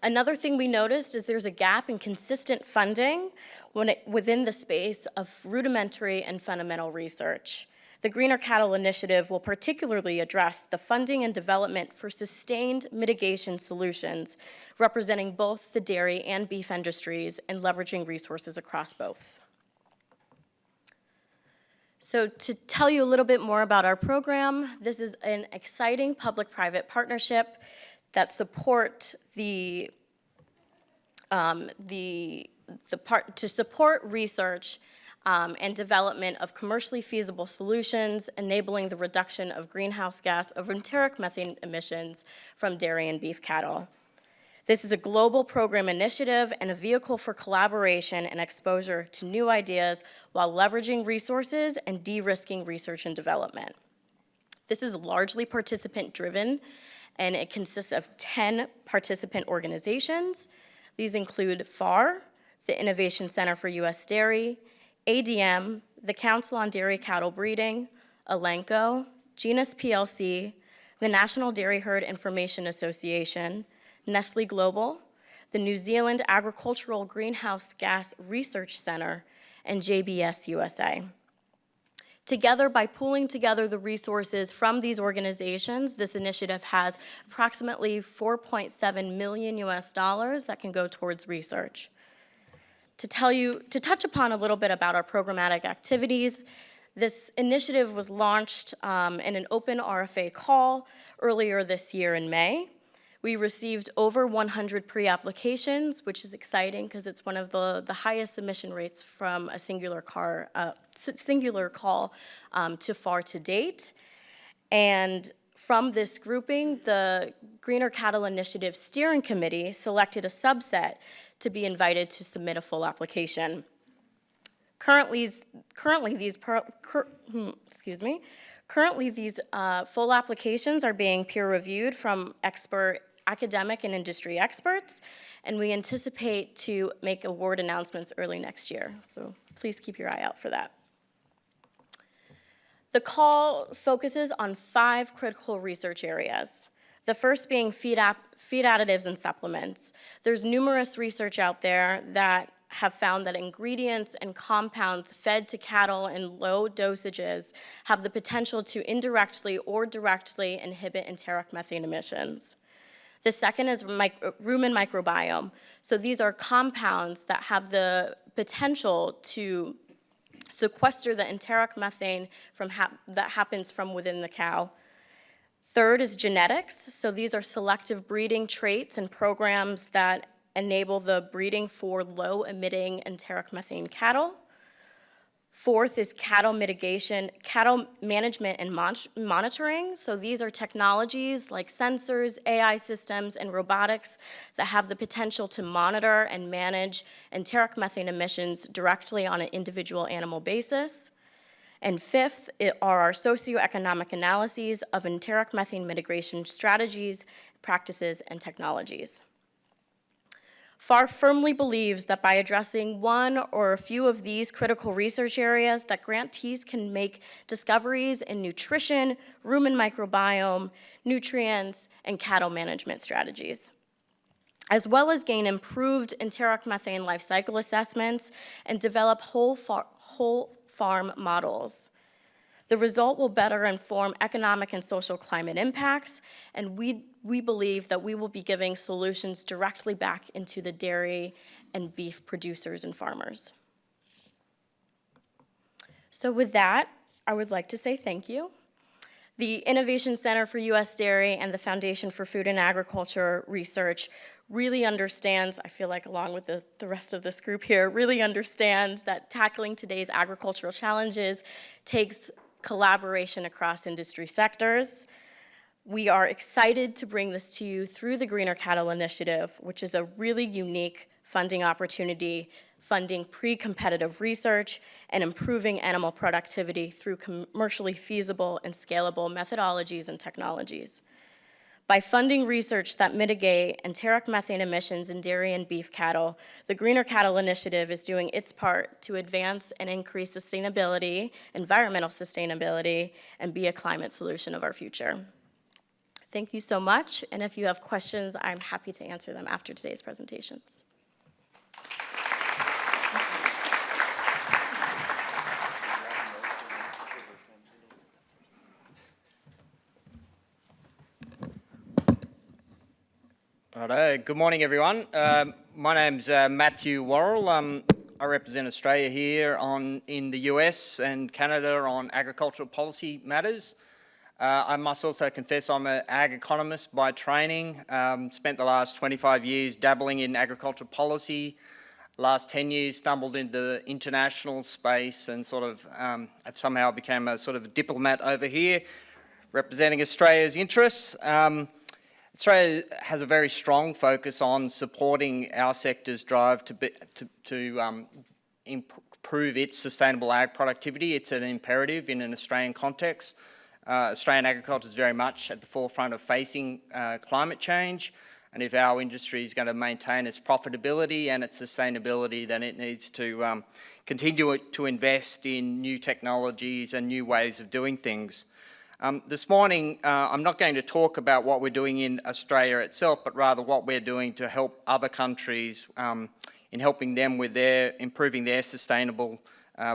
Another thing we noticed is there's a gap in consistent funding within the space of rudimentary and fundamental research. The Greener Cattle Initiative will particularly address the funding and development for sustained mitigation solutions, representing both the dairy and beef industries and leveraging resources across both. So to tell you a little bit more about our program, this is an exciting public-private partnership that support to support research and development of commercially feasible solutions, enabling the reduction of greenhouse gas of enteric methane emissions from dairy and beef cattle. This is a global program initiative and a vehicle for collaboration and exposure to new ideas while leveraging resources and de-risking research and development. This is largely participant-driven, and it consists of 10 participant organizations. These include FAR, the Innovation Center for U.S. Dairy, ADM, the Council on Dairy Cattle Breeding, Lanka, Genus PLC, the National Dairy Herd Information Association, Nestle Global, the New Zealand Agricultural Greenhouse Gas Research Center, and JBS USA. Together, by pooling together the resources from these organizations, this initiative has approximately $4.7 million that can go towards research. To touch upon a little bit about our programmatic activities, this initiative was launched in an open RFA call earlier this year in May. We received over 100 pre-applications, which is exciting because it's one of the highest submission rates from a singular call to FAR to date. And from this grouping, the Greener Cattle Initiative Steering Committee selected a subset to be invited to submit a full application. Currently, these full applications are being peer-reviewed from academic and industry experts, and we anticipate to make award announcements early next year. So please keep your eye out for that. The call focuses on 5 critical research areas. The first being feed additives and supplements. There's numerous research out there that have found that ingredients and compounds fed to cattle in low dosages have the potential to indirectly or directly inhibit enteric methane emissions. The second is rumen microbiome. So these are compounds that have the potential to sequester the enteric methane that happens from within the cow. Third is genetics. So these are selective breeding traits and programs that enable the breeding for low-emitting enteric methane cattle. Fourth is cattle management and monitoring. So these are technologies like sensors, AI systems, and robotics that have the potential to monitor and manage enteric methane emissions directly on an individual animal basis. And fifth are our socioeconomic analyses of enteric methane mitigation strategies, practices, and technologies. FAR firmly believes that by addressing one or a few of these critical research areas, that grantees can make discoveries in nutrition, rumen microbiome, nutrients, and cattle management strategies, as well as gain improved enteric methane life cycle assessments and develop whole farm models. The result will better inform economic and social climate impacts, and we believe that we will be giving solutions directly back into the dairy and beef producers and farmers. So with that, I would like to say thank you. The Innovation Center for U.S. Dairy and the Foundation for Food and Agriculture Research really understands, I feel like along with the rest of this group here, really understands that tackling today's agricultural challenges takes collaboration across industry sectors. We are excited to bring this to you through the Greener Cattle Initiative, which is a really unique funding opportunity, funding pre-competitive research and improving animal productivity through commercially feasible and scalable methodologies and technologies. By funding research that mitigate enteric methane emissions in dairy and beef cattle, the Greener Cattle Initiative is doing its part to advance and increase sustainability, environmental sustainability, and be a climate solution of our future. Thank you so much, and if you have questions, I'm happy to answer them after today's presentations. Righto. Good morning, everyone. My name's Matthew Warrell. I represent Australia here in the US and Canada on agricultural policy matters. I must also confess I'm an ag economist by training. Spent the last 25 years dabbling in agricultural policy. Last 10 years stumbled into the international space and somehow became a sort of diplomat over here, representing Australia's interests. Australia has a very strong focus on supporting our sector's drive to improve its sustainable ag productivity. It's an imperative in an Australian context. Australian agriculture is very much at the forefront of facing climate change, and if our industry is going to maintain its profitability and its sustainability, then it needs to continue to invest in new technologies and new ways of doing things. This morning, I'm not going to talk about what we're doing in Australia itself, but rather what we're doing to help other countries in helping them with improving their sustainable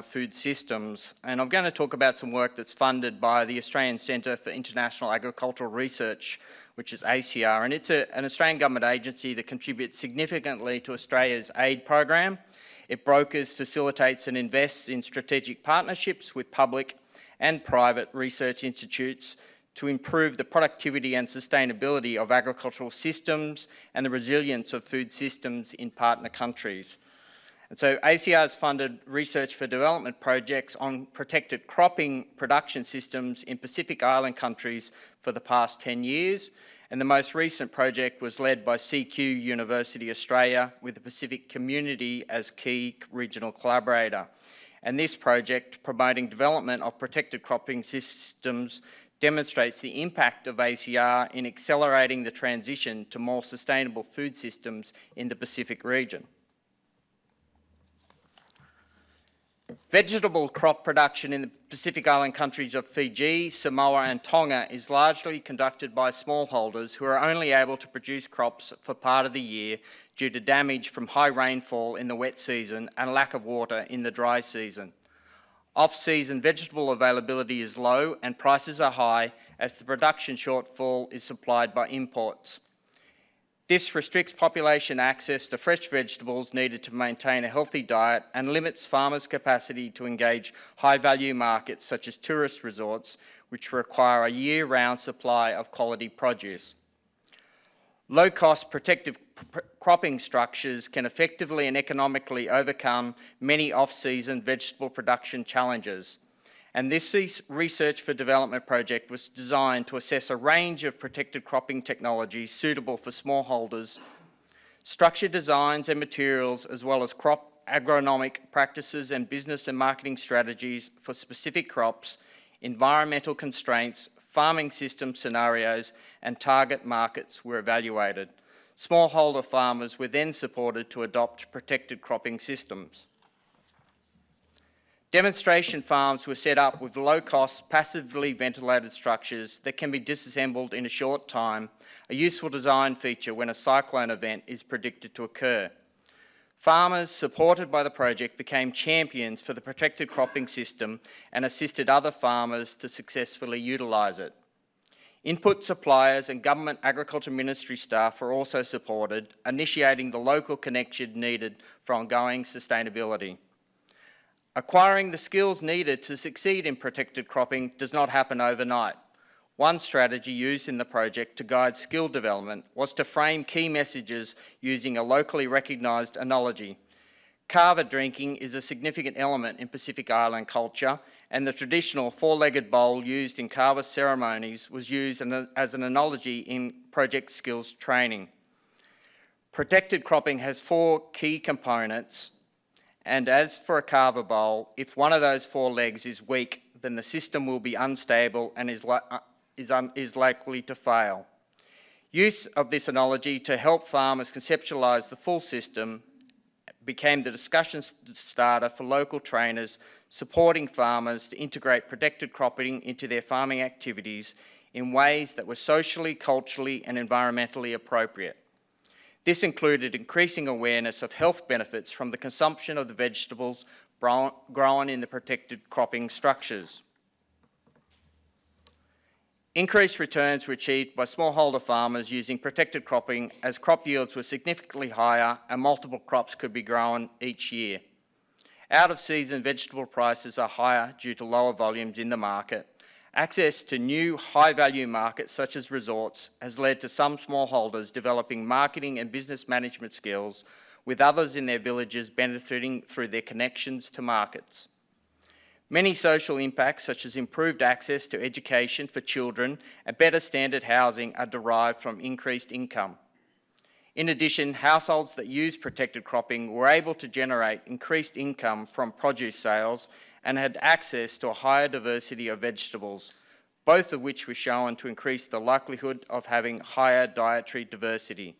food systems. And I'm going to talk about some work that's funded by the Australian Centre for International Agricultural Research, which is ACR, and it's an Australian government agency that contributes significantly to Australia's aid program. It brokers, facilitates and invests in strategic partnerships with public and private research institutes to improve the productivity and sustainability of agricultural systems and the resilience of food systems in partner countries. And so ACR has funded research for development projects on protected cropping production systems in Pacific Island countries for the past 10 years. And the most recent project was led by CQ University Australia with the Pacific community as key regional collaborator. And this project, promoting development of protected cropping systems, demonstrates the impact of ACR in accelerating the transition to more sustainable food systems in the Pacific region. Vegetable crop production in the Pacific Island countries of Fiji, Samoa and Tonga is largely conducted by smallholders who are only able to produce crops for part of the year due to damage from high rainfall in the wet season and lack of water in the dry season. Off-season vegetable availability is low and prices are high as the production shortfall is supplied by imports. This restricts population access to fresh vegetables needed to maintain a healthy diet and limits farmers' capacity to engage high-value markets such as tourist resorts, which require a year-round supply of quality produce. Low-cost protective cropping structures can effectively and economically overcome many off-season vegetable production challenges. And this research for development project was designed to assess a range of protected cropping technologies suitable for smallholders, structure designs and materials, as well as crop agronomic practices and business and marketing strategies for specific crops, environmental constraints, farming system scenarios, and target markets were evaluated. Smallholder farmers were then supported to adopt protected cropping systems. Demonstration farms were set up with low-cost, passively ventilated structures that can be disassembled in a short time, a useful design feature when a cyclone event is predicted to occur. Farmers supported by the project became champions for the protected cropping system and assisted other farmers to successfully utilise it. Input suppliers and government agriculture ministry staff were also supported, initiating the local connection needed for ongoing sustainability. Acquiring the skills needed to succeed in protected cropping does not happen overnight. One strategy used in the project to guide skill development was to frame key messages using a locally recognised analogy. Kava drinking is a significant element in Pacific Island culture, and the traditional four-legged bowl used in kava ceremonies was used as an analogy in project skills training. Protected cropping has 4 key components. And as for a kava bowl, if one of those 4 legs is weak, then the system will be unstable and is likely to fail. Use of this analogy to help farmers conceptualise the full system became the discussion starter for local trainers, supporting farmers to integrate protected cropping into their farming activities in ways that were socially, culturally and environmentally appropriate. This included increasing awareness of health benefits from the consumption of the vegetables grown in the protected cropping structures. Increased returns were achieved by smallholder farmers using protected cropping as crop yields were significantly higher and multiple crops could be grown each year. Out-of-season vegetable prices are higher due to lower volumes in the market. Access to new high-value markets such as resorts has led to some smallholders developing marketing and business management skills, with others in their villages benefiting through their connections to markets. Many social impacts such as improved access to education for children and better standard housing are derived from increased income. In addition, households that use protected cropping were able to generate increased income from produce sales and had access to a higher diversity of vegetables, both of which were shown to increase the likelihood of having higher dietary diversity.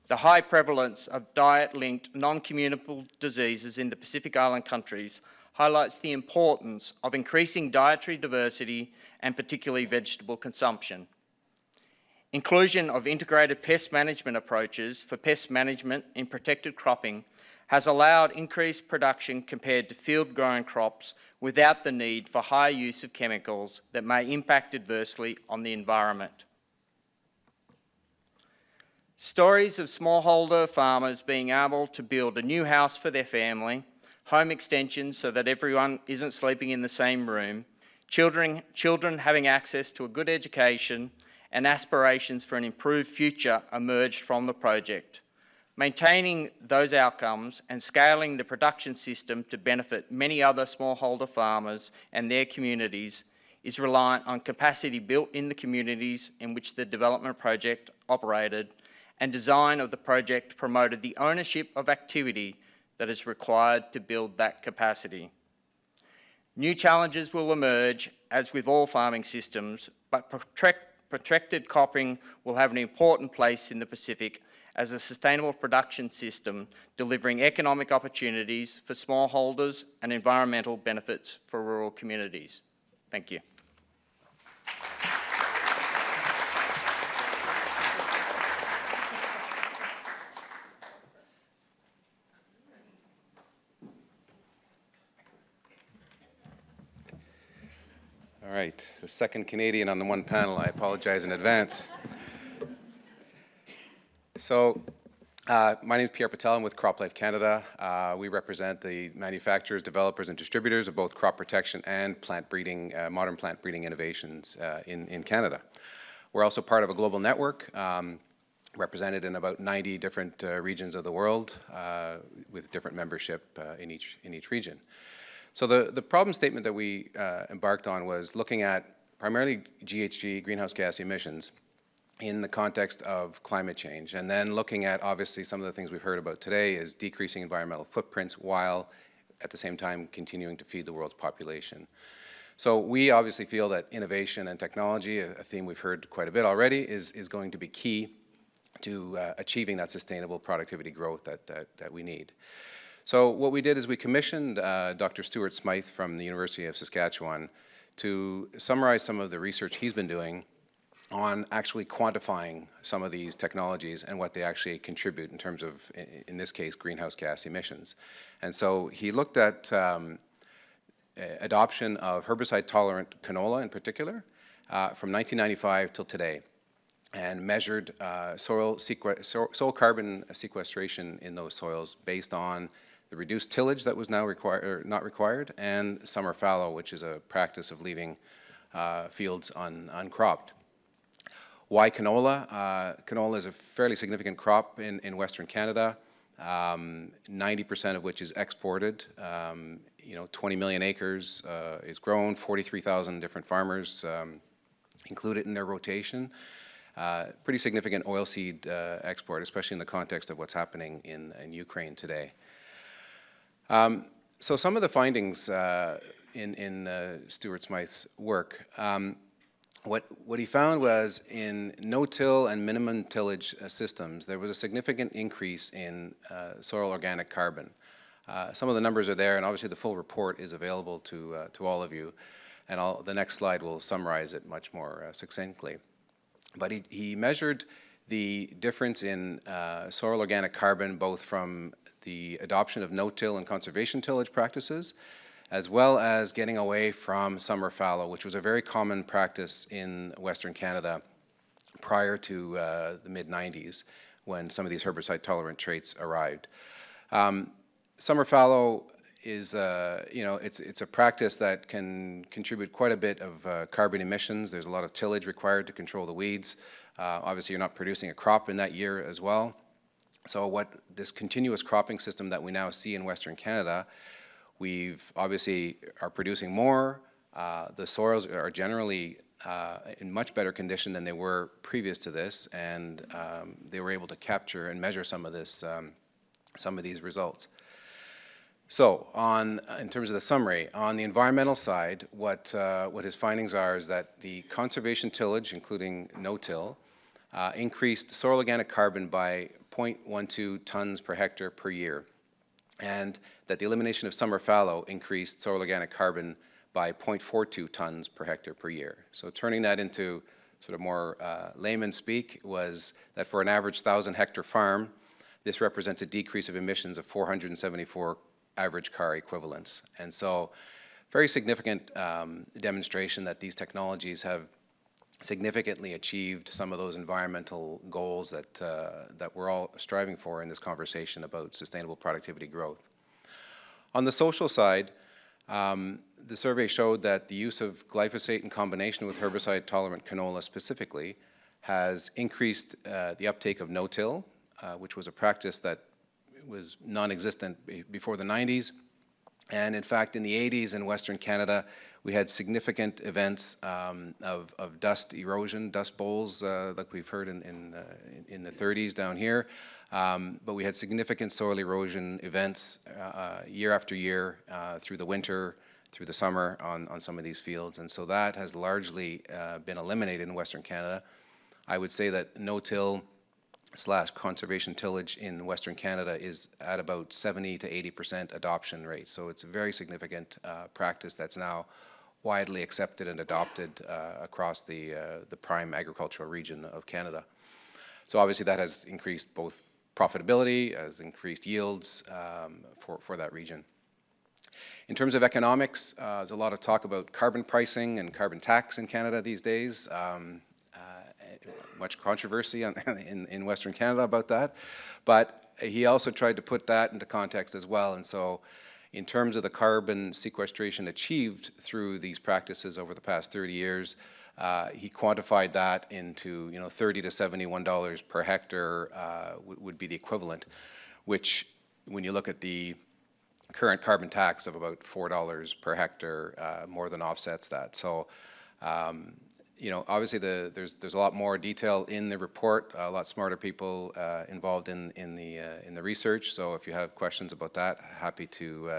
The high prevalence of diet-linked non-communicable diseases in the Pacific Island countries highlights the importance of increasing dietary diversity and particularly vegetable consumption. Inclusion of integrated pest management approaches for pest management in protected cropping has allowed increased production compared to field-grown crops without the need for high use of chemicals that may impact adversely on the environment. Stories of smallholder farmers being able to build a new house for their family, home extensions so that everyone isn't sleeping in the same room, Children having access to a good education and aspirations for an improved future emerged from the project. Maintaining those outcomes and scaling the production system to benefit many other smallholder farmers and their communities is reliant on capacity built in the communities in which the development project operated, and design of the project promoted the ownership of activity that is required to build that capacity. New challenges will emerge, as with all farming systems, but protracted cropping will have an important place in the Pacific as a sustainable production system, delivering economic opportunities for smallholders and environmental benefits for rural communities. Thank you. All right, the second Canadian on the one panel. I apologize in advance. So, my name is Pierre Patel. I'm with CropLife Canada. We represent the manufacturers, developers, and distributors of both crop protection and plant breeding, modern plant breeding innovations in Canada. We're also part of a global network represented in about 90 different regions of the world with different membership in each region. So the problem statement that we embarked on was looking at primarily GHG, greenhouse gas emissions, in the context of climate change, and then looking at, obviously, some of the things we've heard about today is decreasing environmental footprints while at the same time continuing to feed the world's population. So we obviously feel that innovation and technology, a theme we've heard quite a bit already, is going to be key to achieving that sustainable productivity growth that we need. So what we did is we commissioned Dr. Stuart Smythe from the University of Saskatchewan to summarize some of the research he's been doing on actually quantifying some of these technologies and what they actually contribute in terms of, in this case, greenhouse gas emissions. And so he looked at adoption of herbicide-tolerant canola in particular from 1995 till today, and measured soil carbon sequestration in those soils based on the reduced tillage that was now not required, and summer fallow, which is a practice of leaving fields uncropped. Why canola? Canola is a fairly significant crop in Western Canada, 90% of which is exported. 20 million acres is grown, 43,000 different farmers include it in their rotation. Pretty significant oilseed export, especially in the context of what's happening in Ukraine today. So some of the findings in Stuart Smythe's work, what he found was in no-till and minimum tillage systems, there was a significant increase in soil organic carbon. Some of the numbers are there, and obviously the full report is available to all of you, and the next slide will summarize it much more succinctly. But he measured the difference in soil organic carbon both from the adoption of no-till and conservation tillage practices, as well as getting away from summer fallow, which was a very common practice in Western Canada prior to the mid-90s, when some of these herbicide-tolerant traits arrived. Summer fallow is, it's a practice that can contribute quite a bit of carbon emissions. There's a lot of tillage required to control the weeds. Obviously, you're not producing a crop in that year as well. So what this continuous cropping system that we now see in Western Canada, we've obviously are producing more. The soils are generally in much better condition than they were previous to this, and they were able to capture and measure some of these results. So in terms of the summary, on the environmental side, what his findings are is that the conservation tillage, including no-till, increased soil organic carbon by 0.12 tons per hectare per year, and that the elimination of summer fallow increased soil organic carbon by 0.42 tons per hectare per year. So turning that into sort of more layman speak was that for an average 1,000-hectare farm, this represents a decrease of emissions of 474 average car equivalents. And so very significant demonstration that these technologies have significantly achieved some of those environmental goals that we're all striving for in this conversation about sustainable productivity growth. On the social side, The survey showed that the use of glyphosate in combination with herbicide-tolerant canola specifically has increased the uptake of no-till, which was a practice that was non-existent before the 90s. And in fact, in the 80s in Western Canada, we had significant events of dust erosion, dust bowls, like we've heard in the 30s down here. But we had significant soil erosion events year after year through the winter, through the summer on some of these fields. And so that has largely been eliminated in Western Canada. I would say that no-till / conservation tillage in Western Canada is at about 70 to 80% adoption rate. So it's a very significant practice that's now widely accepted and adopted across the prime agricultural region of Canada. So obviously that has increased both profitability, has increased yields for that region. In terms of economics, there's a lot of talk about carbon pricing and carbon tax in Canada these days. Much controversy in Western Canada about that, but he also tried to put that into context as well. And so in terms of the carbon sequestration achieved through these practices over the past 30 years, he quantified that into $30 to $71 per hectare would be the equivalent, which when you look at the current carbon tax of about $4 per hectare, more than offsets that. So obviously there's a lot more detail in the report, a lot smarter people involved in the research. So if you have questions about that, happy to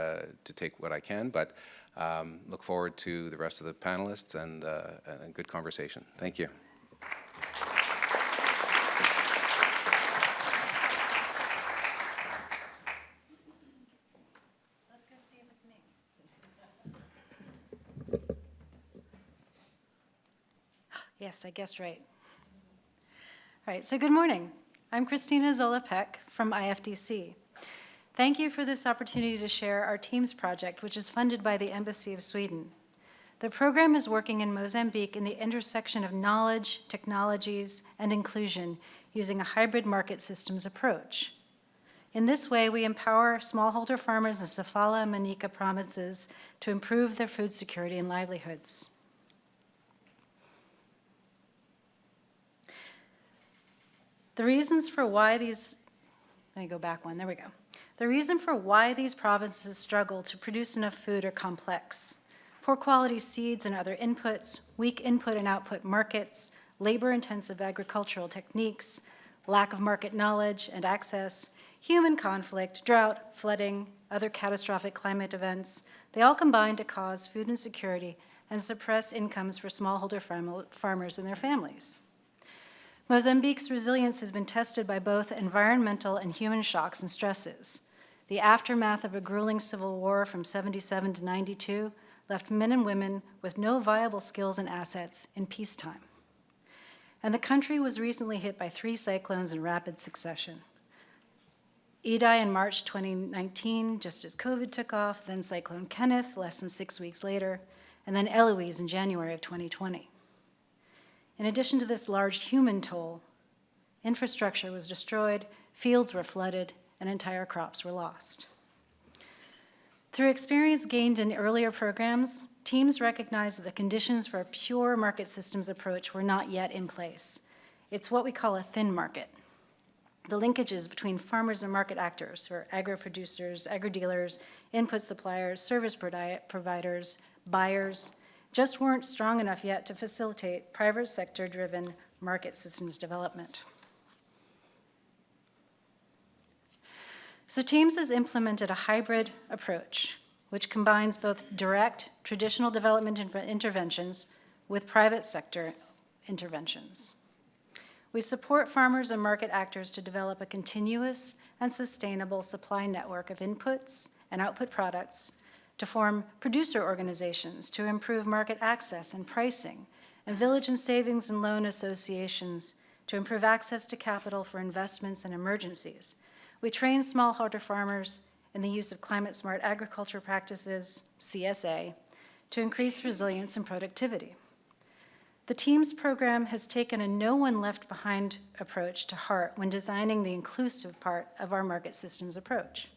take what I can. But look forward to the rest of the panelists and a good conversation. Thank you. Let's go see if it's me. Yes, I guessed right. All right, so good morning. I'm Christina Zola-Peck from IFDC. Thank you for this opportunity to share our TEAMS project, which is funded by the Embassy of Sweden. The program is working in Mozambique in the intersection of knowledge, technologies, and inclusion using a hybrid market systems approach. In this way, we empower smallholder farmers in Sofala and Manica provinces to improve their food security and livelihoods. The reasons for why these, let me go back one, there we go. The reason for why these provinces struggle to produce enough food are complex. Poor quality seeds and other inputs, weak input and output markets, labor-intensive agricultural techniques, lack of market knowledge and access, human conflict, drought, flooding, other catastrophic climate events, they all combine to cause food insecurity and suppress incomes for smallholder farmers and their families. Mozambique's resilience has been tested by both environmental and human shocks and stresses. The aftermath of a grueling civil war from 77 to 92 left men and women with no viable skills and assets in peacetime. And the country was recently hit by 3 cyclones in rapid succession. Idai in March 2019, just as COVID took off, then Cyclone Kenneth less than 6 weeks later, and then Eloise in January of 2020. In addition to this large human toll, infrastructure was destroyed, fields were flooded, and entire crops were lost. Through experience gained in earlier programs, teams recognized that the conditions for a pure market systems approach were not yet in place. It's what we call a thin market. The linkages between farmers and market actors, who are agro-producers, agro-dealers, input suppliers, service providers, buyers, just weren't strong enough yet to facilitate private sector-driven market systems development. So TEAMS has implemented a hybrid approach, which combines both direct, traditional development interventions with private sector interventions. We support farmers and market actors to develop a continuous and sustainable supply network of inputs and output products, to form producer organizations to improve market access and pricing, and village and savings and loan associations to improve access to capital for investments and emergencies. We train smallholder farmers in the use of climate-smart agriculture practices, CSA, to increase resilience and productivity. The TEAMS program has taken a no-one-left-behind approach to heart when designing the inclusive part of our market systems approach.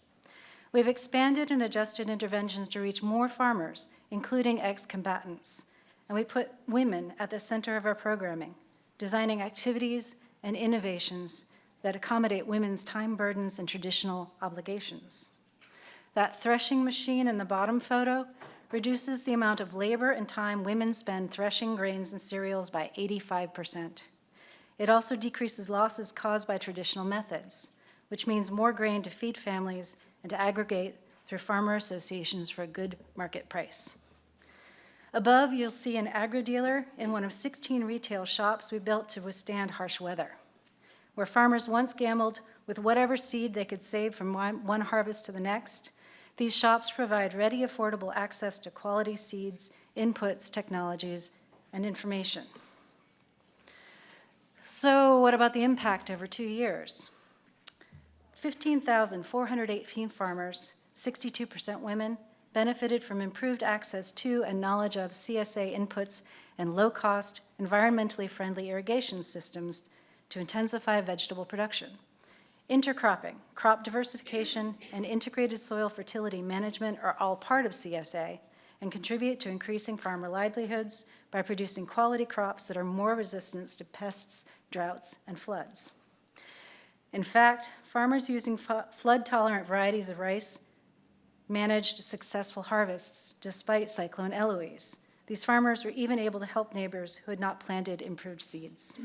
We've expanded and adjusted interventions to reach more farmers, including ex-combatants, and we put women at the center of our programming, designing activities and innovations that accommodate women's time burdens and traditional obligations. That threshing machine in the bottom photo reduces the amount of labor and time women spend threshing grains and cereals by 85%. It also decreases losses caused by traditional methods, which means more grain to feed families and to aggregate through farmer associations for a good market price. Above, you'll see an agri-dealer in one of 16 retail shops we built to withstand harsh weather, where farmers once gambled with whatever seed they could save from one harvest to the next. These shops provide ready, affordable access to quality seeds, inputs, technologies, and information. So what about the impact over 2 years? 15,418 farmers, 62% women, benefited from improved access to and knowledge of CSA inputs and low-cost, environmentally friendly irrigation systems to intensify vegetable production. Intercropping, crop diversification, and integrated soil fertility management are all part of CSA and contribute to increasing farmer livelihoods by producing quality crops that are more resistant to pests, droughts, and floods. In fact, farmers using flood-tolerant varieties of rice managed successful harvests despite Cyclone Eloise. These farmers were even able to help neighbors who had not planted improved seeds.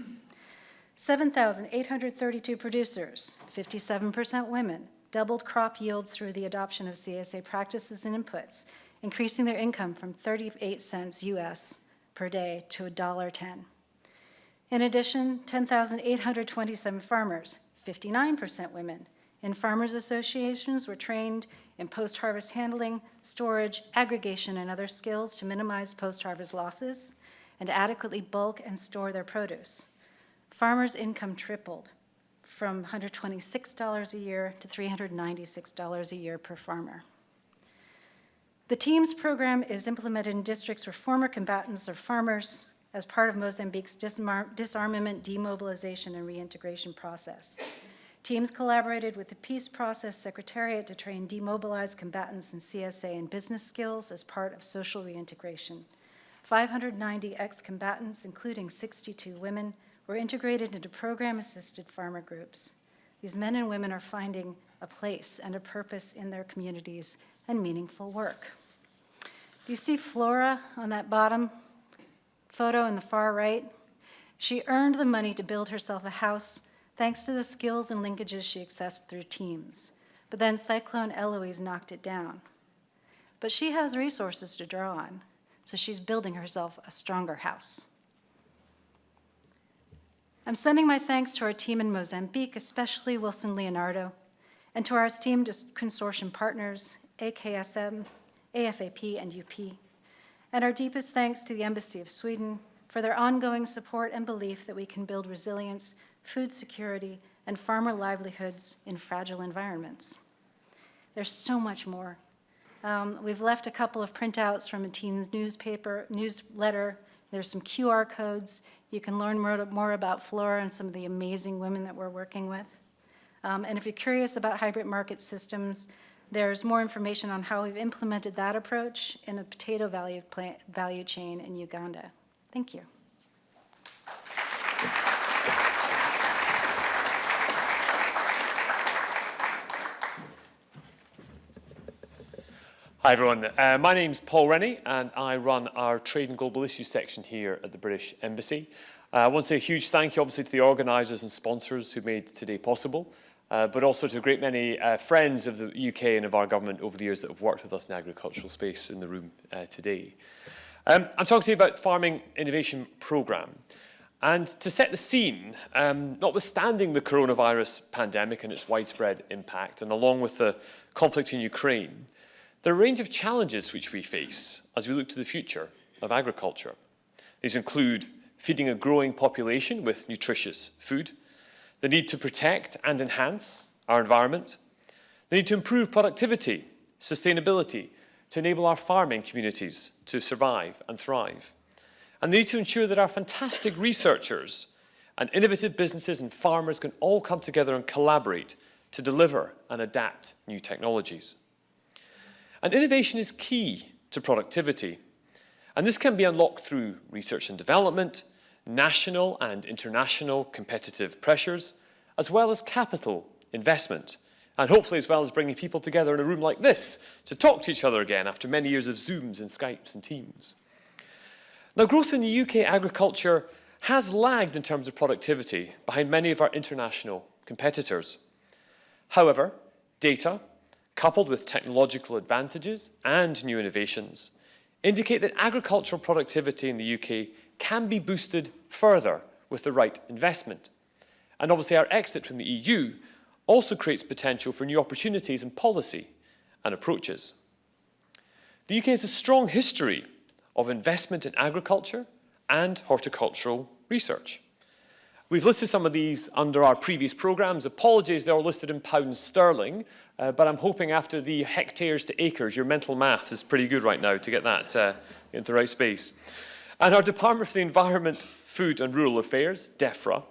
7,832 producers, 57% women, doubled crop yields through the adoption of CSA practices and inputs, increasing their income from 38 cents US per day to $1.10. In addition, 10,827 farmers, 59% women, in farmers' associations were trained in post-harvest handling, storage, aggregation, and other skills to minimize post-harvest losses and adequately bulk and store their produce. Farmers' income tripled from $126 a year to $396 a year per farmer. The TEAMS program is implemented in districts where former combatants are farmers as part of Mozambique's disarmament, demobilization, and reintegration process. Teams collaborated with the Peace Process Secretariat to train demobilized combatants in CSA and business skills as part of social reintegration. 590 ex-combatants, including 62 women, were integrated into program-assisted farmer groups. These men and women are finding a place and a purpose in their communities and meaningful work. Do you see Flora on that bottom photo in the far right? She earned the money to build herself a house thanks to the skills and linkages she accessed through teams. But then Cyclone Eloise knocked it down. But she has resources to draw on, so she's building herself a stronger house. I'm sending my thanks to our team in Mozambique, especially Wilson Leonardo, and to our esteemed consortium partners, AKSM, AFAP, and UP. And our deepest thanks to the Embassy of Sweden for their ongoing support and belief that we can build resilience, food security, and farmer livelihoods in fragile environments. There's so much more. We've left a couple of printouts from a team's newsletter. There's some QR codes. You can learn more about Flora and some of the amazing women that we're working with. And if you're curious about hybrid market systems, there's more information on how we've implemented that approach in a potato value chain in Uganda. Thank you. Hi everyone, my name's Paul Rennie and I run our Trade and Global Issues section here at the British Embassy. I want to say a huge thank you obviously to the organisers and sponsors who made today possible, but also to a great many friends of the UK and of our government over the years that have worked with us in the agricultural space in the room today. I'm talking to you about the Farming Innovation Programme. And to set the scene, notwithstanding the coronavirus pandemic and its widespread impact, and along with the conflict in Ukraine, there are a range of challenges which we face as we look to the future of agriculture. These include feeding a growing population with nutritious food, the need to protect and enhance our environment, the need to improve productivity, sustainability, to enable our farming communities to survive and thrive, and the need to ensure that our fantastic researchers and innovative businesses and farmers can all come together and collaborate to deliver and adapt new technologies. And innovation is key to productivity. And this can be unlocked through research and development, national and international competitive pressures, as well as capital investment. And hopefully as well as bringing people together in a room like this to talk to each other again after many years of Zooms and Skypes and Teams. Now, growth in the UK agriculture has lagged in terms of productivity behind many of our international competitors. However, data, coupled with technological advantages and new innovations, indicate that agricultural productivity in the UK can be boosted further with the right investment. And obviously our exit from the EU also creates potential for new opportunities in policy and approaches. The UK has a strong history of investment in agriculture and horticultural research. We've listed some of these under our previous programmes. Apologies, they're all listed in pounds sterling, but I'm hoping after the hectares to acres, your mental math is pretty good right now to get that into the right space. And our Department for the Environment, Food and Rural Affairs, DEFRA,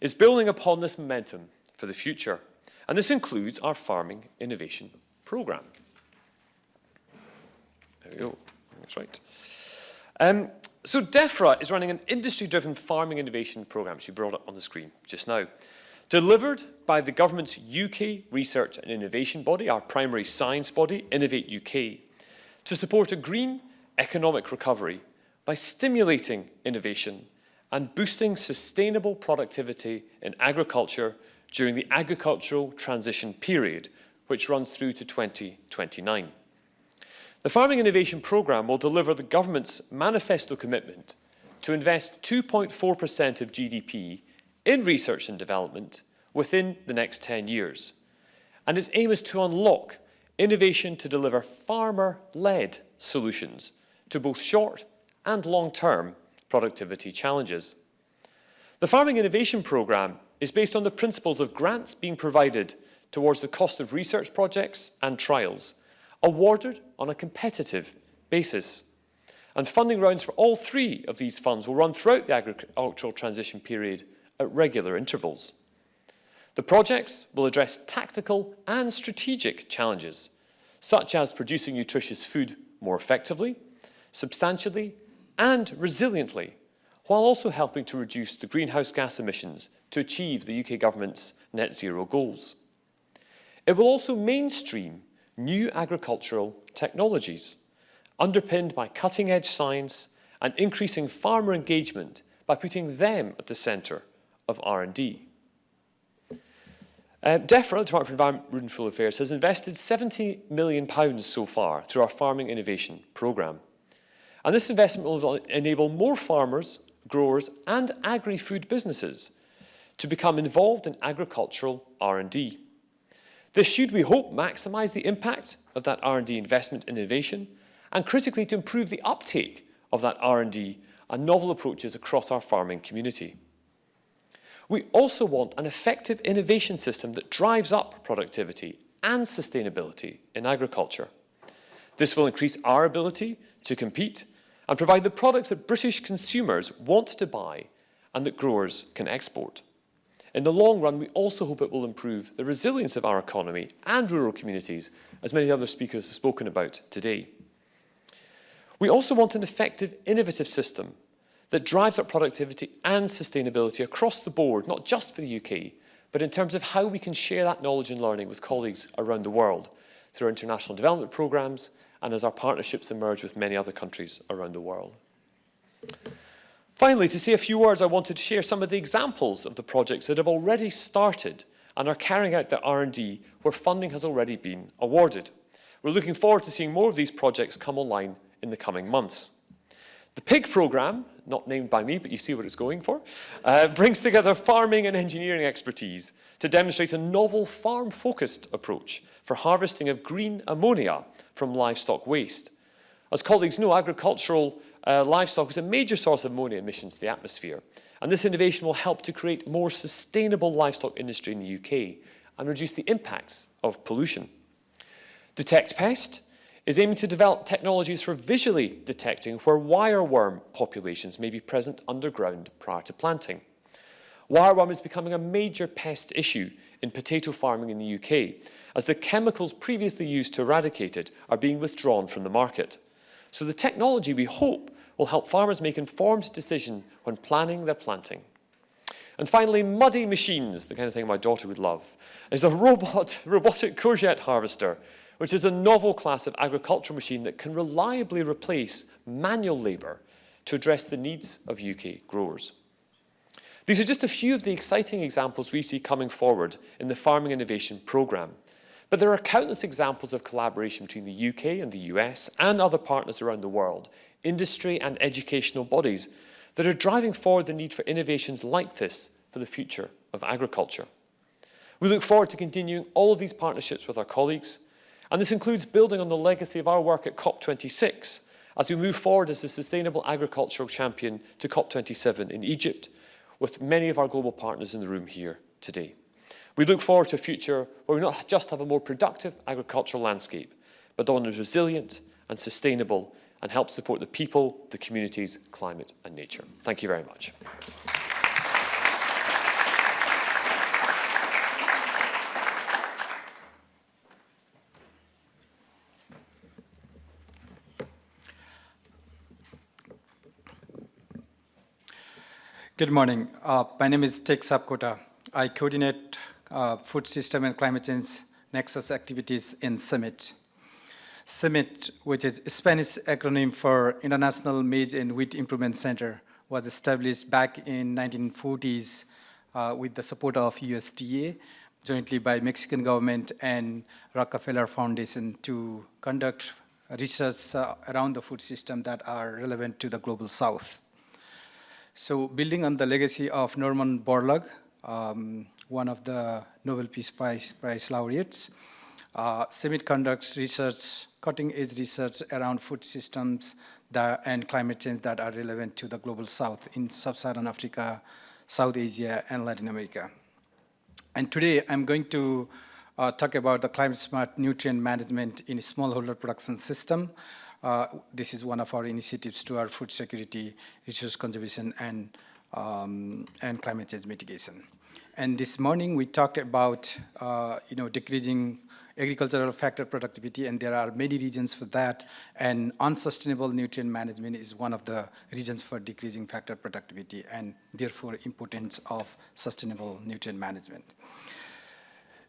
is building upon this momentum for the future. And this includes our Farming Innovation Programme. There we go, that's right. So DEFRA is running an industry-driven farming innovation programme, she brought up on the screen just now, delivered by the government's UK Research and Innovation body, our primary science body, Innovate UK, to support a green economic recovery by stimulating innovation and boosting sustainable productivity in agriculture during the agricultural transition period, which runs through to 2029. The Farming Innovation Programme will deliver the government's manifesto commitment to invest 2.4% of GDP in research and development within the next 10 years. And its aim is to unlock innovation to deliver farmer-led solutions to both short and long-term productivity challenges. The Farming Innovation Programme is based on the principles of grants being provided towards the cost of research projects and trials, awarded on a competitive basis. And funding rounds for all three of these funds will run throughout the agricultural transition period at regular intervals. The projects will address tactical and strategic challenges, such as producing nutritious food more effectively, substantially, and resiliently, while also helping to reduce the greenhouse gas emissions to achieve the UK government's net zero goals. It will also mainstream new agricultural technologies, underpinned by cutting-edge science and increasing farmer engagement by putting them at the centre of R&D. DEFRA, the Department for Environment, Food and Rural Affairs, has invested £70 million so far through our Farming Innovation Programme. And this investment will enable more farmers, growers and agri-food businesses to become involved in agricultural R&D. This should, we hope, maximise the impact of that R&D investment in innovation and critically to improve the uptake of that R&D and novel approaches across our farming community. We also want an effective innovation system that drives up productivity and sustainability in agriculture. This will increase our ability to compete and provide the products that British consumers want to buy and that growers can export. In the long run, we also hope it will improve the resilience of our economy and rural communities, as many other speakers have spoken about today. We also want an effective, innovative system that drives up productivity and sustainability across the board, not just for the UK, but in terms of how we can share that knowledge and learning with colleagues around the world through our international development programmes and as our partnerships emerge with many other countries around the world. Finally, to say a few words, I wanted to share some of the examples of the projects that have already started and are carrying out their R&D where funding has already been awarded. We're looking forward to seeing more of these projects come online in the coming months. The PIG programme, not named by me, but you see what it's going for, brings together farming and engineering expertise to demonstrate a novel farm-focused approach for harvesting of green ammonia from livestock waste. As colleagues know, agricultural livestock is a major source of ammonia emissions to the atmosphere, and this innovation will help to create a more sustainable livestock industry in the UK and reduce the impacts of pollution. Detect Pest is aiming to develop technologies for visually detecting where wireworm populations may be present underground prior to planting. Wireworm is becoming a major pest issue in potato farming in the UK, as the chemicals previously used to eradicate it are being withdrawn from the market. So the technology, we hope, will help farmers make informed decisions when planning their planting. And finally, Muddy Machines, the kind of thing my daughter would love, is a robotic courgette harvester, which is a novel class of agricultural machine that can reliably replace manual labour to address the needs of UK growers. These are just a few of the exciting examples we see coming forward in the Farming Innovation Programme. But there are countless examples of collaboration between the UK and the US and other partners around the world, industry and educational bodies, that are driving forward the need for innovations like this for the future of agriculture. We look forward to continuing all of these partnerships with our colleagues, and this includes building on the legacy of our work at COP26 as we move forward as a sustainable agricultural champion to COP27 in Egypt, with many of our global partners in the room here today. We look forward to a future where we not just have a more productive agricultural landscape, but one that is resilient and sustainable and helps support the people, the communities, climate and nature. Thank you very much. Good morning. My name is Tek Sapkota. I coordinate food system and climate change nexus activities in CIMMYT. CIMMYT, which is a Spanish acronym for International Maize and Wheat Improvement Center, was established back in 1940s with the support of USDA, jointly by Mexican government and Rockefeller Foundation to conduct research around the food system that are relevant to the global south. So building on the legacy of Norman Borlaug, one of the Nobel Peace Prize laureates, CIMMYT conducts research, cutting-edge research around food systems and climate change that are relevant to the global south in Sub-Saharan Africa, South Asia, and Latin America. And today I'm going to talk about the climate-smart nutrient management in a smallholder production system. This is one of our initiatives to our food security, resource conservation, and climate change mitigation. And this morning we talked about decreasing agricultural factor productivity, and there are many reasons for that. And unsustainable nutrient management is one of the reasons for decreasing factor productivity, and therefore importance of sustainable nutrient management.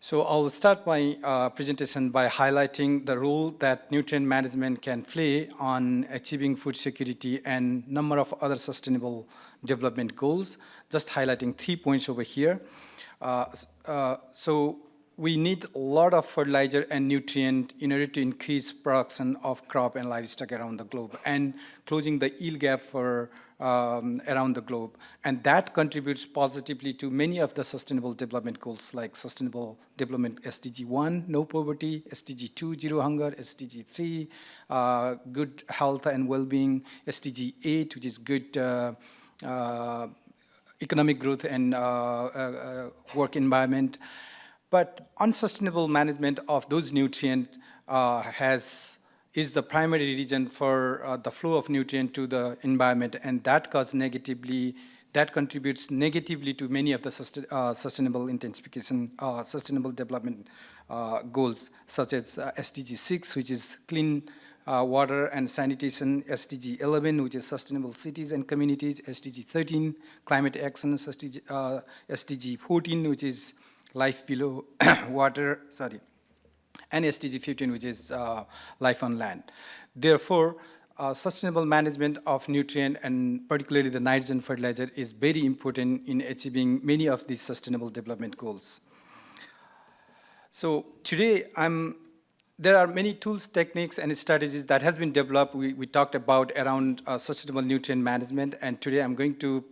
So I'll start my presentation by highlighting the role that nutrient management can play on achieving food security and number of other sustainable development goals, just highlighting 3 points over here. So we need a lot of fertilizer and nutrient in order to increase production of crop and livestock around the globe and closing the yield gap for around the globe. And that contributes positively to many of the sustainable development goals like Sustainable Development SDG 1, no poverty, SDG 2, zero hunger, SDG 3, good health and well-being, SDG 8, which is good economic growth and work environment. But unsustainable management of those nutrients is the primary reason for the flow of nutrient to the environment, and that contributes negatively to many of the sustainable intensification, sustainable development goals, such as SDG 6, which is clean water and sanitation, SDG 11, which is sustainable cities and communities, SDG 13, climate action, SDG 14, which is life below water, and SDG 15, which is life on land. Therefore, sustainable management of nutrient and particularly the nitrogen fertilizer is very important in achieving many of these sustainable development goals. So today, there are many tools, techniques, and strategies that has been developed. We talked about around sustainable nutrient management, and today I'm going to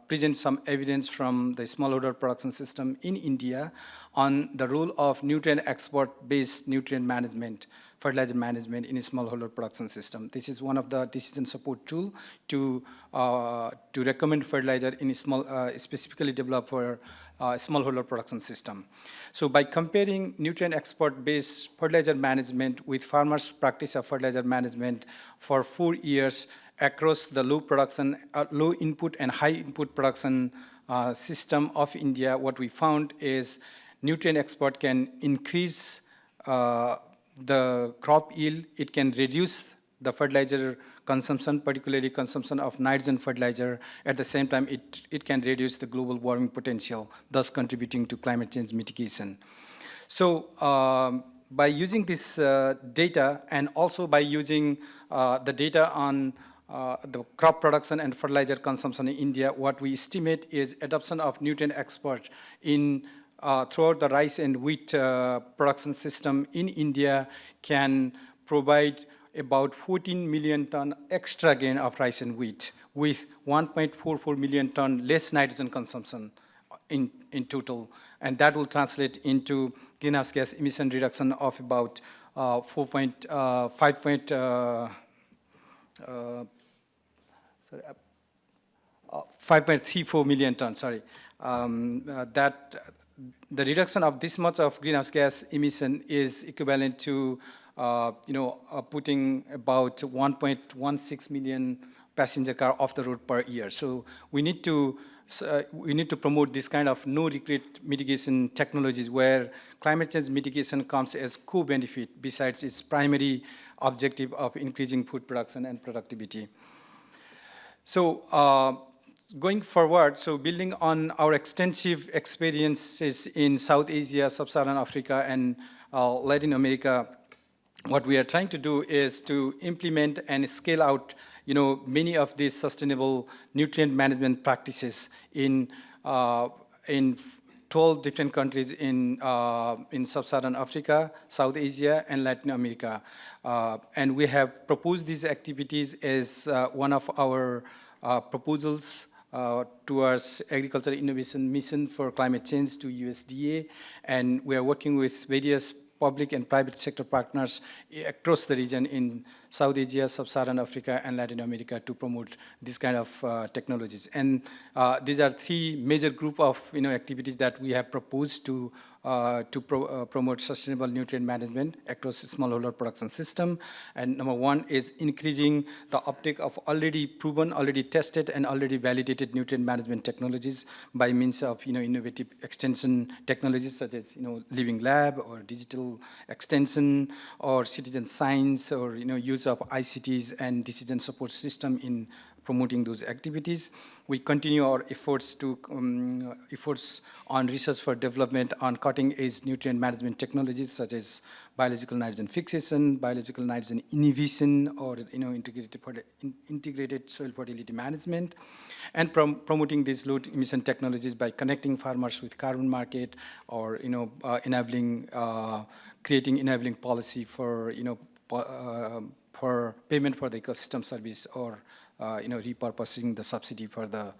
present some evidence from the smallholder production system in India on the role of nutrient export-based nutrient management, fertilizer management in a smallholder production system. This is one of the decision support tool to recommend fertilizer in a specifically developed for smallholder production system. So by comparing nutrient export-based fertilizer management with farmers' practice of fertilizer management for 4 years across the low input and high input production system of India, what we found is nutrient export can increase the crop yield. It can reduce the fertilizer consumption, particularly consumption of nitrogen fertilizer. At the same time, it can reduce the global warming potential, thus contributing to climate change mitigation. So by using this data, and also by using the data on the crop production and fertilizer consumption in India, what we estimate is adoption of nutrient export in throughout the rice and wheat production system in India can provide about 14 million ton extra gain of rice and wheat, with 1.44 million ton less nitrogen consumption in total. And that will translate into greenhouse gas emission reduction of about 5.34 million tons, sorry. That the reduction of this much of greenhouse gas emission is equivalent to putting about 1.16 million passenger car off the road per year. So we need to promote this kind of no-regret mitigation technologies where climate change mitigation comes as co-benefit besides its primary objective of increasing food production and productivity. So going forward, so building on our extensive experiences in South Asia, Sub-Saharan Africa, and Latin America, what we are trying to do is to implement and scale out, many of these sustainable nutrient management practices in 12 different countries in Sub-Saharan Africa, South Asia, and Latin America. And we have proposed these activities as one of our proposals towards Agricultural Innovation Mission for Climate Change to USDA. And we are working with various public and private sector partners across the region in South Asia, Sub-Saharan Africa, and Latin America to promote this kind of technologies. And these are three major group of activities that we have proposed to promote sustainable nutrient management across smallholder production system. And number one is increasing the uptake of already proven, already tested, and already validated nutrient management technologies by means of innovative extension technologies such as living lab or digital extension or citizen science or use of ICTs and decision support system in promoting those activities. We continue our efforts on research for development on cutting-edge nutrient management technologies such as biological nitrogen fixation, biological nitrogen inhibition, or integrated soil fertility management, and promoting these low emission technologies by connecting farmers with carbon market or creating enabling policy for for payment for the ecosystem service or repurposing the subsidy for the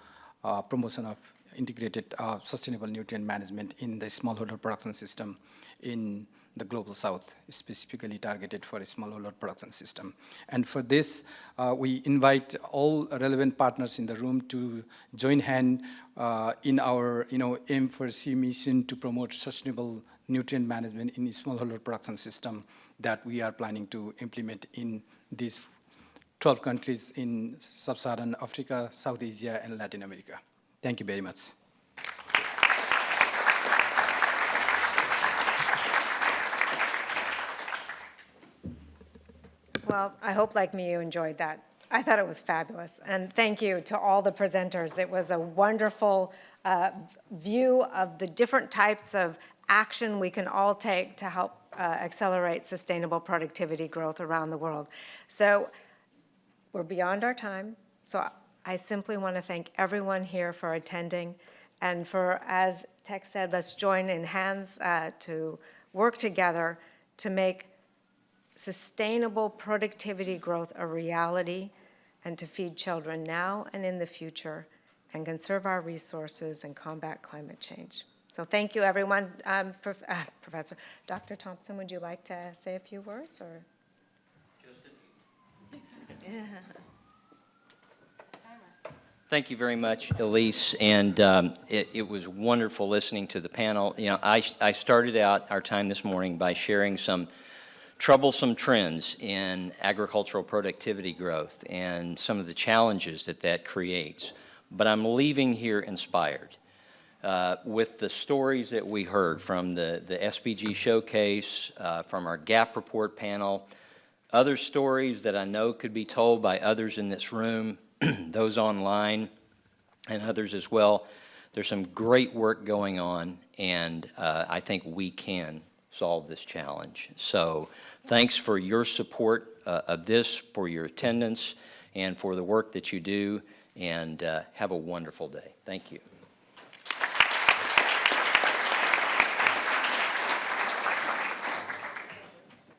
promotion of integrated sustainable nutrient management in the smallholder production system in the global south, specifically targeted for a smallholder production system. And for this, we invite all relevant partners in the room to join hand in our aim for C mission to promote sustainable nutrient management in the smallholder production system that we are planning to implement in these 12 countries in Sub-Saharan Africa, South Asia, and Latin America. Thank you very much. Well, I hope, like me, you enjoyed that. I thought it was fabulous. And thank you to all the presenters. It was a wonderful view of the different types of action we can all take to help accelerate sustainable productivity growth around the world. So we're beyond our time. So I simply want to thank everyone here for attending. And for, as Tex said, let's join in hands to work together to make sustainable productivity growth a reality and to feed children now and in the future and conserve our resources and combat climate change. So thank you, everyone. Professor, Dr. Thompson, would you like to say a few words? Or? Just a few. Yeah. Thank you very much, Elise, and it was wonderful listening to the panel. I started out our time this morning by sharing some troublesome trends in agricultural productivity growth and some of the challenges that creates, but I'm leaving here inspired. with the stories that we heard from the SPG showcase, from our gap report panel, other stories that I know could be told by others in this room, those online, and others as well. There's some great work going on, and I think we can solve this challenge. So thanks for your support of this, for your attendance, and for the work that you do, and have a wonderful day. Thank you.